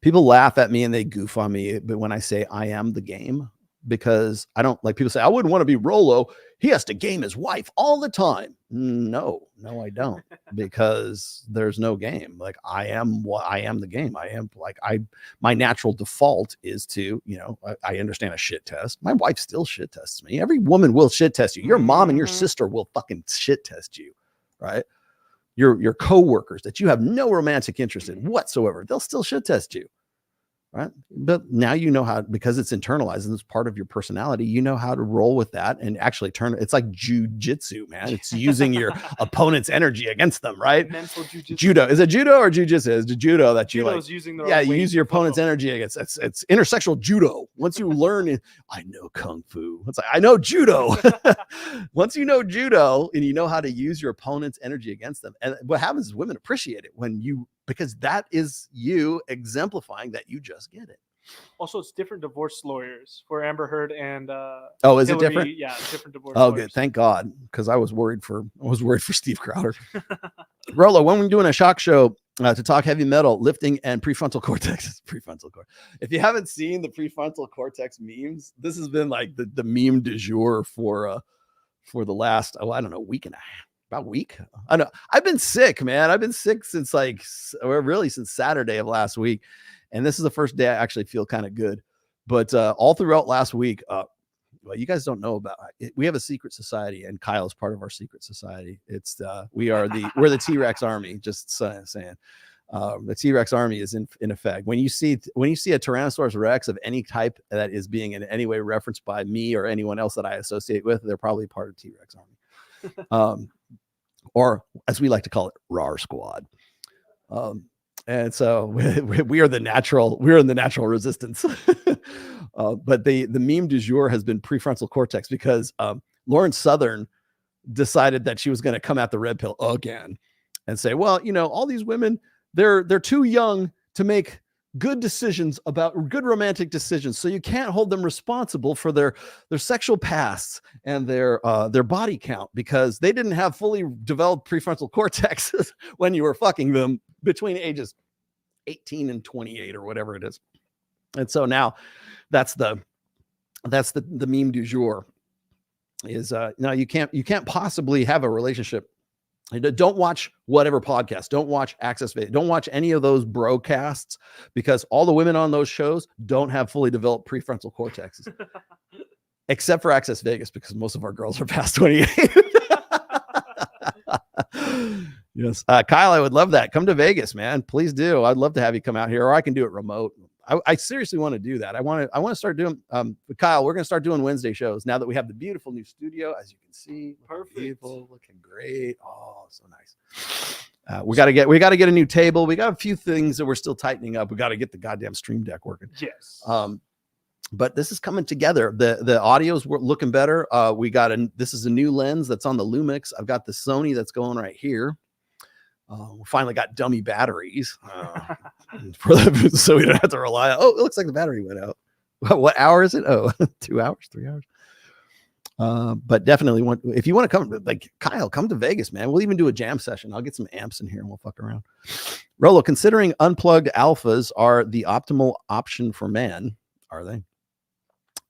O: People laugh at me and they goof on me, but when I say I am the game, because I don't like people say, I wouldn't want to be Rollo. He has to game his wife all the time. No, I don't, because there's no game. Like I am the game. My natural default is to, I understand a shit test. My wife still shit tests me. Every woman will shit test you. Your mom and your sister will fucking shit test you, right? Your coworkers that you have no romantic interest in whatsoever, they'll still shit test you. Right. But now you know how, because it's internalized and it's part of your personality, you know how to roll with that and actually it's like jujitsu, man. It's using your opponent's energy against them, right?
B: Mental jujitsu.
O: Judo. Is it judo or jujitsu? It's the judo that you
B: Judo's
O: like.
B: Using the
O: yeah,
B: right
O: you
B: weight
O: use your
B: to football.
O: opponent's energy against. It's intersexual judo. Once you learn, I know kung fu. It's like, I know judo. Once you know judo and you know how to use your opponent's energy against them, and what happens is women appreciate it because that is you exemplifying that you just get it.
B: Also, it's different divorce lawyers for Amber Heard and
O: is it different?
B: Yeah, different divorce
O: Oh,
B: lawyers.
O: good. Thank God, because I was worried for Steve Crowder. Rollo, when we're doing a shock show to talk heavy metal, lifting, and prefrontal cortex. If you haven't seen the prefrontal cortex memes, this has been like the meme du jour for the last week and a half. About a week. I know I've been sick, man. I've been sick since since Saturday of last week. And this is the first day I actually feel kind of good. But all throughout last week, well, you guys don't know about it. We have a secret society, and Kyle is part of our secret society. It's we're the T-Rex army. Just saying, the T-Rex army is in effect. When you see a Tyrannosaurus Rex of any type that is being in any way referenced by me or anyone else that I associate with, they're probably part of T-Rex army, or as we like to call it, RAR squad. And so we are the natural resistance. But the meme du jour has been prefrontal cortex because Lauren Southern decided that she was going to come at the red pill again and say, well, all these women, they're too young to make good romantic decisions. So you can't hold them responsible for their sexual pasts and their body count because they didn't have fully developed prefrontal cortex when you were fucking them between ages 18 and 28 or whatever it is. And so now that's the meme du jour is now you can't possibly have a relationship. Don't watch whatever podcast. Don't watch Access Vegas. Don't watch any of those broadcasts because all the women on those shows don't have fully developed prefrontal cortexes, except for Access Vegas because most of our girls are past 28. Yes, Kyle, I would love that. Come to Vegas, man. Please do. I'd love to have you come out here, or I can do it remote. I seriously want to do that. I want to start doing. Kyle, we're going to start doing Wednesday shows now that we have the beautiful new studio, as you can see.
B: Perfect.
O: Beautiful, looking great. Oh, so nice. We got to get a new table. We got a few things that we're still tightening up. We got to get the goddamn Stream Deck working.
B: Yes.
O: But this is coming together. The audio's looking better. This is a new lens that's on the Lumix. I've got the Sony that's going right here. We finally got dummy batteries so we don't have to rely on. Oh, it looks like the battery went out. What hour is it? Oh, 2 hours, 3 hours. But definitely if you want to come, like Kyle, come to Vegas, man. We'll even do a jam session. I'll get some amps in here and we'll fuck around. Rollo, considering unplugged alphas are the optimal option for man, are they?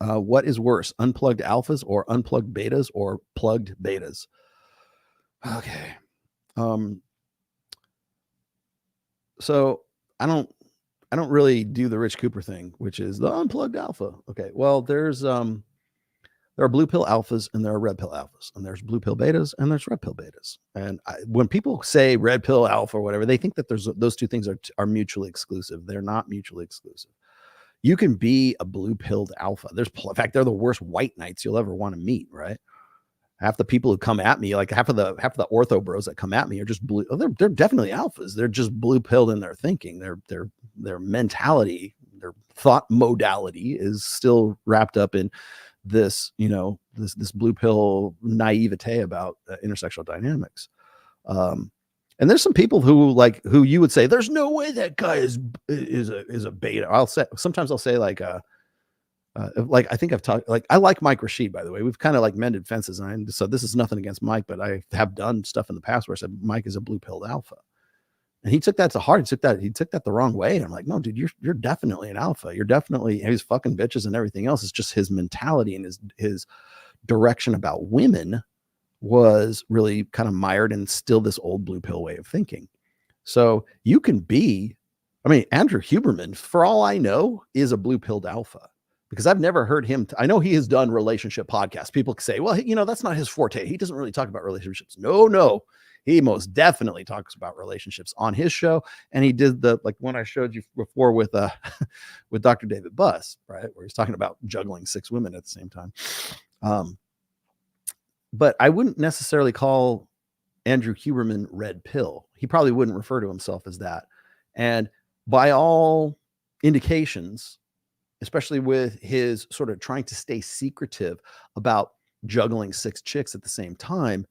O: What is worse, unplugged alphas or unplugged betas or plugged betas? Okay. So I I don't really do the Rich Cooper thing, which is the unplugged alpha. Okay, well, there are blue pill alphas and there are red pill alphas, and there's blue pill betas and there's red pill betas. And when people say red pill alpha or whatever, they think that those two things are mutually exclusive. They're not mutually exclusive. You can be a blue pilled alpha. In fact, they're the worst white knights you'll ever want to meet, right? Half the people who come at me, like half of the ortho bros that come at me are just blue. They're definitely alphas. They're just blue pilled in their thinking. Their mentality, their thought modality is still wrapped up in this, this blue pill naivete about intersexual dynamics. And there's some people who you would say, there's no way that guy is a beta. Sometimes I'll say I think I've talked, I like Mike Rashid, by the way. We've kind of like mended fences. So this is nothing against Mike, but I have done stuff in the past where I said Mike is a blue pilled alpha. And he took that to heart. He took that the wrong way. And I'm like, no, dude, you're definitely an alpha. He's fucking bitches and everything else. It's just his mentality and his direction about women was really kind of mired in still this old blue pill way of thinking. So you can be, Andrew Huberman, for all I know, is a blue pilled alpha. Because I've never heard him. I know he has done relationship podcasts. People say, well, that's not his forte. He doesn't really talk about relationships. No. He most definitely talks about relationships on his show. And he did the one I showed you before with Dr. David Buss, right? Where he's talking about juggling 6 women at the same time. But I wouldn't necessarily call Andrew Huberman red pill. He probably wouldn't refer to himself as that. And by all indications, especially with his sort of trying to stay secretive about juggling 6 chicks at the same time,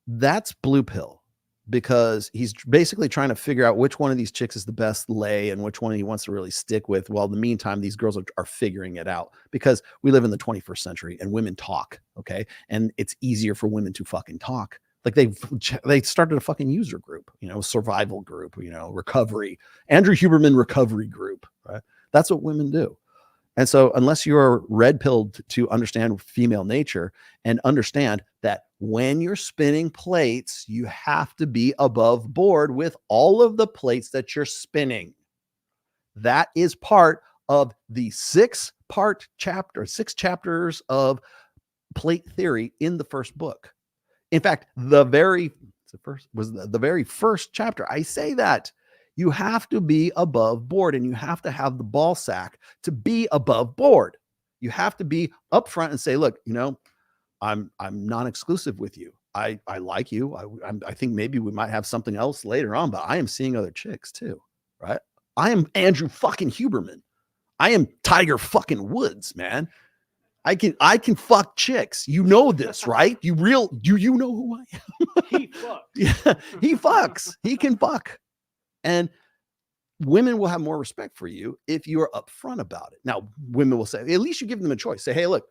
O: that's blue pill, because he's basically trying to figure out which one of these chicks is the best lay and which one he wants to really stick with. While in the meantime, these girls are figuring it out, because we live in the 21st century and women talk. Okay. And it's easier for women to fucking talk. Like they started a fucking user group, survival group, recovery, Andrew Huberman recovery group, right? That's what women do. And so unless you're red pilled to understand female nature and understand that when you're spinning plates, you have to be above board with all of the plates that you're spinning. That is part of the 6 chapters of plate theory in the first book. In fact, the very first chapter, I say that you have to be above board, and you have to have the ball sack to be above board. You have to be upfront and say, look, I'm non-exclusive with you. I like you. I think maybe we might have something else later on, but I am seeing other chicks too, right? I am Andrew fucking Huberman. I am Tiger fucking Woods, man. I can fuck chicks. You know this, right? You know who I am?
B: He fucks.
O: Yeah, he fucks. He can fuck. And women will have more respect for you if you are upfront about it. Now, women will say, at least you give them a choice. Say, hey, look,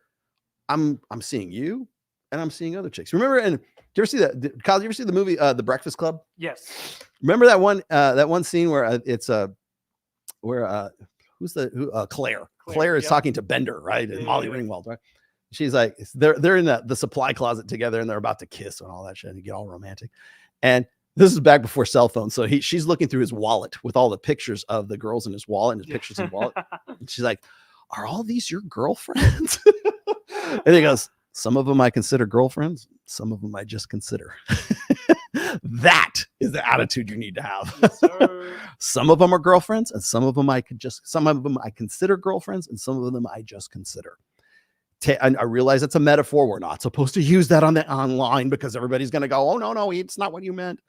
O: I'm seeing you and I'm seeing other chicks. Remember, and do you ever see that? Kyle, you ever see the movie The Breakfast Club?
B: Yes.
O: Remember that one scene where Claire. Claire is talking to Bender, right? And Molly Ringwald, right? She's like, they're in the supply closet together and they're about to kiss and all that shit and get all romantic. And this is back before cell phones. So she's looking through his wallet with all the pictures of the girls in his wallet and his pictures in his wallet. And she's like, are all these your girlfriends? And he goes, some of them I consider girlfriends. Some of them I just consider. That is the attitude you need to have.
B: Yes,
O: Some of them are girlfriends and some of them I consider girlfriends and some of them I just consider. I realize it's a metaphor. We're not supposed to use that on the online because everybody's going to go, oh, no, it's not what you meant.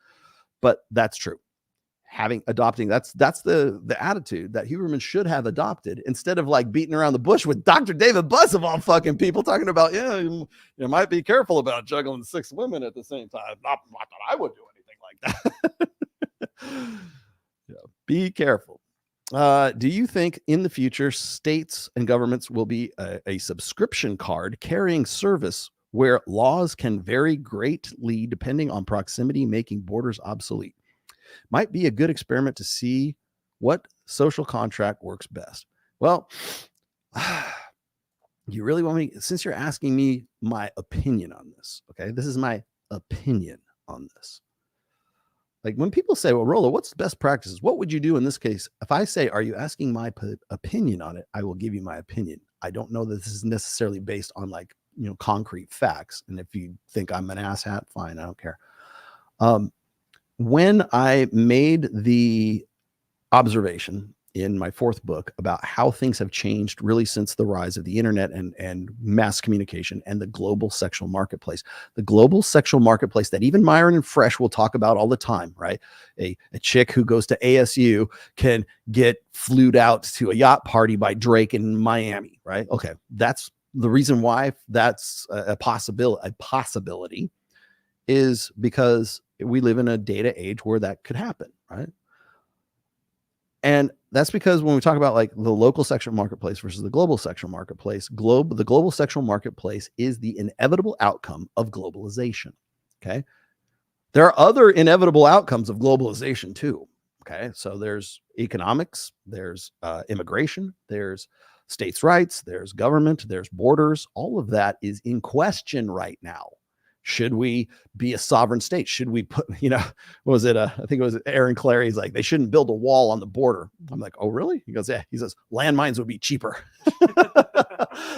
O: But that's true. Adopting, that's the attitude that Huberman should have adopted, instead of like beating around the bush with Dr. David Buss of all fucking people talking about, you might be careful about juggling 6 women at the same time. Not that I would do anything like that. Yeah, be careful. Do you think in the future states and governments will be a subscription card carrying service where laws can vary greatly depending on proximity, making borders obsolete? Might be a good experiment to see what social contract works best. Well, you really want me, since you're asking me my opinion on this, okay? This is my opinion on this. like when people say, well, Rollo, what's the best practices? What would you do in this case? If I say, are you asking my opinion on it? I will give you my opinion. I don't know that this is necessarily based on like, concrete facts. And if you think I'm an asshat, fine, I don't care. When I made the observation in my fourth book about how things have changed really since the rise of the internet and mass communication and the global sexual marketplace that even Myron and Fresh will talk about all the time, right? A chick who goes to ASU can get flued out to a yacht party by Drake in Miami, right? Okay. That's the reason why that's a possibility is because we live in a data age where that could happen, right? And that's because when we talk about like the local sexual marketplace versus the global sexual marketplace, the global sexual marketplace is the inevitable outcome of globalization. Okay. There are other inevitable outcomes of globalization too. Okay. So there's economics, there's immigration, there's states' rights, there's government, there's borders. All of that is in question right now. Should we be a sovereign state? Should we put, what was it? I think it was Aaron Clary's like, they shouldn't build a wall on the border. I'm like, oh, really? He goes, yeah. He says, landmines would be cheaper.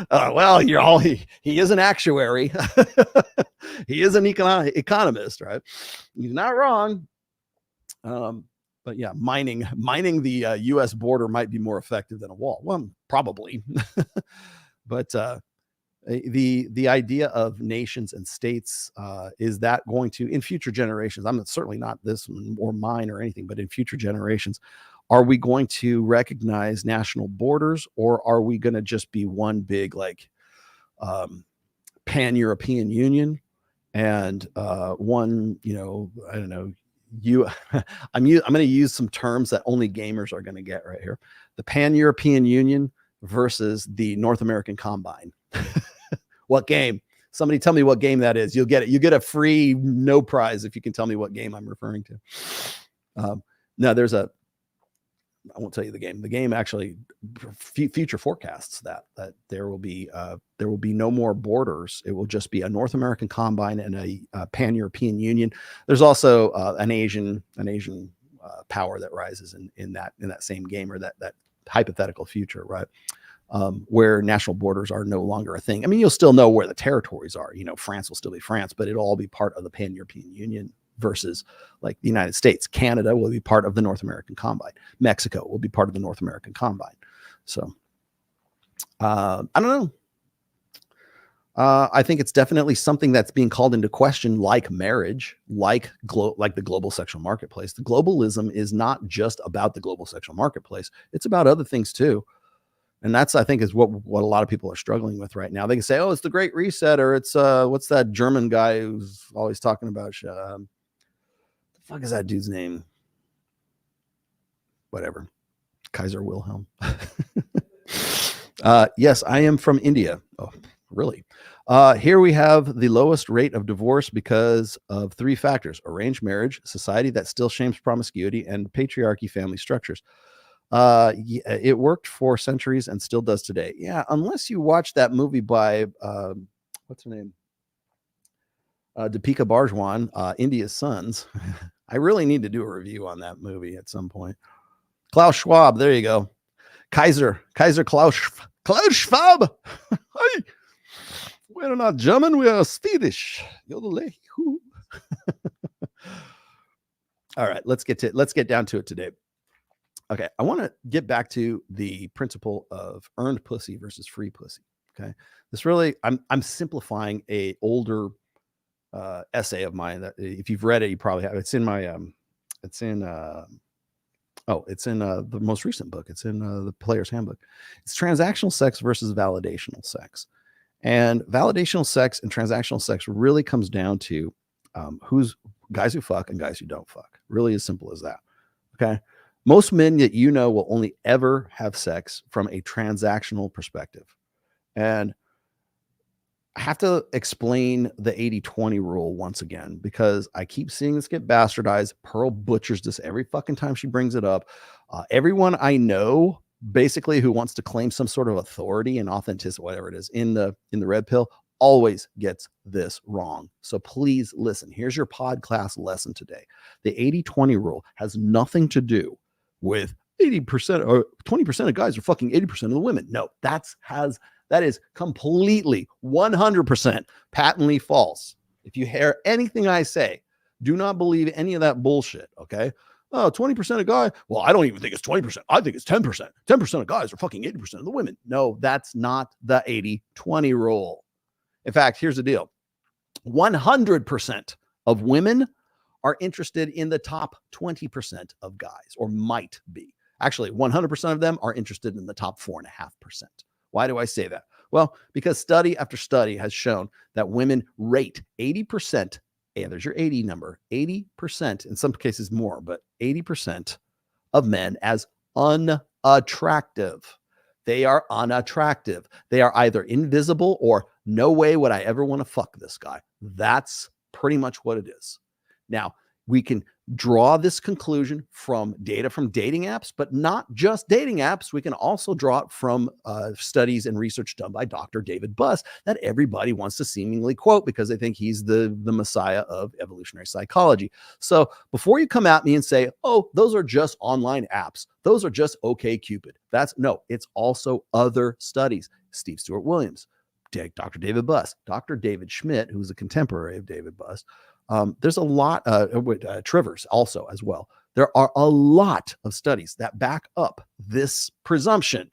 O: Well, he is an actuary. He is an economist, right? He's not wrong. But yeah, mining the U.S. border might be more effective than a wall. Well, probably. But the idea of nations and states, is that going to, in future generations, I'm certainly not this or mine or anything, but in future generations, are we going to recognize national borders, or are we going to just be one big like pan-European union and one, I don't know, I'm going to use some terms that only gamers are going to get right here. The pan-European union versus the North American Combine. What game? Somebody tell me what game that is. You'll get it. You get a free no prize if you can tell me what game I'm referring to. No, I won't tell you the game. The game actually future forecasts that there will be no more borders. It will just be a North American Combine and a pan-European union. There's also an Asian power that rises in that same game, or that hypothetical future, right? Where national borders are no longer a thing. I mean, you'll still know where the territories are. France will still be France, but it'll all be part of the pan-European Union versus like the United States. Canada will be part of the North American Combine. Mexico will be part of the North American Combine. So I don't know. I think it's definitely something that's being called into question, like marriage, like the global sexual marketplace. The globalism is not just about the global sexual marketplace. It's about other things too. And that's, I think, is what a lot of people are struggling with right now. They can say, oh, it's the Great Reset, or it's what's that German guy who's always talking about the fuck is that dude's name? Whatever. Kaiser Wilhelm. Yes, I am from India. Oh, really? Here we have the lowest rate of divorce because of three factors: arranged marriage, society that still shames promiscuity, and patriarchy family structures. It worked for centuries and still does today. Yeah, unless you watch that movie by what's her name? Deepika Barjwan, India's Sons. I really need to do a review on that movie at some point. Klaus Schwab, there you go. Kaiser Klaus Schwab. Hey, we're not German, we are Swedish. All right, let's get down to it today. Okay, I want to get back to the principle of earned pussy versus free pussy. Okay, this really, I'm simplifying a older essay of mine that if you've read it, you probably have. It's in my it's in the most recent book. It's in the Player's Handbook. It's transactional sex versus validational sex, and validational sex and transactional sex really comes down to who's guys who fuck and guys who don't fuck. Really as simple as that. Okay. Most men that will only ever have sex from a transactional perspective. And I have to explain the 80-20 rule once again, because I keep seeing this get bastardized. Pearl butchers this every fucking time she brings it up. Everyone I know, basically, who wants to claim some sort of authority and authenticity, whatever it is, in the red pill, always gets this wrong. So please listen. Here's your podcast lesson today. The 80-20 rule has nothing to do with 80% or 20% of guys are fucking 80% of the women. No, that is completely 100% patently false. If you hear anything I say, do not believe any of that bullshit. Okay. Oh, 20% of guys. Well, I don't even think it's 20%. I think it's 10%. 10% of guys are fucking 80% of the women. No, that's not the 80-20 rule. In fact, here's the deal. 100% of women are interested in the top 20% of guys, or might be. Actually, 100% of them are interested in the top 4.5%. Why do I say that? Well, because study after study has shown that women rate 80%, and there's your 80 number, 80%, in some cases more, but 80% of men as unattractive. They are unattractive. They are either invisible or no way would I ever want to fuck this guy. That's pretty much what it is. Now, we can draw this conclusion from data from dating apps, but not just dating apps. We can also draw it from studies and research done by Dr. David Buss that everybody wants to seemingly quote because they think he's the messiah of evolutionary psychology. So before you come at me and say, oh, those are just online apps, those are just OkCupid. No, it's also other studies. Steve Stewart Williams, Dr. David Buss, Dr. David Schmidt, who's a contemporary of David Buss. There's a lot, Trivers also as well. There are a lot of studies that back up this presumption.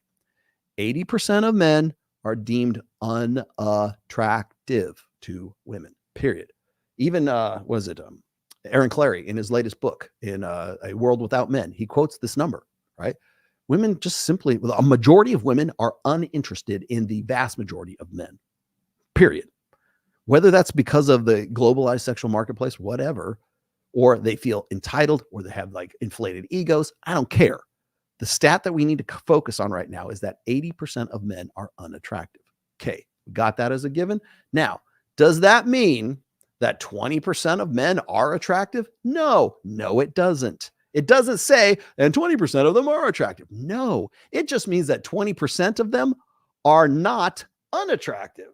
O: 80% of men are deemed unattractive to women, period. Even, Aaron Clary in his latest book, in A World Without Men, he quotes this number, right? Women just simply, a majority of women are uninterested in the vast majority of men, period. Whether that's because of the globalized sexual marketplace, whatever, or they feel entitled, or they have like inflated egos, I don't care. The stat that we need to focus on right now is that 80% of men are unattractive. Okay, we got that as a given. Now, does that mean that 20% of men are attractive? No, it doesn't. It doesn't say, and 20% of them are attractive. No, it just means that 20% of them are not unattractive.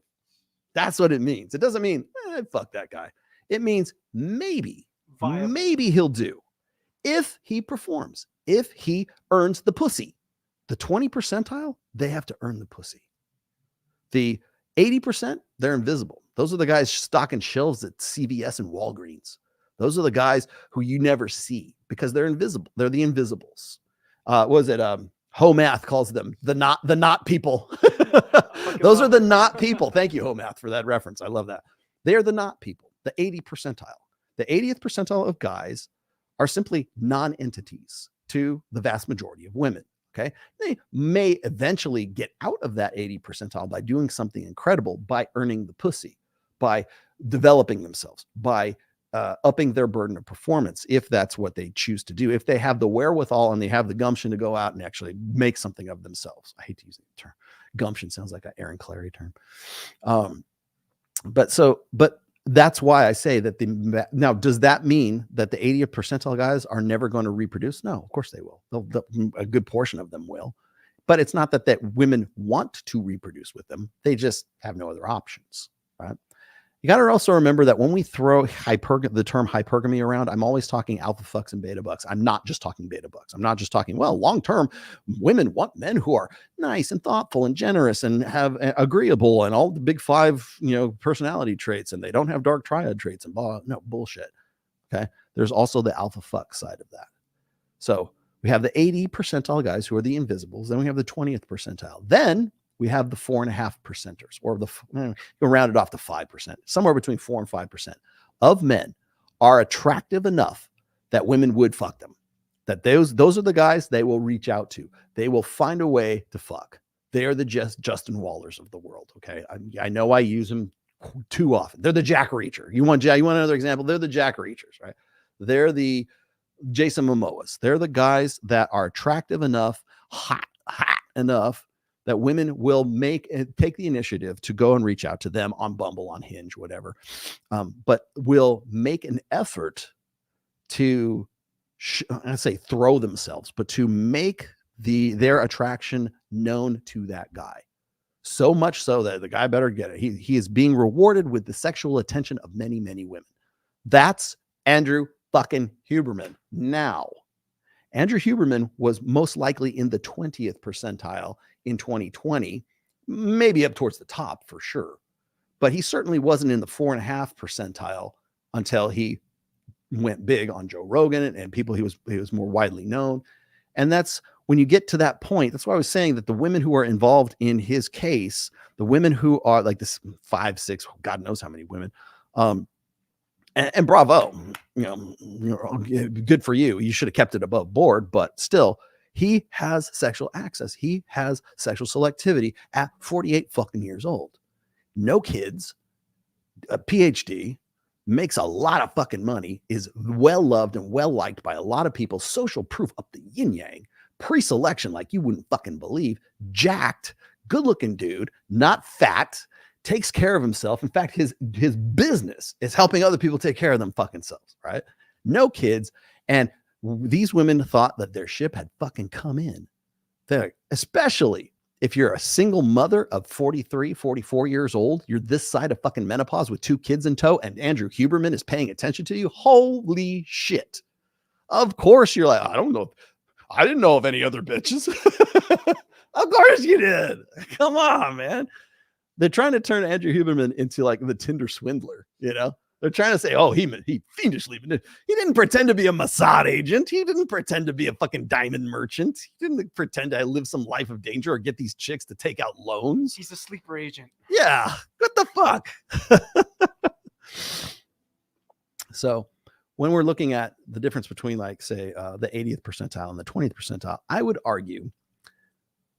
O: That's what it means. It doesn't mean, fuck that guy. It means maybe he'll do if he performs, if he earns the pussy. The 20 percentile, they have to earn the pussy. The 80%, they're invisible. Those are the guys stocking shelves at CVS and Walgreens. Those are the guys who you never see because they're invisible. They're the invisibles. Homath calls them the not people. Those are the not people. Thank you, Homath, for that reference. I love that. They are the not people, the 80 percentile. The 80th percentile of guys are simply non-entities to the vast majority of women. Okay. They may eventually get out of that 80 percentile by doing something incredible, by earning the pussy, by developing themselves, by upping their burden of performance, if that's what they choose to do, if they have the wherewithal and they have the gumption to go out and actually make something of themselves. I hate to use the term gumption. Sounds like an Aaron Clary term. But that's why I say that now, does that mean that the 80th percentile guys are never going to reproduce? No, of course they will. A good portion of them will, but it's not that women want to reproduce with them. They just have no other options, right? You got to also remember that when we throw the term hypergamy around, I'm always talking alpha fucks and beta bucks. I'm not just talking beta bucks. I'm not just talking, well, long-term women want men who are nice and thoughtful and generous and have agreeable and all the big five, personality traits, and they don't have dark triad traits and blah. No, bullshit. Okay. There's also the alpha fuck side of that. So we have the 80 percentile guys who are the invisibles. Then we have the 20th percentile. Then we have the 4.5 percenters, or you round it off to 5%, somewhere between 4 and 5% of men are attractive enough that women would fuck them. That those are the guys they will reach out to. They will find a way to fuck. They are the Justin Wallers of the world. Okay, I know I use them too often. They're the Jack Reacher. You want another example? They're the Jack Reachers, right? They're the Jason Momoas. They're the guys that are attractive enough, hot enough, that women will take the initiative to go and reach out to them on Bumble, on Hinge, whatever, but will make an effort to, I say throw themselves, but to make their attraction known to that guy. So much so that the guy better get it. He is being rewarded with the sexual attention of many, many women. That's Andrew fucking Huberman. Now, Andrew Huberman was most likely in the 20th percentile in 2020, maybe up towards the top for sure. But he certainly wasn't in the 4.5 percentile until he went big on Joe Rogan and people he was more widely known. And that's when you get to that point. That's why I was saying that the women who are involved in his case, the women who are like this 5, 6, God knows how many women, and bravo, good for you. You should have kept it above board, but still, he has sexual access. He has sexual selectivity at 48 fucking years old. No kids, a PhD, makes a lot of fucking money, is well loved and well liked by a lot of people. Social proof up the yin yang, pre-selection like you wouldn't fucking believe. Jacked, good looking dude, not fat. Takes care of himself. In fact, his business is helping other people take care of them fucking selves, right? No kids. And these women thought that their ship had fucking come in. They're, especially if you're a single mother of 43, 44 years old, you're this side of fucking menopause with 2 kids in tow, and Andrew Huberman is paying attention to you. Holy shit. Of course you're like, I don't know. I didn't know of any other bitches. Of course you did. Come on, man. They're trying to turn Andrew Huberman into like the Tinder swindler, you know? They're trying to say, oh, he fiendishly, he didn't pretend to be a Mossad agent. He didn't pretend to be a fucking diamond merchant. He didn't pretend to live some life of danger or get these chicks to take out loans.
B: He's a sleeper agent.
O: Yeah, what the fuck? So when we're looking at the difference between like, say, the 80th percentile and the 20th percentile, I would argue,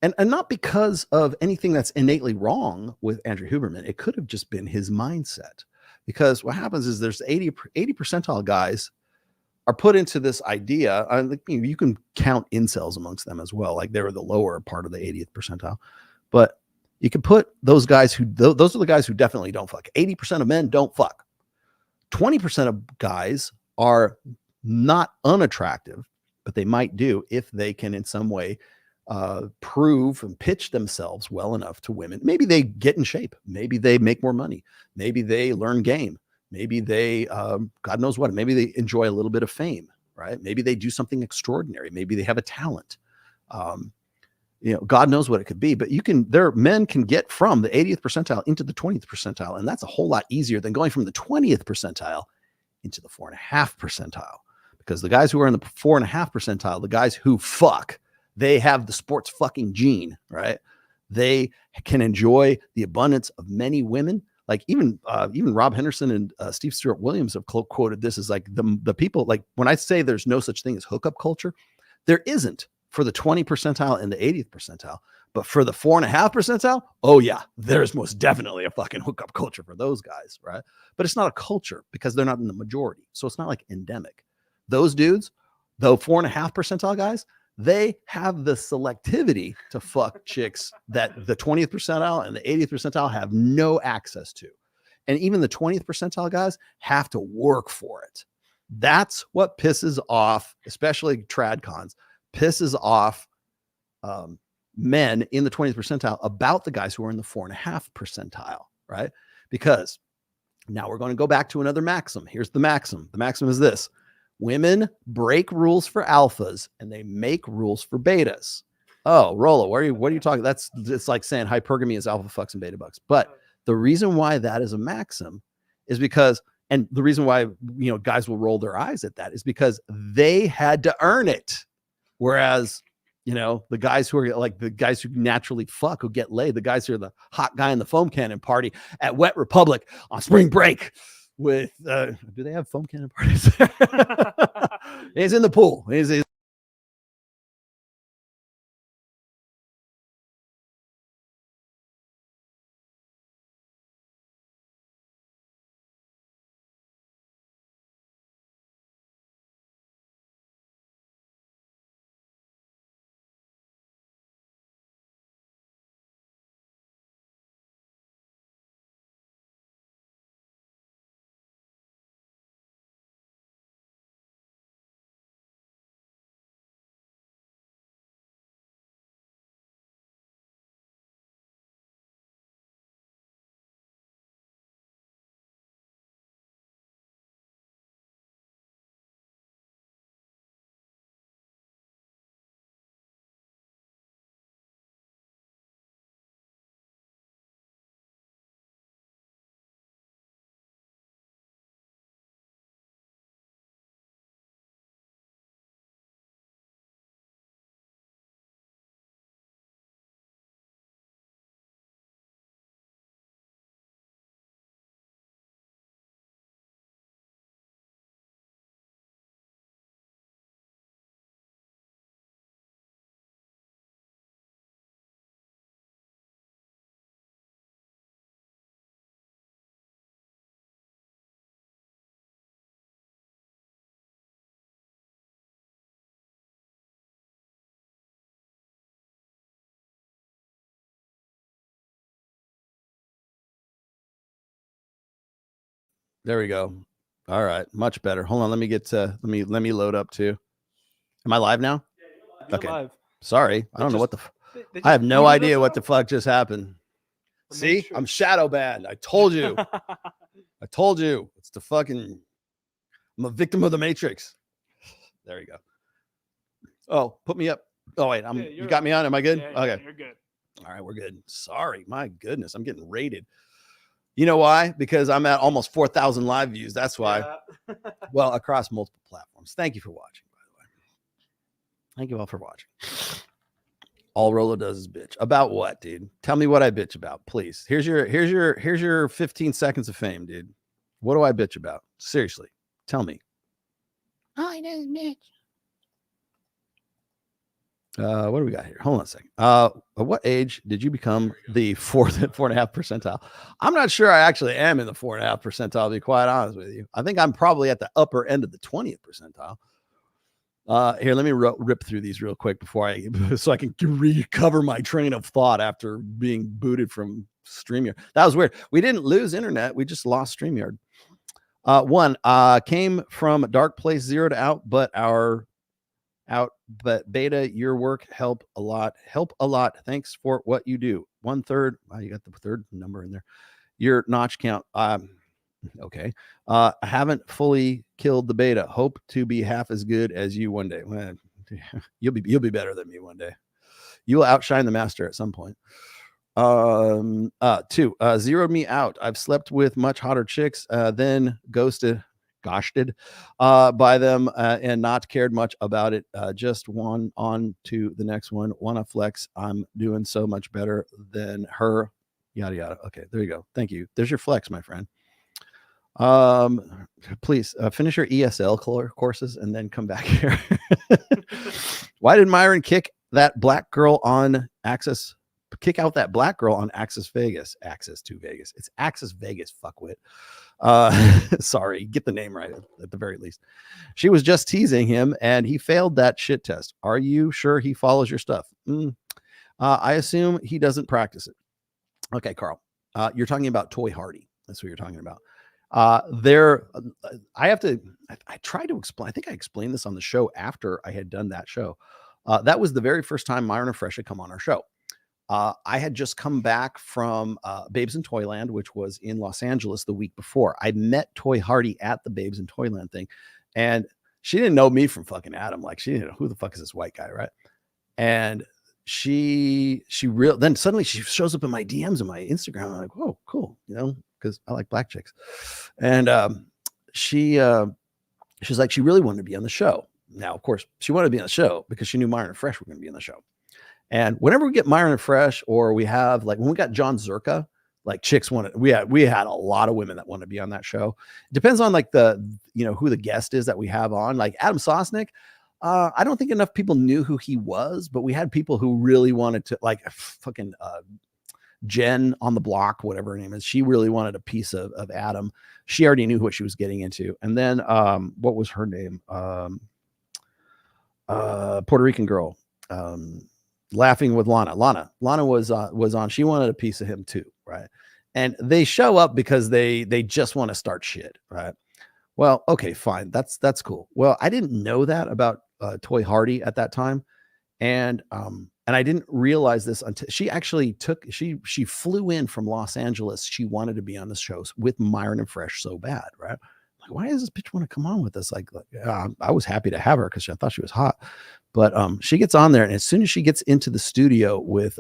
O: and not because of anything that's innately wrong with Andrew Huberman, it could have just been his mindset. Because what happens is there's 80 percentile guys are put into this idea. You can count incels amongst them as well. Like they were the lower part of the 80th percentile. But you can put those guys those are the guys who definitely don't fuck. 80% of men don't fuck. 20% of guys are not unattractive, but they might do if they can in some way prove and pitch themselves well enough to women. Maybe they get in shape. Maybe they make more money. Maybe they learn game. Maybe they, God knows what, maybe they enjoy a little bit of fame, right? Maybe they do something extraordinary. Maybe they have a talent. God knows what it could be, but men can get from the 80th percentile into the 20th percentile. And that's a whole lot easier than going from the 20th percentile into the 4.5 percentile, because the guys who are in the 4.5 percentile, the guys who fuck, they have the sports fucking gene, right? They can enjoy the abundance of many women. Like even Rob Henderson and Steve Stewart Williams have quoted this as like the people, like when I say there's no such thing as hookup culture, there isn't for the 20 percentile and the 80th percentile, but for the 4.5 percentile, oh yeah, there's most definitely a fucking hookup culture for those guys, right? But it's not a culture because they're not in the majority. So it's not like endemic. Those dudes, though 4.5 percentile guys, they have the selectivity to fuck chicks that the 20th percentile and the 80th percentile have no access to. And even the 20th percentile guys have to work for it. That's what pisses off, especially trad cons, pisses off men in the 20th percentile about the guys who are in the 4.5 percentile, right? Because now we're going to go back to another maxim. Here's the maxim. The maxim is this. Women break rules for alphas and they make rules for betas. Oh, Rollo, what are you talking? It's like saying hypergamy is alpha fucks and beta bucks. But the reason why that is a maxim is because, and the reason why, guys will roll their eyes at that is because they had to earn it. Whereas, the guys who are like the guys who naturally fuck, who get laid, the guys who are the hot guy in the foam cannon party at Wet Republic on spring break. With do they have foam cannon parties? He's in the pool. He's There we go. All right, much better. Hold on, let me get to let me load up too. Am I live now?
B: You're
O: Okay.
B: live.
O: Sorry, I don't know what the.
B: They
O: I have
B: just
O: no
B: booted
O: idea
B: us
O: what
B: out.
O: the fuck just happened.
B: The
O: See,
B: Matrix.
O: I'm shadow banned. I told you. I told you. It's the fucking. I'm a victim of the Matrix. There you go. Oh, put me up. Oh wait,
B: Yeah,
O: you got me on. Am I good?
B: Yeah,
O: Okay,
B: you're good.
O: all right, we're good. Sorry, my goodness, I'm getting rated. You know why? Because I'm at almost 4,000 live views. That's why.
B: Yeah.
O: Well, across multiple platforms. Thank you for watching, by the way. Thank you all for watching. All Rollo does is bitch. About what, dude? Tell me what I bitch about, please. Here's your 15 seconds of fame, dude. What do I bitch about? Seriously, tell me.
L: All I know is bitch.
O: What do we got here? Hold on a second. At what age did you become the 4.5 percentile? I'm not sure I actually am in the 4.5 percentile, to be quite honest with you. I think I'm probably at the upper end of the 20th percentile. Here, let me rip through these real quick so I can recover my train of thought after being booted from StreamYard. That was weird. We didn't lose internet. We just lost StreamYard. One came from dark place 0 to out, but beta, your work help a lot. Thanks for what you do. 1/3. Wow, you got the third number in there. Your notch count. Okay. I haven't fully killed the beta. Hope to be half as good as you one day. Well, you'll be better than me one day. You will outshine the master at some point. 2, zeroed me out. I've slept with much hotter chicks, then ghosted by them and not cared much about it. Just one on to the next one. Wanna flex. I'm doing so much better than her. Yada yada. Okay, there you go. Thank you. There's your flex, my friend. Please finish your ESL courses and then come back here. Why did Myron kick out that black girl on Access Vegas? Access to Vegas. It's Access Vegas, fuckwit. Sorry, get the name right at the very least. She was just teasing him and he failed that shit test. Are you sure he follows your stuff? I assume he doesn't practice it. Okay, Carl. You're talking about Toy Hardy. That's what you're talking about. I tried to explain. I think I explained this on the show after I had done that show. That was the very first time Myron and Fresh had come on our show. I had just come back from Babes in Toyland, which was in Los Angeles the week before. I met Toy Hardy at the Babes in Toyland thing, and she didn't know me from fucking Adam. Like, she didn't know who the fuck is this white guy, right? And then suddenly she shows up in my DMs and my Instagram. I'm like, whoa, cool, because I like black chicks. And she's like, she really wanted to be on the show. Now, of course, she wanted to be on the show because she knew Myron and Fresh were going to be on the show. And whenever we get Myron and Fresh, or we have, like, when we got John Zerka, like, chicks wanted, we had a lot of women that want to be on that show. It depends on, like, who the guest is that we have on. Like Adam Sosnick, I don't think enough people knew who he was, but we had people who really wanted to, like, fucking Jen on the block, whatever her name is. She really wanted a piece of Adam. She already knew what she was getting into. And then what was her name? Puerto Rican girl. Laughing with Lana. Lana was on. She wanted a piece of him too, right? And they show up because they just want to start shit, right? Well, okay, fine. That's cool. Well, I didn't know that about Toy Hardy at that time, and I didn't realize this until she actually she flew in from Los Angeles. She wanted to be on the shows with Myron and Fresh so bad, right? Like, why does this bitch want to come on with us? Like I was happy to have her because I thought she was hot. But she gets on there, and as soon as she gets into the studio with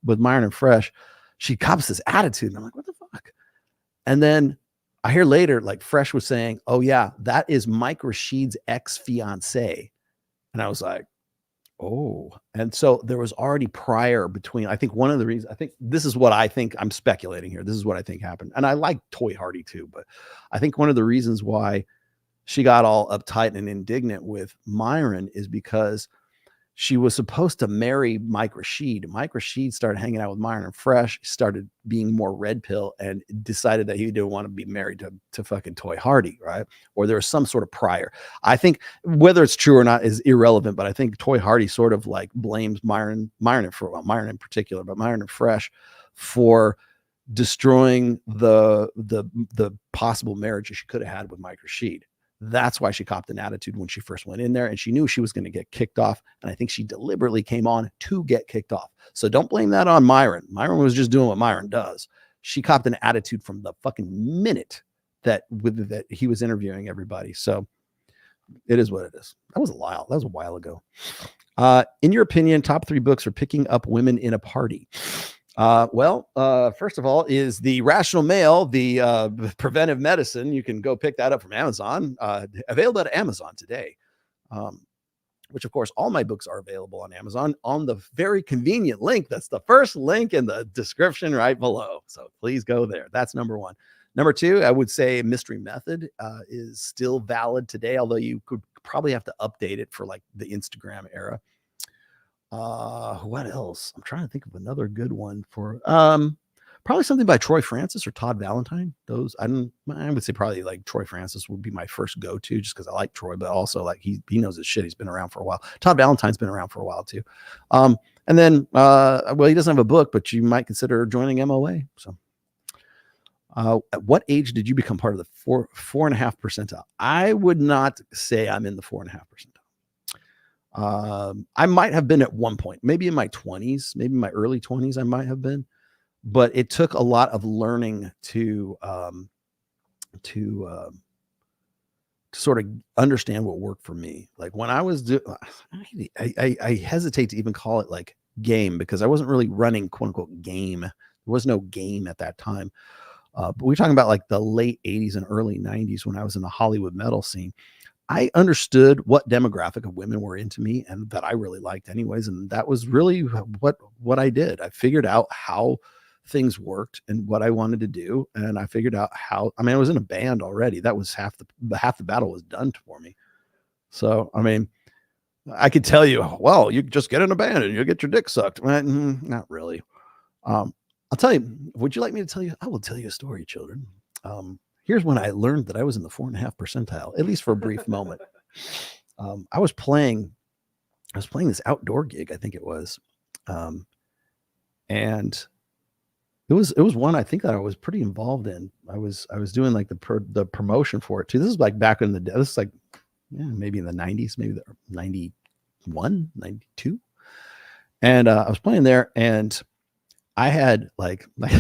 O: Myron and Fresh, she cops this attitude, and I'm like, what the fuck? And then I hear later, like, Fresh was saying, "Oh yeah, that is Mike Rashid's ex-fiance," and I was like, "Oh." And so there was already prior between. I think one of the reasons. I think this is what I think. I'm speculating here. This is what I think happened, and I like Toy Hardy too, but I think one of the reasons why she got all uptight and indignant with Myron is because she was supposed to marry Mike Rashid. Mike Rashid started hanging out with Myron and Fresh, started being more red pill, and decided that he didn't want to be married to fucking Toy Hardy, right? Or there was some sort of prior. I think whether it's true or not is irrelevant, but I think Toy Hardy sort of like blames Myron in particular, but Myron and Fresh for destroying the possible marriage she could have had with Mike Rashid. That's why she copped an attitude when she first went in there, and she knew she was going to get kicked off. And I think she deliberately came on to get kicked off. So don't blame that on Myron. Myron was just doing what Myron does. She copped an attitude from the fucking minute that he was interviewing everybody. So it is what it is. That was a while ago. In your opinion, top 3 books for picking up women in a party. First of all is The Rational Male, the preventive medicine. You can go pick that up from Amazon, available at Amazon today. Which of course, all my books are available on Amazon on the very convenient link. That's the first link in the description right below. So please go there. That's number 1. Number 2, I would say Mystery Method is still valid today, although you could probably have to update it for like the Instagram era. What else? I'm trying to think of another good one for probably something by Troy Francis or Todd Valentine. Those I would say probably like Troy Francis would be my first go-to, just because I like Troy, but also like he knows his shit. He's been around for a while. Todd Valentine's been around for a while too. And then he doesn't have a book, but you might consider joining MOA. So at what age did you become part of the 4.5 percentile? I would not say I'm in the 4.5 percentile. I might have been at one point, maybe in my 20s, maybe my early 20s, I might have been, but it took a lot of learning to sort of understand what worked for me. Like when I was I hesitate to even call it like game, because I wasn't really running quote unquote game. There was no game at that time. But we're talking about like the late 80s and early 90s when I was in the Hollywood metal scene. I understood what demographic of women were into me and that I really liked anyways. And that was really what I did. I figured out how things worked and what I wanted to do. And I figured out how, I was in a band already. That was half the battle was done for me. So, I could tell you, well, you just get in a band and you'll get your dick sucked. Not really. I'll tell you, would you like me to tell you? I will tell you a story, children. Here's when I learned that I was in the 4.5 percentile, at least for a brief moment. I was playing this outdoor gig, I think it was. And it was one I think that I was pretty involved in. I was doing like the promotion for it too. This is like back in the day. This is like maybe in the 90s, maybe the 91, 92. And I was playing there, and I had like I'll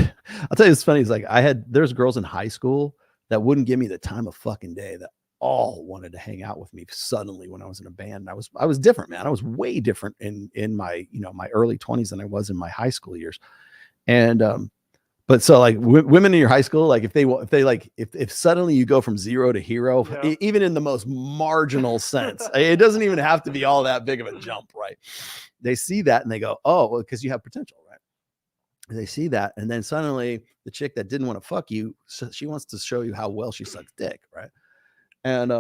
O: tell you what's funny is like there's girls in high school that wouldn't give me the time of fucking day that all wanted to hang out with me suddenly when I was in a band. And I was different, man. I was way different in my, my early 20s than I was in my high school years. And but so like women in your high school, like if suddenly you go from 0 to hero, even in the most marginal sense, it doesn't even have to be all that big of a jump, right? They see that and they go, oh, well, because you have potential, right? They see that, and then suddenly the chick that didn't want to fuck you, she wants to show you how well she sucks dick, right? And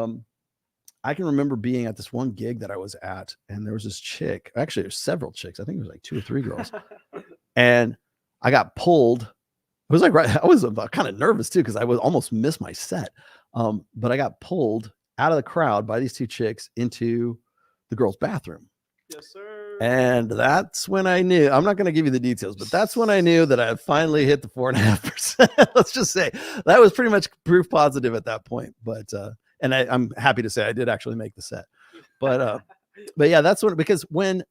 O: I can remember being at this one gig that I was at, and there was this chick. Actually, there's several chicks. I think it was like 2 or 3 girls, and I got pulled. It was like I was kind of nervous too, because I would almost miss my set. But I got pulled out of the crowd by these 2 chicks into the girls' bathroom.
B: Yes, sir.
O: And that's when I knew, I'm not going to give you the details, but that's when I knew that I had finally hit the 4.5%. Let's just say that was pretty much proof positive at that point. But, and I'm happy to say I did actually make the set, but yeah, that's what, because when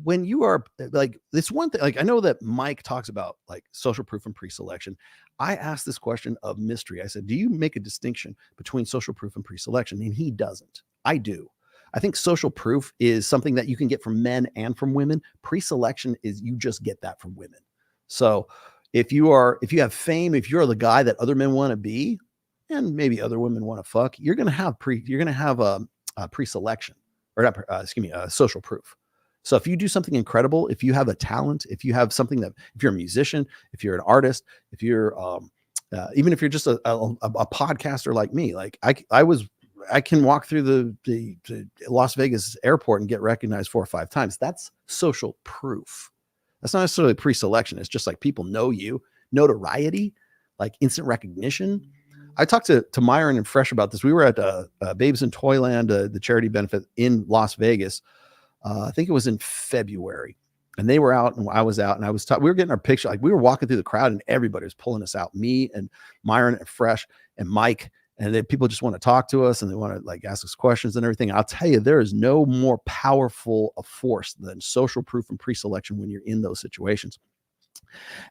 O: you are like, this one thing, like I know that Mike talks about like social proof and pre-selection. I asked this question of Mystery. I said, do you make a distinction between social proof and pre-selection? And he doesn't. I do. I think social proof is something that you can get from men and from women. Pre-selection is you just get that from women. So if you have fame, if you're the guy that other men want to be, and maybe other women want to fuck, you're going to have a pre-selection, or social proof. So if you do something incredible, if you have a talent, if you have something that, if you're a musician, if you're an artist, if you're even if you're just a podcaster like me, like I can walk through the Las Vegas airport and get recognized 4 or 5 times. That's social proof. That's not necessarily pre-selection. It's just like people know you, notoriety, like instant recognition. I talked to Myron and Fresh about this. We were at Babes in Toyland, the charity benefit in Las Vegas. I think it was in February. and they were out and I was out, and we were getting our picture. Like we were walking through the crowd and everybody was pulling us out, me and Myron and Fresh and Mike. And then people just want to talk to us and they want to like ask us questions and everything. I'll tell you, there is no more powerful a force than social proof and pre-selection when you're in those situations.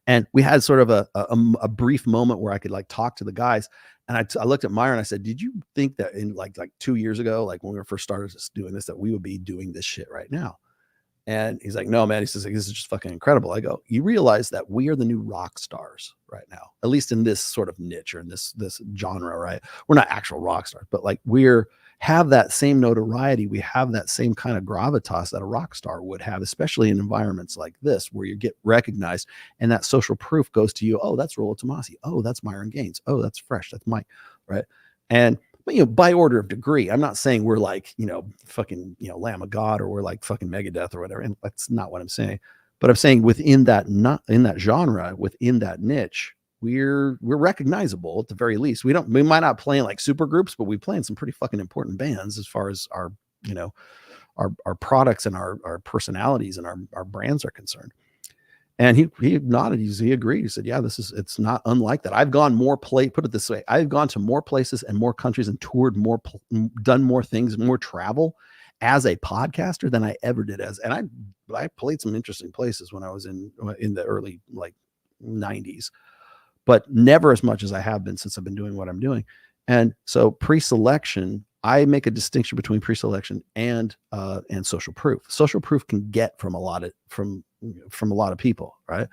O: And we had sort of a brief moment where I could like talk to the guys. And I looked at Myron and I said, did you think that in like 2 years ago, like when we first started doing this, that we would be doing this shit right now? And he's like, no, man. He says, like, this is just fucking incredible. I go, you realize that we are the new rock stars right now, at least in this sort of niche or in this genre, right? We're not actual rock stars, but like have that same notoriety. We have that same kind of gravitas that a rock star would have, especially in environments like this, where you get recognized and that social proof goes to you. Oh, that's Rollo Tomassi. Oh, that's Myron Gaines. Oh, that's Fresh. That's Mike. Right. And by order of degree, I'm not saying we're like, fucking, Lamb of God, or we're like fucking Megadeth or whatever. And that's not what I'm saying. But I'm saying within that, not in that genre, within that niche, we're recognizable at the very least. We might not play in like super groups, but we play in some pretty fucking important bands as far as our, our products and our personalities and our brands are concerned. And he nodded. He agreed. He said, yeah, it's not unlike that. I've gone put it this way. I've gone to more places and more countries and toured done more things, more travel as a podcaster than I ever did and I played some interesting places when I was in the early like 90s, but never as much as I have been since I've been doing what I'm doing. And so pre-selection, I make a distinction between pre-selection and social proof. Social proof can get from a lot of people, right?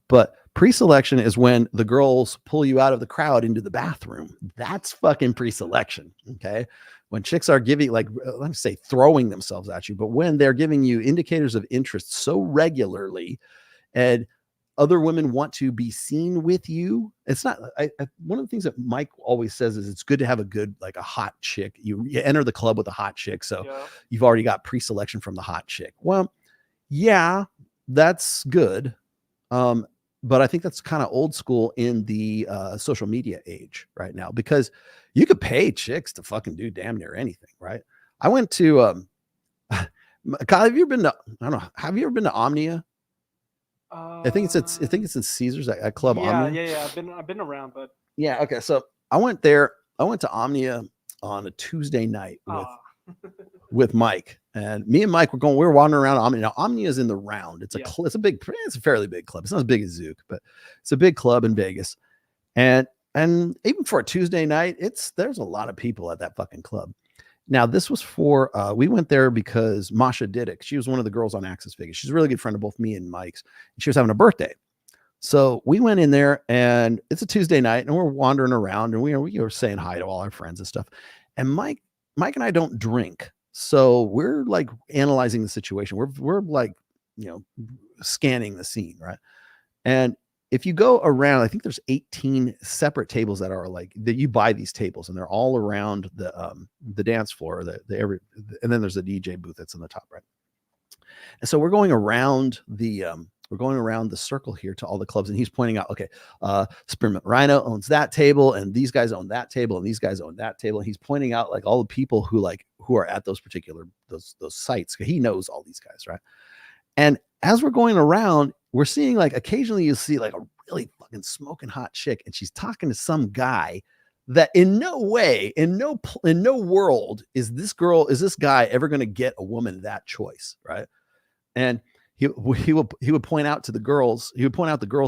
O: But pre-selection is when the girls pull you out of the crowd into the bathroom. That's fucking pre-selection, okay? When chicks are giving, like, let me say, throwing themselves at you, but when they're giving you indicators of interest so regularly, and other women want to be seen with you. It's not, one of the things that Mike always says is it's good to have a hot chick. You enter the club with a hot chick. So you've already got pre-selection from the hot chick. Well, yeah, that's good. But I think that's kind of old school in the social media age right now, because you could pay chicks to fucking do damn near anything, right? I went to, Kyle, have you ever been to Omnia? I think it's in Caesars at Club Omnia.
B: Yeah. I've been around, but
O: yeah. Okay. So I went there. I went to Omnia on a Tuesday night with Mike, and me and Mike we were wandering around Omnia. Now Omnia is in the Round. It's a fairly big club. It's not as big as Zook, but it's a big club in Vegas. And even for a Tuesday night, there's a lot of people at that fucking club. Now, this was for, we went there because Masha Didick, she was one of the girls on Access Vegas. She's a really good friend of both me and Mike's. And she was having a birthday. So we went in there, and it's a Tuesday night, and we're wandering around, and we were saying hi to all our friends and stuff. And Mike and I don't drink. So we're like analyzing the situation. We're like, scanning the scene, right? And if you go around, I think there's 18 separate tables that are like that. You buy these tables, and they're all around the dance floor, and then there's a DJ booth that's on the top, right? And so we're going around the circle here to all the clubs, and he's pointing out, okay, Spearmint Rhino owns that table, and these guys own that table, and these guys own that table. And he's pointing out like all the people who are at those particular those sites. He knows all these guys, right? And as we're going around, we're seeing like occasionally you see like a really fucking smoking hot chick, and she's talking to some guy that in no way, in no world is this guy ever going to get a woman that choice, right? And he would point out the girls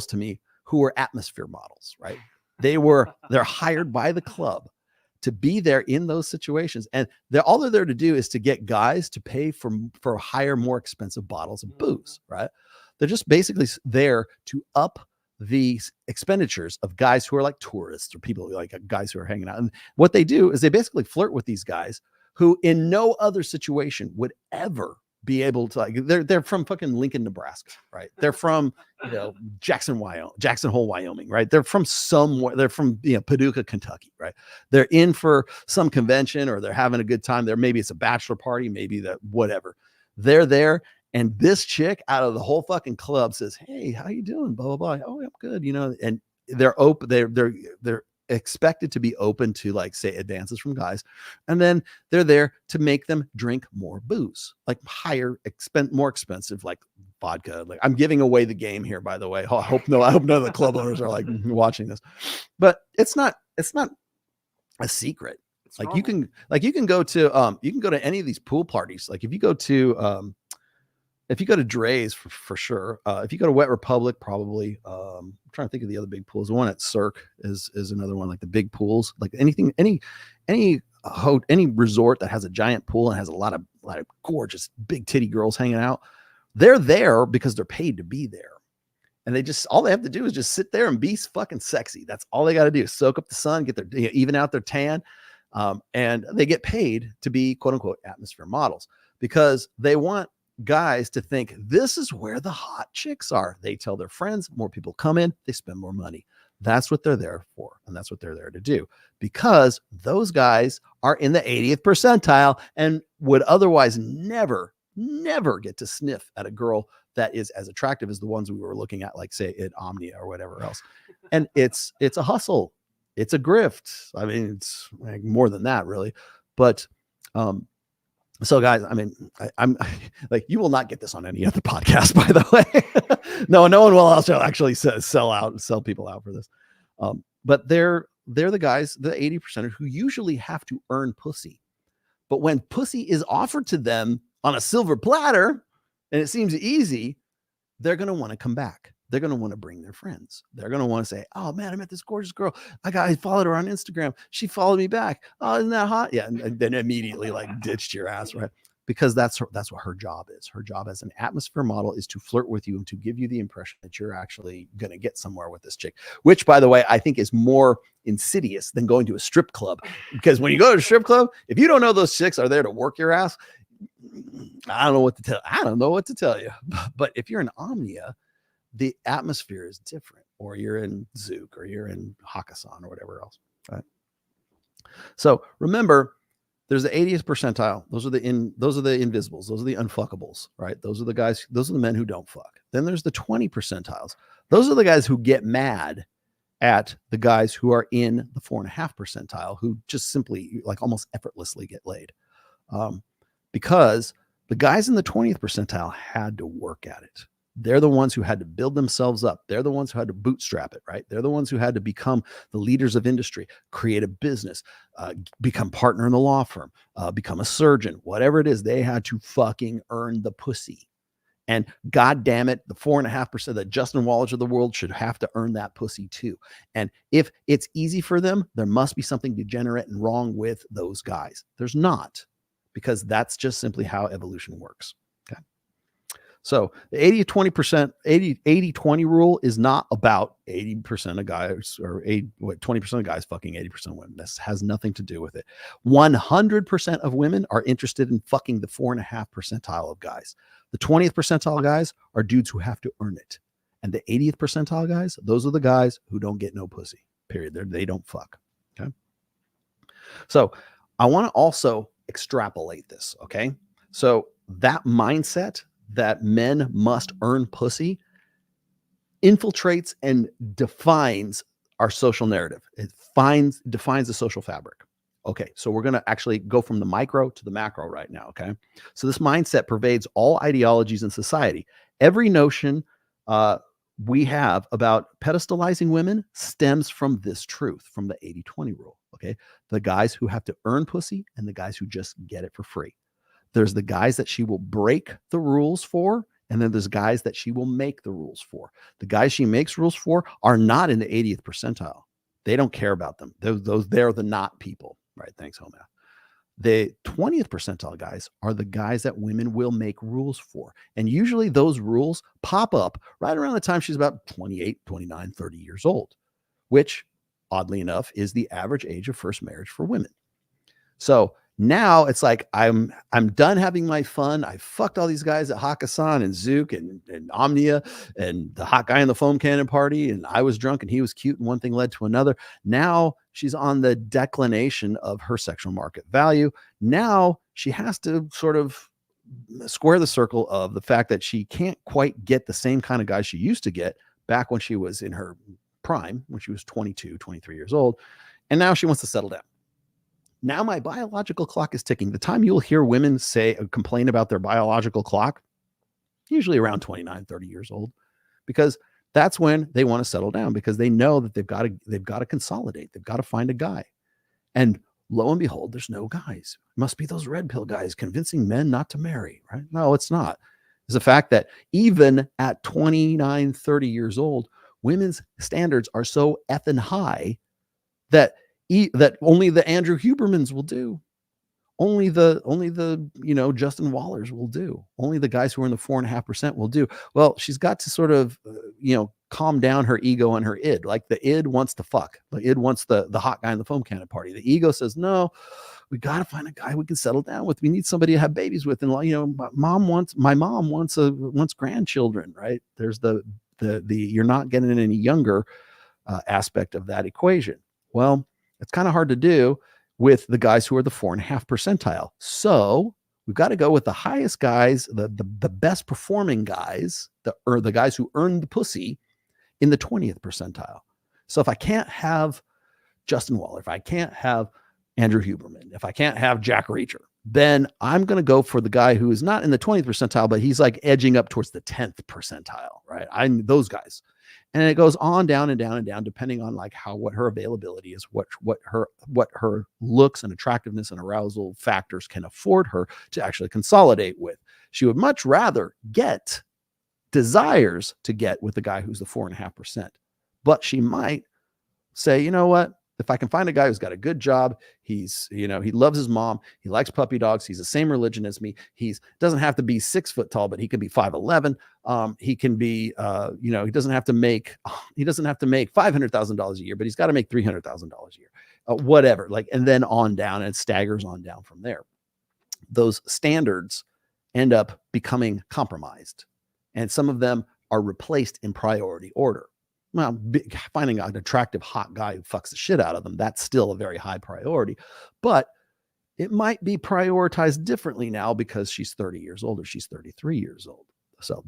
O: to me who were atmosphere models, right? They're hired by the club to be there in those situations, and all they're there to do is to get guys to pay for higher, more expensive bottles of booze, right? They're just basically there to up the expenditures of guys who are like tourists or people like guys who are hanging out. And what they do is they basically flirt with these guys who in no other situation would ever be able to, like, they're from fucking Lincoln, Nebraska, right? They're from, Jackson Hole, Wyoming, right? They're from somewhere. They're from, Paducah, Kentucky, right? They're in for some convention, or they're having a good time there. Maybe it's a bachelor party, maybe whatever. They're there. And this chick out of the whole fucking club says, "Hey, how you doing? Blah, blah, blah. Oh, I'm good." And they're open. They're expected to be open to, like, say, advances from guys. And then they're there to make them drink more booze, like more expensive, like vodka. Like, I'm giving away the game here, by the way. I hope none of the club owners are like watching this, but it's not a secret. Like you can go to any of these pool parties. Like if you go to Dre's for sure. If you go to Wet Republic, probably. I'm trying to think of the other big pools. The one at Cirque is another one. Like the big pools. Like any resort that has a giant pool and has a lot of gorgeous big titty girls hanging out. They're there because they're paid to be there, and all they have to do is just sit there and be fucking sexy. That's all they got to do. Soak up the sun, even out their tan, and they get paid to be quote unquote atmosphere models because they want guys to think this is where the hot chicks are. They tell their friends, more people come in, they spend more money. That's what they're there for. And that's what they're there to do, because those guys are in the 80th percentile and would otherwise never get to sniff at a girl that is as attractive as the ones we were looking at, like say at Omnia or whatever else. And it's a hustle. It's a grift. I mean, it's like more than that really, but, so guys, I mean, I'm like, you will not get this on any other podcast, by the way. no one will also actually sell people out for this. But they're the guys, the 80% who usually have to earn pussy. But when pussy is offered to them on a silver platter and it seems easy, they're going to want to come back. They're going to want to bring their friends. They're going to want to say, oh man, I met this gorgeous girl. I followed her on Instagram. She followed me back. Oh, isn't that hot? Yeah. And then immediately like ditched your ass, right? Because that's what her job is. Her job as an atmosphere model is to flirt with you and to give you the impression that you're actually going to get somewhere with this chick, which by the way, I think is more insidious than going to a strip club. Because when you go to a strip club, if you don't know those chicks are there to work your ass, I don't know what to tell you. But if you're in Omnia, the atmosphere is different, or you're in Zook, or you're in Hakkasan, or whatever else, right? So remember, there's the 80th percentile. Those are the invisibles. Those are the unfuckables, right? Those are the guys. Those are the men who don't fuck. Then there's the 20 percentiles. Those are the guys who get mad at the guys who are in the 4.5 percentile, who just simply like almost effortlessly get laid, because the guys in the 20th percentile had to work at it. They're the ones who had to build themselves up. They're the ones who had to bootstrap it, right? They're the ones who had to become the leaders of industry, create a business, become partner in the law firm, become a surgeon, whatever it is. They had to fucking earn the pussy. And God damn it, the 4.5% that Justin Wallach of the world should have to earn that pussy too. And if it's easy for them, there must be something degenerate and wrong with those guys. There's not, because that's just simply how evolution works. So the 80-20 rule is not about 80% of guys or 20% of guys fucking 80% of women. This has nothing to do with it. 100% of women are interested in fucking the 4.5 percentile of guys. The 20th percentile guys are dudes who have to earn it. And the 80th percentile guys, those are the guys who don't get no pussy, period. They don't fuck. Okay. So I want to also extrapolate this. Okay. So that mindset that men must earn pussy infiltrates and defines our social narrative. It defines the social fabric. Okay, so we're going to actually go from the micro to the macro right now, okay? So this mindset pervades all ideologies in society. Every notion we have about pedestalizing women stems from this truth, from the 80-20 rule, okay? The guys who have to earn pussy and the guys who just get it for free. There's the guys that she will break the rules for, and then there's guys that she will make the rules for. The guys she makes rules for are not in the 80th percentile. They don't care about them. They're the not people, right? Thanks, Homer. The 20th percentile guys are the guys that women will make rules for. And usually those rules pop up right around the time she's about 28, 29, 30 years old, which oddly enough is the average age of first marriage for women. So now it's like, I'm done having my fun. I fucked all these guys at Hakkasan and Zook and Omnia and the hot guy in the foam cannon party. And I was drunk and he was cute and one thing led to another. Now she's on the declination of her sexual market value. Now she has to sort of square the circle of the fact that she can't quite get the same kind of guys she used to get back when she was in her prime, when she was 22, 23 years old. And now she wants to settle down. Now my biological clock is ticking. The time you'll hear women complain about their biological clock usually around 29, 30 years old, because that's when they want to settle down, because they know that they've got to consolidate. They've got to find a guy. And lo and behold, there's no guys. It must be those red pill guys convincing men not to marry, right? No, it's not. It's the fact that even at 29, 30 years old, women's standards are so effing high that that only the Andrew Hubermans will do. Only the Justin Wallers will do. Only the guys who are in the 4.5% will do. Well, she's got to sort of calm down her ego and her id. Like the id wants to fuck. The id wants the hot guy in the foam cannon party. The ego says, no, we got to find a guy we can settle down with. We need somebody to have babies with. And my mom wants grandchildren, right? There's the you're not getting any younger aspect of that equation. Well, it's kind of hard to do with the guys who are the 4.5 percentile. So we've got to go with the highest guys, the best performing guys, the guys who earn the pussy in the 20th percentile. So if I can't have Justin Waller, if I can't have Andrew Huberman, if I can't have Jack Reacher, then I'm going to go for the guy who is not in the 20th percentile, but he's like edging up towards the 10th percentile, right? Those guys. And it goes on down and down and down, depending on like what her availability is, what her looks and attractiveness and arousal factors can afford her to actually consolidate with. She would much rather desires to get with the guy who's the 4.5%, but she might say, you know what? If I can find a guy who's got a good job, he loves his mom, he likes puppy dogs, he's the same religion as me, doesn't have to be 6 foot tall, but he can be 5'11". He can be, he doesn't have to make $500,000 a year, but he's got to make $300,000 a year, whatever. Like, and then on down, and it staggers on down from there. Those standards end up becoming compromised, and some of them are replaced in priority order. Well, finding an attractive, hot guy who fucks the shit out of them, that's still a very high priority, but it might be prioritized differently now because she's 30 years old or she's 33 years old. So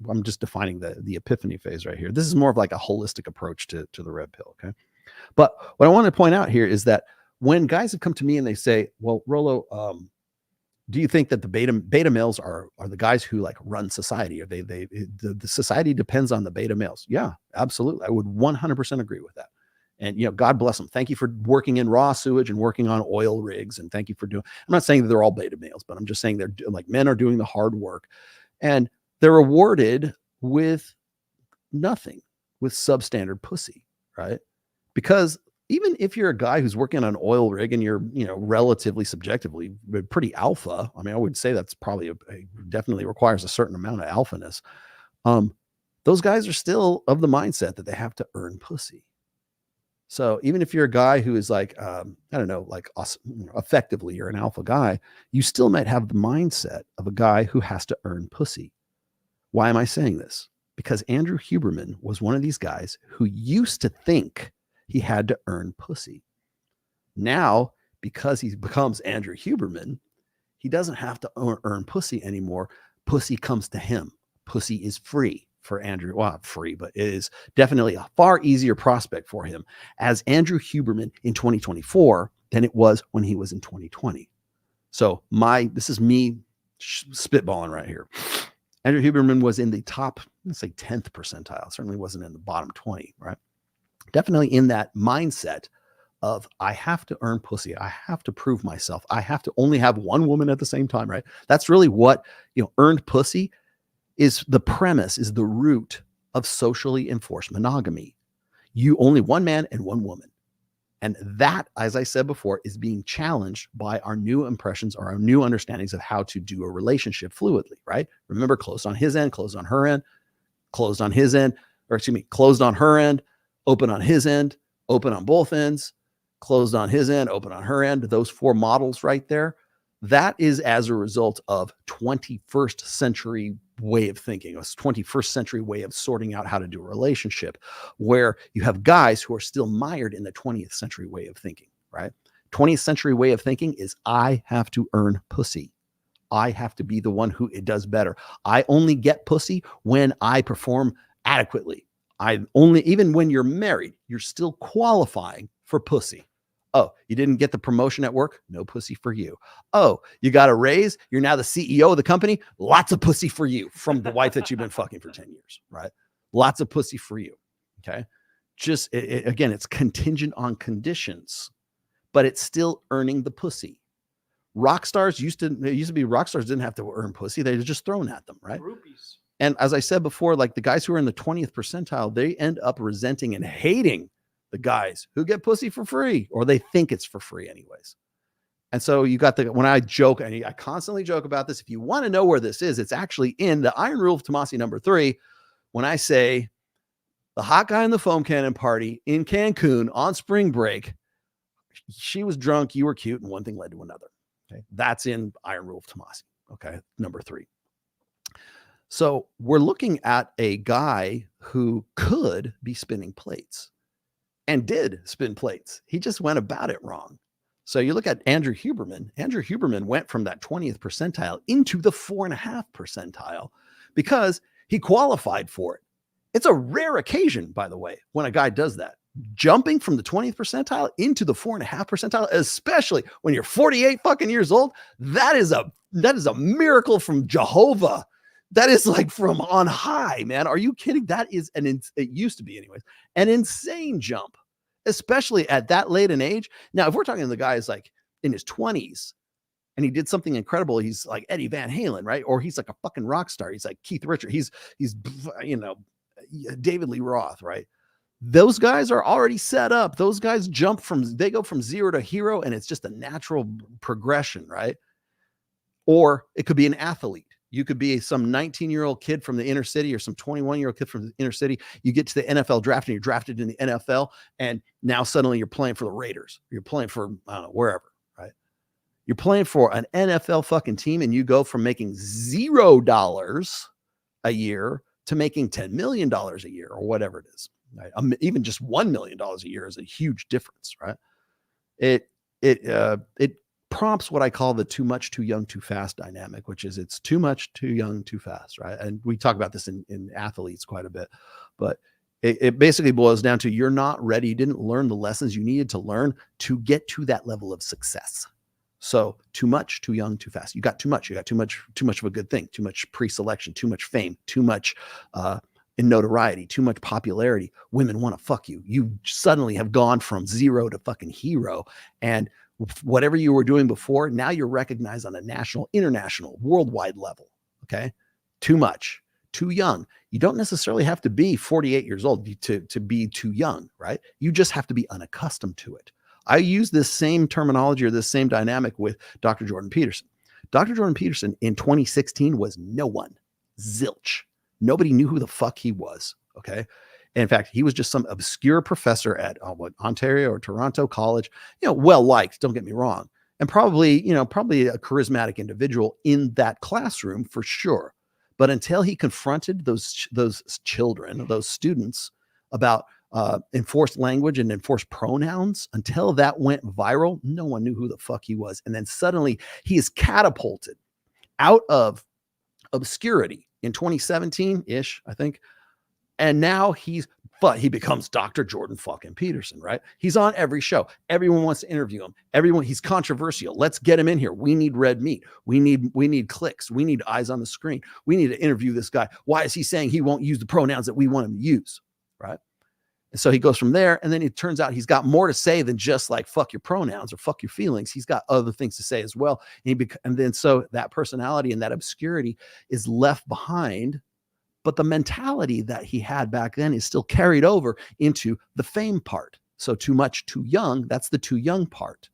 O: I'm just defining the epiphany phase right here. This is more of like a holistic approach to the red pill. Okay. But what I want to point out here is that when guys have come to me and they say, well, Rollo, do you think that the beta males are the guys who like run society? Or the society depends on the beta males? Yeah, absolutely. I would 100% agree with that. And, God bless them. Thank you for working in raw sewage and working on oil rigs. And thank you for I'm not saying that they're all beta males, but I'm just saying they're like, men are doing the hard work and they're rewarded with nothing, with substandard pussy, right? Because even if you're a guy who's working on an oil rig and you're, relatively subjectively pretty alpha, I mean, I would say that's probably definitely requires a certain amount of alphaness. Those guys are still of the mindset that they have to earn pussy. So even if you're a guy who is like, effectively you're an alpha guy, you still might have the mindset of a guy who has to earn pussy. Why am I saying this? Because Andrew Huberman was one of these guys who used to think he had to earn pussy. Now, because he becomes Andrew Huberman, he doesn't have to earn pussy anymore. Pussy comes to him. Pussy is free for Andrew. Well, not free, but it is definitely a far easier prospect for him as Andrew Huberman in 2024 than it was when he was in 2020. So this is me spitballing right here. Andrew Huberman was in the top, let's say 10th percentile. Certainly wasn't in the bottom 20, right? Definitely in that mindset of I have to earn pussy. I have to prove myself. I have to only have one woman at the same time, right? That's really what, earned pussy is. The premise is the root of socially enforced monogamy. You only one man and one woman. And that, as I said before, is being challenged by our new impressions or our new understandings of how to do a relationship fluidly, right? Remember, closed on his end, closed on her end, closed on his end, closed on her end, open on his end, open on both ends, closed on his end, open on her end. Those 4 models right there, that is as a result of 21st century way of thinking, a 21st century way of sorting out how to do a relationship, where you have guys who are still mired in the 20th century way of thinking, right? 20th century way of thinking is I have to earn pussy. I have to be the one who it does better. I only get pussy when I perform adequately. Even when you're married, you're still qualifying for pussy. Oh, you didn't get the promotion at work? No pussy for you. Oh, you got a raise? You're now the CEO of the company? Lots of pussy for you from the wife that you've been fucking for 10 years, right? Lots of pussy for you. Okay. Just again, it's contingent on conditions, but it's still earning the pussy. Rock stars used to be rock stars didn't have to earn pussy. They were just thrown at them, right?
B: Groupies.
O: And as I said before, like the guys who are in the 20th percentile, they end up resenting and hating the guys who get pussy for free, or they think it's for free anyways. And so you got when I joke, and I constantly joke about this, if you want to know where this is, it's actually in the Iron Rule of Tomassi number 3, when I say the hot guy in the foam cannon party in Cancun on spring break, she was drunk, you were cute, and one thing led to another. Okay. That's in Iron Rule of Tomassi. Okay. Number 3. So we're looking at a guy who could be spinning plates and did spin plates. He just went about it wrong. So you look at Andrew Huberman. Andrew Huberman went from that 20th percentile into the 4.5 percentile because he qualified for it. It's a rare occasion, by the way, when a guy does that. Jumping from the 20th percentile into the 4.5 percentile, especially when you're 48 fucking years old, that is a miracle from Jehovah. That is like from on high, man. Are you kidding? That is it used to be anyways, an insane jump, especially at that late an age. Now, if we're talking to the guy is like in his 20s and he did something incredible, he's like Eddie Van Halen, right? Or he's like a fucking rock star. He's like Keith Richards. He's David Lee Roth, right? Those guys are already set up. Those guys they go from zero to hero, and it's just a natural progression, right? Or it could be an athlete. You could be some 19-year-old kid from the inner city or some 21-year-old kid from the inner city. You get to the NFL draft and you're drafted in the NFL, and now suddenly you're playing for the Raiders. You're playing for wherever, right? You're playing for an NFL fucking team, and you go from making $0 a year to making $10 million a year or whatever it is. Right? Even just $1 million a year is a huge difference, right? It prompts what I call the too much, too young, too fast dynamic, which is it's too much, too young, too fast, right? And we talk about this in athletes quite a bit, but it basically boils down to you're not ready. You didn't learn the lessons you needed to learn to get to that level of success. So too much, too young, too fast. You got too much. You got too much of a good thing, too much pre-selection, too much fame, too much in notoriety, too much popularity. Women want to fuck you. You suddenly have gone from zero to fucking hero, and whatever you were doing before, now you're recognized on a national, international, worldwide level. Okay. Too much, too young. You don't necessarily have to be 48 years old to be too young, right? You just have to be unaccustomed to it. I use this same terminology or this same dynamic with Dr. Jordan Peterson. Dr. Jordan Peterson in 2016 was no one. Zilch. Nobody knew who the fuck he was. Okay. And in fact, he was just some obscure professor at Ontario or Toronto College, well liked, don't get me wrong. And probably a charismatic individual in that classroom for sure. But until he confronted those children, those students about enforced language and enforced pronouns, until that went viral, no one knew who the fuck he was. And then suddenly he is catapulted out of obscurity in 2017-ish, I think. And now he becomes Dr. Jordan fucking Peterson, right? He's on every show. Everyone wants to interview him. He's controversial. Let's get him in here. We need red meat. We need clicks. We need eyes on the screen. We need to interview this guy. Why is he saying he won't use the pronouns that we want him to use, right? And so he goes from there, and then it turns out he's got more to say than just like fuck your pronouns or fuck your feelings. He's got other things to say as well. And then so that personality and that obscurity is left behind. But the mentality that he had back then is still carried over into the fame part. So too much, too young, that's the too young part.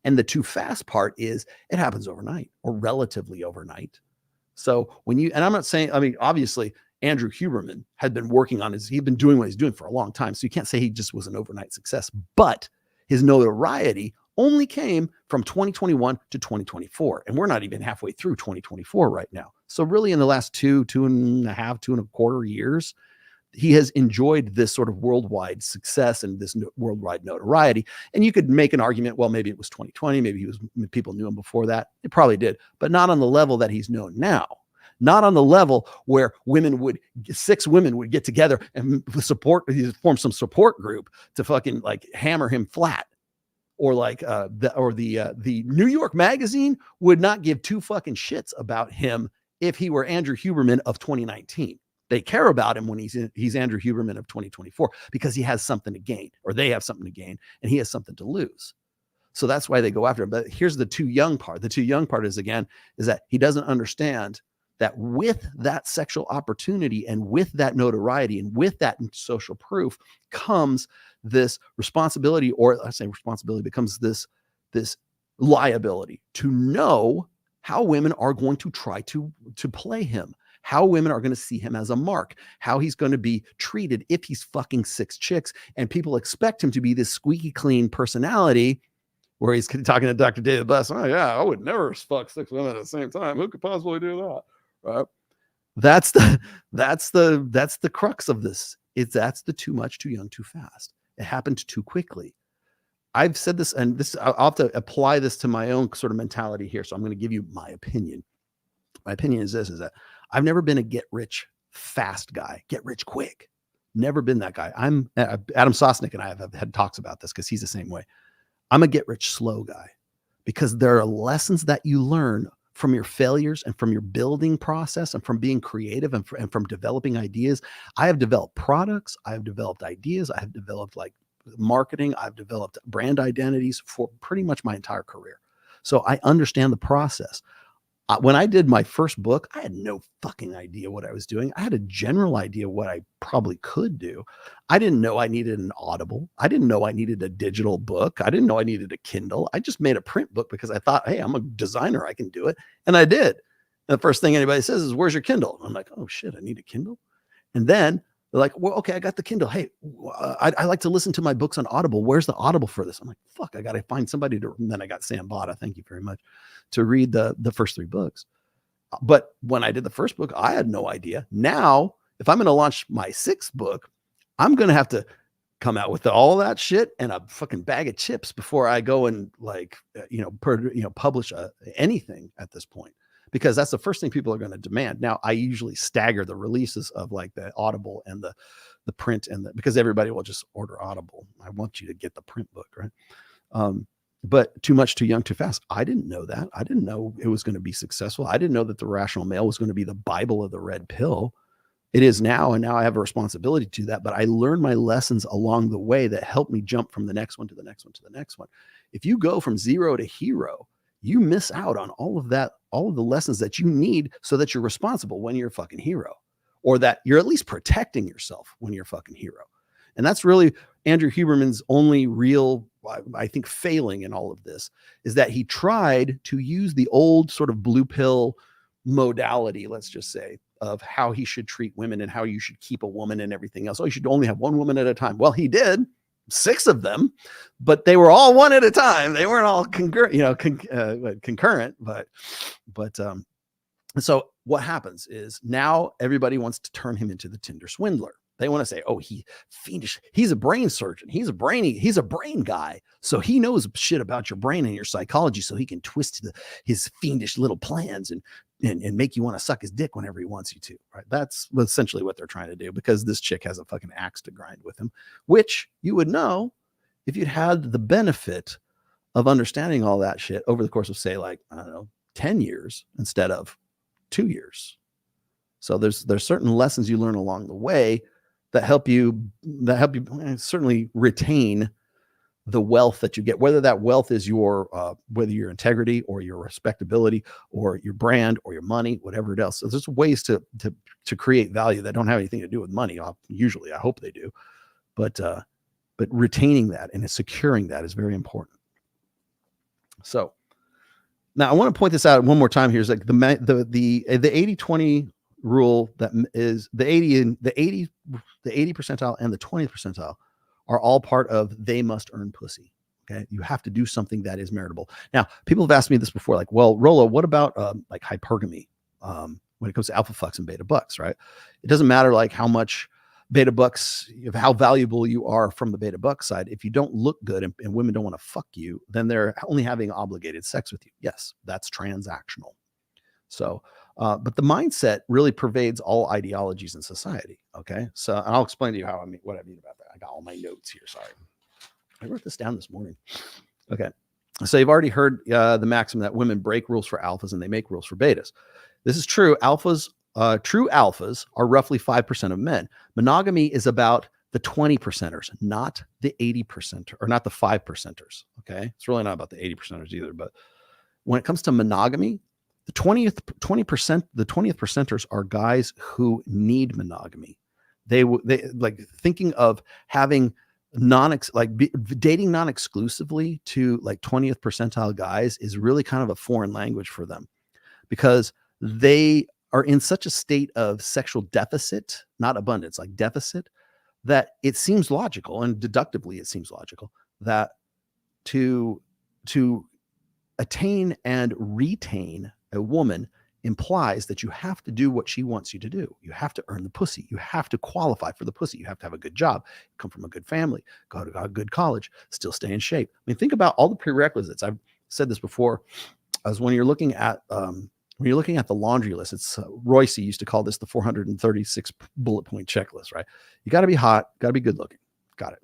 O: And the too fast part is it happens overnight or relatively overnight. So and I'm not saying, obviously Andrew Huberman had been working on he'd been doing what he's doing for a long time. So you can't say he just was an overnight success, but his notoriety only came from 2021 to 2024. And we're not even halfway through 2024 right now. So really in the last 2.25 years, he has enjoyed this sort of worldwide success and this worldwide notoriety. And you could make an argument, well, maybe it was 2020. Maybe people knew him before that. It probably did, but not on the level that he's known now. Not on the level where 6 women would get together and form some support group to fucking like hammer him flat. or like the New York Magazine would not give two fucking shits about him if he were Andrew Huberman of 2019. They care about him when he's Andrew Huberman of 2024 because he has something to gain, or they have something to gain, and he has something to lose. So that's why they go after him. But here's the too young part. The too young part is that he doesn't understand that with that sexual opportunity and with that notoriety and with that social proof comes this responsibility, or I say responsibility, becomes this liability to know how women are going to try to play him, how women are going to see him as a mark, how he's going to be treated if he's fucking 6 chicks and people expect him to be this squeaky clean personality where he's talking to Dr. David Bless. Oh yeah, I would never fuck 6 women at the same time. Who could possibly do that? Right? That's the crux of this. That's the too much, too young, too fast. It happened too quickly. I've said this, and I'll have to apply this to my own sort of mentality here. So I'm going to give you my opinion. My opinion is this, is that I've never been a get rich fast guy, get rich quick. Never been that guy. I'm Adam Sosnick and I have had talks about this because he's the same way. I'm a get rich slow guy because there are lessons that you learn from your failures and from your building process and from being creative and from developing ideas. I have developed products. I have developed ideas. I have developed like marketing. I've developed brand identities for pretty much my entire career. So I understand the process. When I did my first book, I had no fucking idea what I was doing. I had a general idea what I probably could do. I didn't know I needed an Audible. I didn't know I needed a digital book. I didn't know I needed a Kindle. I just made a print book because I thought, hey, I'm a designer. I can do it. And I did. And the first thing anybody says is, where's your Kindle? And I'm like, oh shit, I need a Kindle. And then they're like, well, okay, I got the Kindle. Hey, I like to listen to my books on Audible. Where's the Audible for this? I'm like, fuck, I got to find somebody to, and then I got Sam Botta, thank you very much, to read the first 3 books. But when I did the first book, I had no idea. Now, if I'm going to launch my 6th book, I'm going to have to come out with all that shit and a fucking bag of chips before I go and publish anything at this point. Because that's the first thing people are going to demand. Now, I usually stagger the releases of like the Audible and the print because everybody will just order Audible. I want you to get the print book, right? But too much, too young, too fast. I didn't know that. I didn't know it was going to be successful. I didn't know that the Rational Male was going to be the Bible of the red pill. It is now, and now I have a responsibility to that. But I learned my lessons along the way that helped me jump from the next one to the next one to the next one. If you go from 0 to hero, you miss out on all of that, all of the lessons that you need so that you're responsible when you're a fucking hero, or that you're at least protecting yourself when you're a fucking hero. And that's really Andrew Huberman's only real, I think, failing in all of this, is that he tried to use the old sort of blue pill modality, let's just say, of how he should treat women and how you should keep a woman and everything else. Oh, you should only have 1 woman at a time. Well, he did 6 of them, but they were all one at a time. They weren't all concurrent, but so what happens is now everybody wants to turn him into the Tinder swindler. They want to say, oh, he's a brain surgeon. He's a brain guy. So he knows shit about your brain and your psychology. So he can twist his fiendish little plans and make you want to suck his dick whenever he wants you to, right? That's essentially what they're trying to do, because this chick has a fucking axe to grind with him, which you would know if you'd had the benefit of understanding all that shit over the course of, say, like, I don't know, 10 years instead of 2 years. So there's certain lessons you learn along the way that help you certainly retain the wealth that you get, whether that wealth is whether your integrity or your respectability or your brand or your money, whatever it else. So there's ways to create value that don't have anything to do with money. Usually, I hope they do, but retaining that and securing that is very important. So now I want to point this out one more time here. Is like the 80-20 rule, that is the 80 percentile and the 20th percentile are all part of they must earn pussy. Okay. You have to do something that is meritable. Now, people have asked me this before, like, well, Rollo, what about like hypergamy when it comes to alpha fucks and beta bucks, right? It doesn't matter like how much beta bucks, how valuable you are from the beta buck side. If you don't look good and women don't want to fuck you, then they're only having obligated sex with you. Yes, that's transactional. So, but the mindset really pervades all ideologies in society. Okay. So and I'll explain to you what I mean about that. I got all my notes here. Sorry. I wrote this down this morning. Okay. So you've already heard the maxim that women break rules for alphas and they make rules for betas. This is true. True alphas are roughly 5% of men. Monogamy is about the 20%ers, not the 80% or not the 5%ers. Okay. It's really not about the 80%ers either. But when it comes to monogamy, the 20th percenters are guys who need monogamy. They like thinking of having dating non-exclusively to like 20th percentile guys is really kind of a foreign language for them, because they are in such a state of sexual deficit, not abundance, like deficit, that it seems logical, and deductively it seems logical, that to attain and retain a woman implies that you have to do what she wants you to do. You have to earn the pussy. You have to qualify for the pussy. You have to have a good job, come from a good family, go to a good college, still stay in shape. I mean, think about all the prerequisites. I've said this before. As when you're looking at the laundry list, it's Royce used to call this the 436 bullet point checklist, right? You got to be hot, got to be good looking. Got it.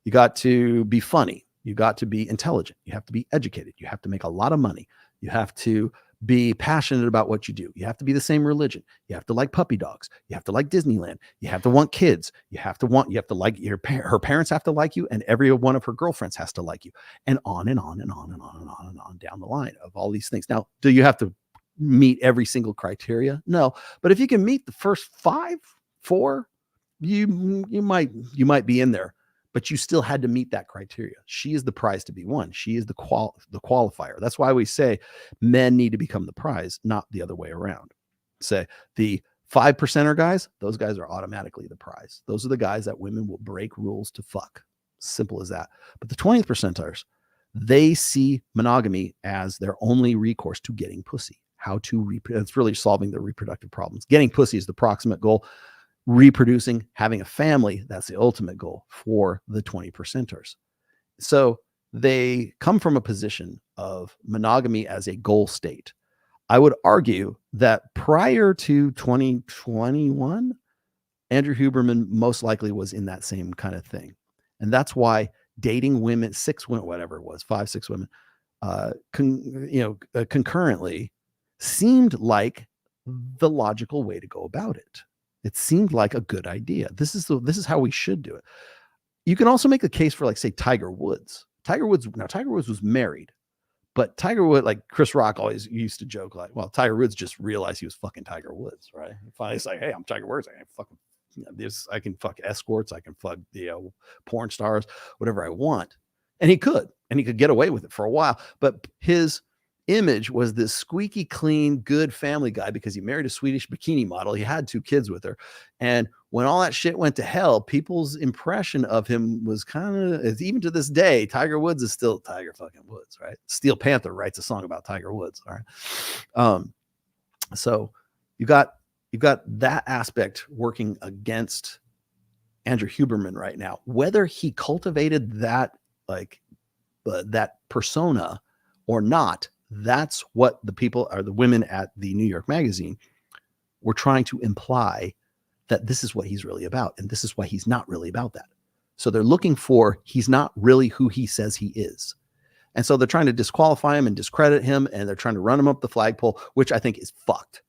O: You got to be funny. You got to be intelligent. You have to be educated. You have to make a lot of money. You have to be passionate about what you do. You have to be the same religion. You have to like puppy dogs. You have to like Disneyland. You have to want kids. You have to like her parents have to like you, and every one of her girlfriends has to like you, and on and on and on and on and on and on down the line of all these things. Now, do you have to meet every single criteria? No, but if you can meet the first 4, you might be in there. But you still had to meet that criteria. She is the prize to be won. She is the qualifier. That's why we say men need to become the prize, not the other way around. Say the 5%er guys, those guys are automatically the prize. Those are the guys that women will break rules to fuck. Simple as that. But the 20th percenters, they see monogamy as their only recourse to getting pussy. How to it's really solving their reproductive problems. Getting pussy is the proximate goal. Reproducing, having a family, that's the ultimate goal for the 20 percenters. So they come from a position of monogamy as a goal state. I would argue that prior to 2021, Andrew Huberman most likely was in that same kind of thing. And that's why dating women, 6 women, whatever it was, 5, 6 women, concurrently seemed like the logical way to go about it. It seemed like a good idea. This is how we should do it. You can also make a case for, like, say, Tiger Woods. Tiger Woods was married, but Tiger Woods, like Chris Rock always used to joke, like, well, Tiger Woods just realized he was fucking Tiger Woods, right? Finally, it's like, hey, I'm Tiger Woods. I can fucking this. I can fuck escorts. I can fuck porn stars, whatever I want. And he could get away with it for a while. But his image was this squeaky clean, good family guy because he married a Swedish bikini model. He had 2 kids with her. And when all that shit went to hell, people's impression of him was kind of, even to this day, Tiger Woods is still Tiger fucking Woods, right? Steel Panther writes a song about Tiger Woods. All right. So you've got that aspect working against Andrew Huberman right now. Whether he cultivated that, that persona or not, that's what the people or the women at the New York Magazine were trying to imply, that this is what he's really about. And this is why he's not really about that. So they're looking for, he's not really who he says he is. And so they're trying to disqualify him and discredit him. And they're trying to run him up the flagpole, which I think is fucked.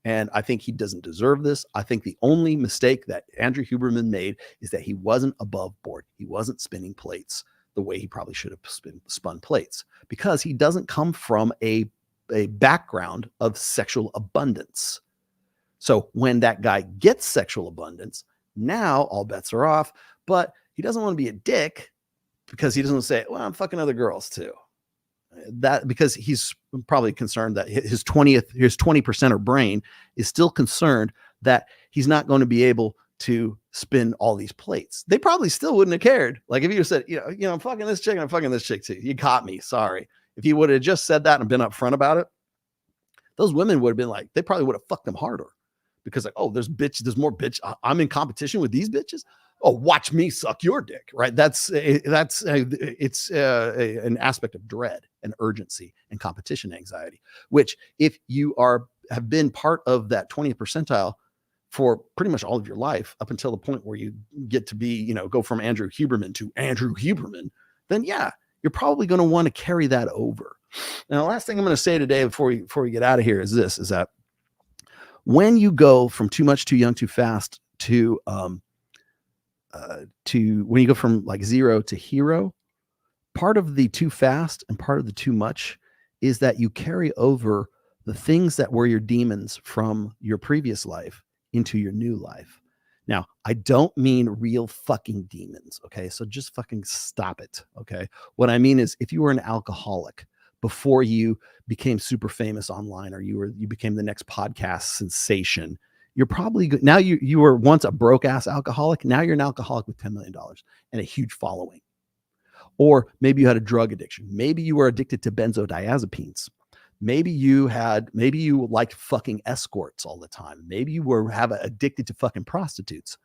O: And I think he doesn't deserve this. I think the only mistake that Andrew Huberman made is that he wasn't above board. He wasn't spinning plates the way he probably should have spun plates, because he doesn't come from a background of sexual abundance. So when that guy gets sexual abundance, now all bets are off, but he doesn't want to be a dick because he doesn't say, well, I'm fucking other girls too. That because he's probably concerned that his 20%er brain is still concerned that he's not going to be able to spin all these plates. They probably still wouldn't have cared. Like if you said, I'm fucking this chick and I'm fucking this chick too. You caught me. Sorry. If he would have just said that and been upfront about it, those women would have been like, they probably would have fucked him harder, because like, oh, there's more bitch. I'm in competition with these bitches. Oh, watch me suck your dick. Right. It's an aspect of dread and urgency and competition anxiety, which if you have been part of that 20th percentile for pretty much all of your life, up until the point where you get to be, go from Andrew Huberman to Andrew Huberman, then yeah, you're probably going to want to carry that over. Now, the last thing I'm going to say today before we get out of here is that when you go from too much, too young, too fast to when you go from like zero to hero, part of the too fast and part of the too much is that you carry over the things that were your demons from your previous life into your new life. Now, I don't mean real fucking demons, okay? So just fucking stop it, okay? What I mean is if you were an alcoholic before you became super famous online, or you became the next podcast sensation, you're probably good. Now you were once a broke ass alcoholic. Now you're an alcoholic with $10 million and a huge following. Or maybe you had a drug addiction. Maybe you were addicted to benzodiazepines. Maybe you liked fucking escorts all the time. Maybe you were addicted to fucking prostitutes.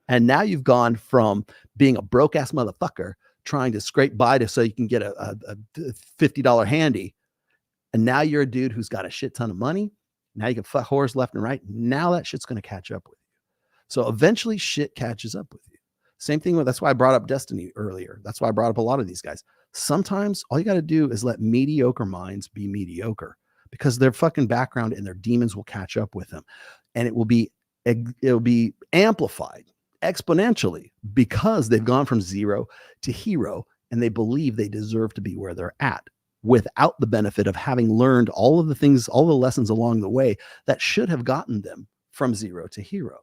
O: And now you've gone from being a broke ass motherfucker trying to scrape by so you can get a $50 handy. And now you're a dude who's got a shit ton of money. Now you can fuck whores left and right. Now that shit's going to catch up with you. So eventually shit catches up with you. Same thing that's why I brought up Destiny earlier. That's why I brought up a lot of these guys. Sometimes all you got to do is let mediocre minds be mediocre, because their fucking background and their demons will catch up with them. And it will be amplified exponentially because they've gone from zero to hero and they believe they deserve to be where they're at, without the benefit of having learned all of the things, all the lessons along the way that should have gotten them from zero to hero.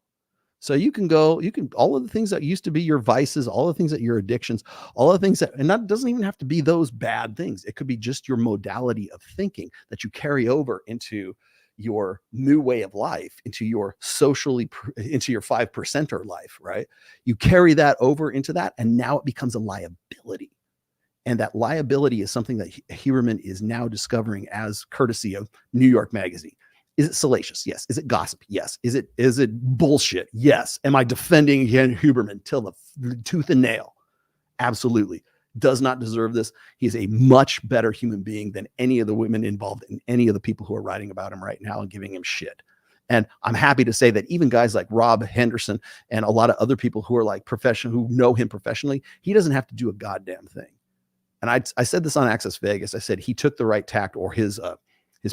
O: So all of the things that used to be your vices, all the things that your addictions, all the things that, and that doesn't even have to be those bad things. It could be just your modality of thinking that you carry over into your new way of life, into your into your 5%er life, right? You carry that over into that, and now it becomes a liability. And that liability is something that Huberman is now discovering as courtesy of New York Magazine. Is it salacious? Yes. Is it gossip? Yes. Is it bullshit? Yes. Am I defending Huberman till the tooth and nail? Absolutely. Does not deserve this. He is a much better human being than any of the women involved in any of the people who are writing about him right now and giving him shit. And I'm happy to say that even guys like Rob Henderson and a lot of other people who are like professional, who know him professionally, he doesn't have to do a goddamn thing. And I said this on Access Vegas. I said he took the right tact, or his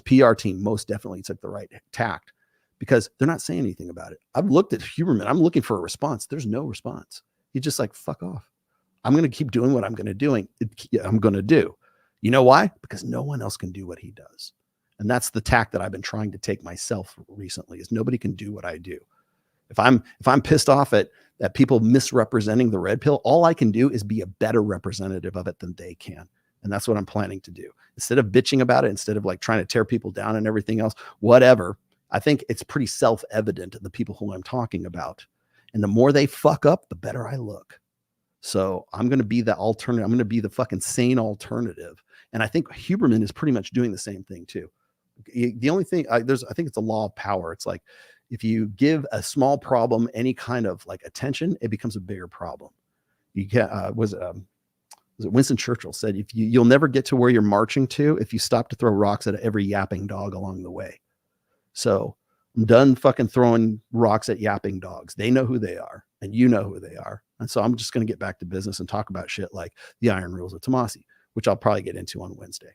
O: PR team most definitely took the right tact, because they're not saying anything about it. I've looked at Huberman. I'm looking for a response. There's no response. He's just like, fuck off. I'm going to keep doing what I'm going to do. You know why? Because no one else can do what he does. And that's the tact that I've been trying to take myself recently, is nobody can do what I do. If I'm pissed off at people misrepresenting the red pill, all I can do is be a better representative of it than they can. And that's what I'm planning to do. Instead of bitching about it, instead of like trying to tear people down and everything else, whatever, I think it's pretty self-evident, the people who I'm talking about. And the more they fuck up, the better I look. So I'm going to be the alternative. I'm going to be the fucking sane alternative. And I think Huberman is pretty much doing the same thing too. The only thing I think it's a law of power. It's like, if you give a small problem any kind of like attention, it becomes a bigger problem. You can was it Winston Churchill said, you'll never get to where you're marching to if you stop to throw rocks at every yapping dog along the way. So I'm done fucking throwing rocks at yapping dogs. They know who they are, and you know who they are. And so I'm just going to get back to business and talk about shit like the iron rules of Tomassi, which I'll probably get into on Wednesday.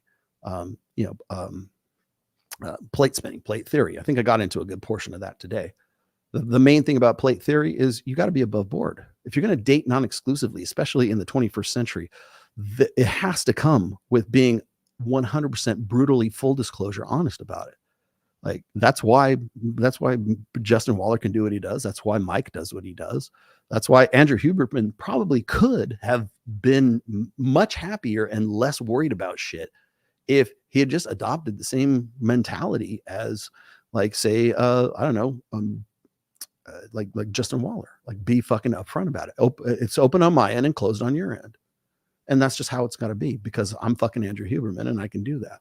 O: Plate spinning, plate theory. I think I got into a good portion of that today. The main thing about plate theory is you got to be above board. If you're going to date non-exclusively, especially in the 21st century, it has to come with being 100% brutally, full disclosure, honest about it. Like that's why Justin Waller can do what he does. That's why Mike does what he does. That's why Andrew Huberman probably could have been much happier and less worried about shit if he had just adopted the same mentality as, like, say, I don't know, like Justin Waller, like be fucking upfront about it. It's open on my end and closed on your end. And that's just how it's got to be, because I'm fucking Andrew Huberman and I can do that.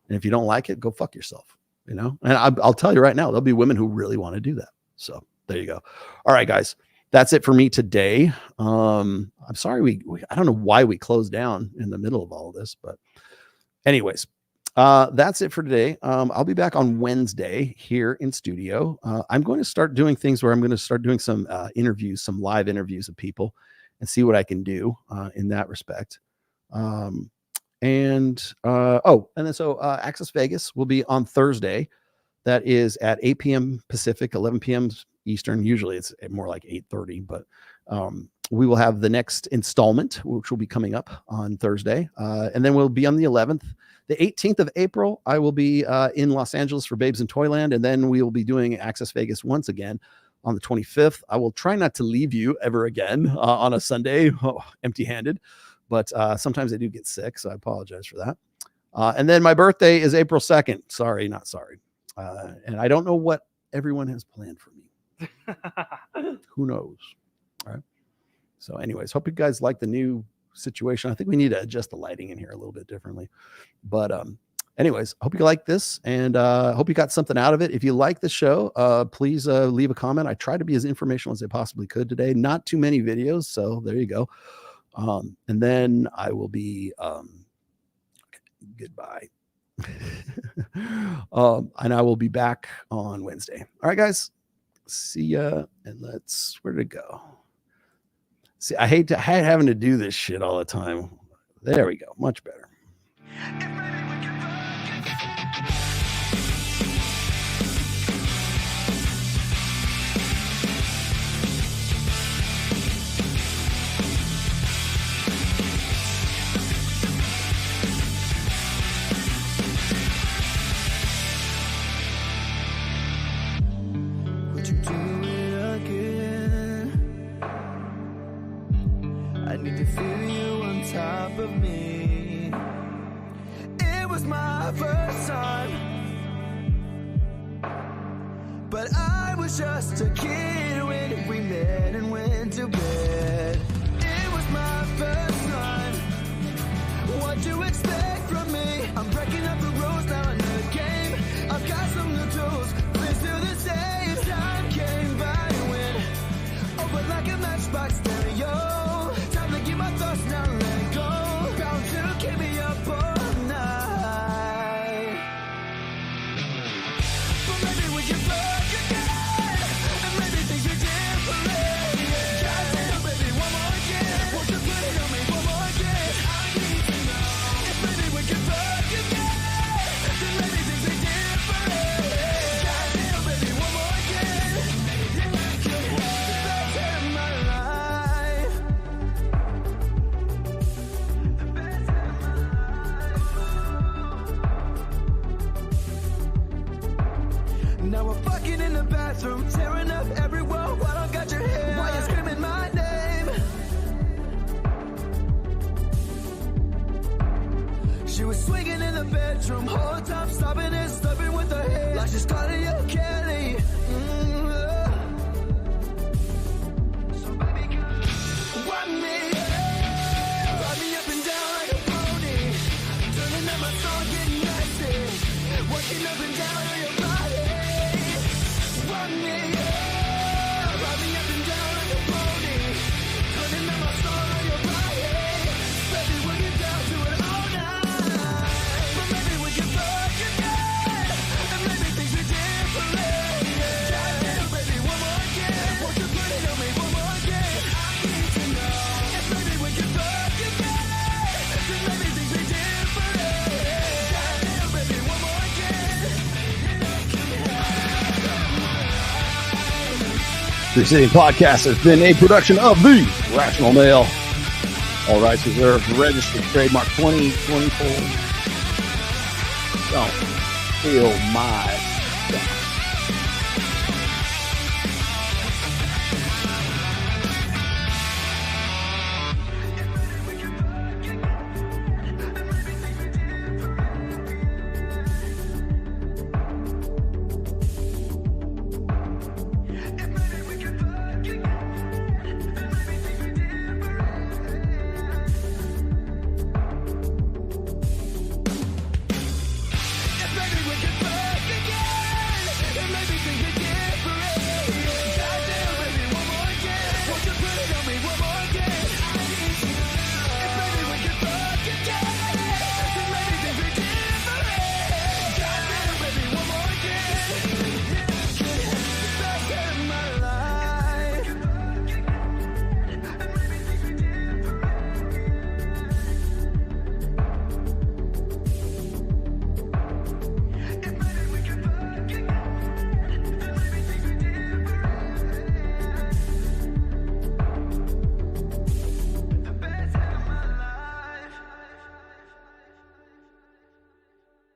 O: And if you don't like it, go fuck yourself, you know? And I'll tell you right now, there'll be women who really want to do that. So there you go. All right, guys, that's it for me today. I'm sorry. I don't know why we closed down in the middle of all of this, but anyways, that's it for today. I'll be back on Wednesday here in studio. I'm going to start doing things where I'm going to start doing some interviews, some live interviews of people, and see what I can do in that respect. And then Access Vegas will be on Thursday. That is at 8 p.m. Pacific, 11 p.m. Eastern. Usually it's more like 8:30, but we will have the next installment, which will be coming up on Thursday. And then we'll be on the 11th. The 18th of April, I will be in Los Angeles for Babes in Toyland. And then we will be doing Access Vegas once again on the 25th. I will try not to leave you ever again on a Sunday, empty-handed. But sometimes I do get sick, so I apologize for that. And then my birthday is April 2nd. Sorry, not sorry. And I don't know what everyone has planned for me. Who knows? All right. So anyways, hope you guys like the new situation. I think we need to adjust the lighting in here a little bit differently. But anyways, hope you like this, and hope you got something out of it. If you like the show, please leave a comment. I tried to be as informational as I possibly could today. Not too many videos, so there you go. And then I will be goodbye. And I will be back on Wednesday. All right, guys. See ya. And where did it go? See, I hate having to do this shit all the time. There we go. Much better.
Q: Of me, it was my first time, but I was just a kid when we met and went to bed. It was my first time. What do you expect from me? I'm breaking up the rules now in the game. I've got some new tools. Let's do the same. Time came by when open like a matchbox stereo. Time to keep my thoughts now. Keep me up all night. But maybe we can fuck again, and maybe things are different. Goddamn, baby, one more again. Won't you put it on me one more again? I need to know if maybe we can fuck again, then maybe things are different. Goddamn, baby, one more again. You could have the best day of my life. Now we're fucking in the bathroom, tearing up every wall while I got your hair. Why you screaming my name? She was swinging in the bedroom, whole time stopping and stubbing with her hair. Like she's calling you Kelly. So baby, come ride me up and down like a pony. Turning up my song, getting nasty. Working up and down on your body. Ride me up and down like a pony. Turning up my song on your body. Baby, we'll get down to it all night. But maybe we can fuck again, and maybe things are different. Goddamn, baby, one more again. Won't you put it on me one more again? I need to know if maybe we can fuck again, then maybe things are different. Goddamn, baby, one more again.
O: The City Podcast has been a production of the Rational Male. All rights reserved. Registered trademark 2024. Don't steal my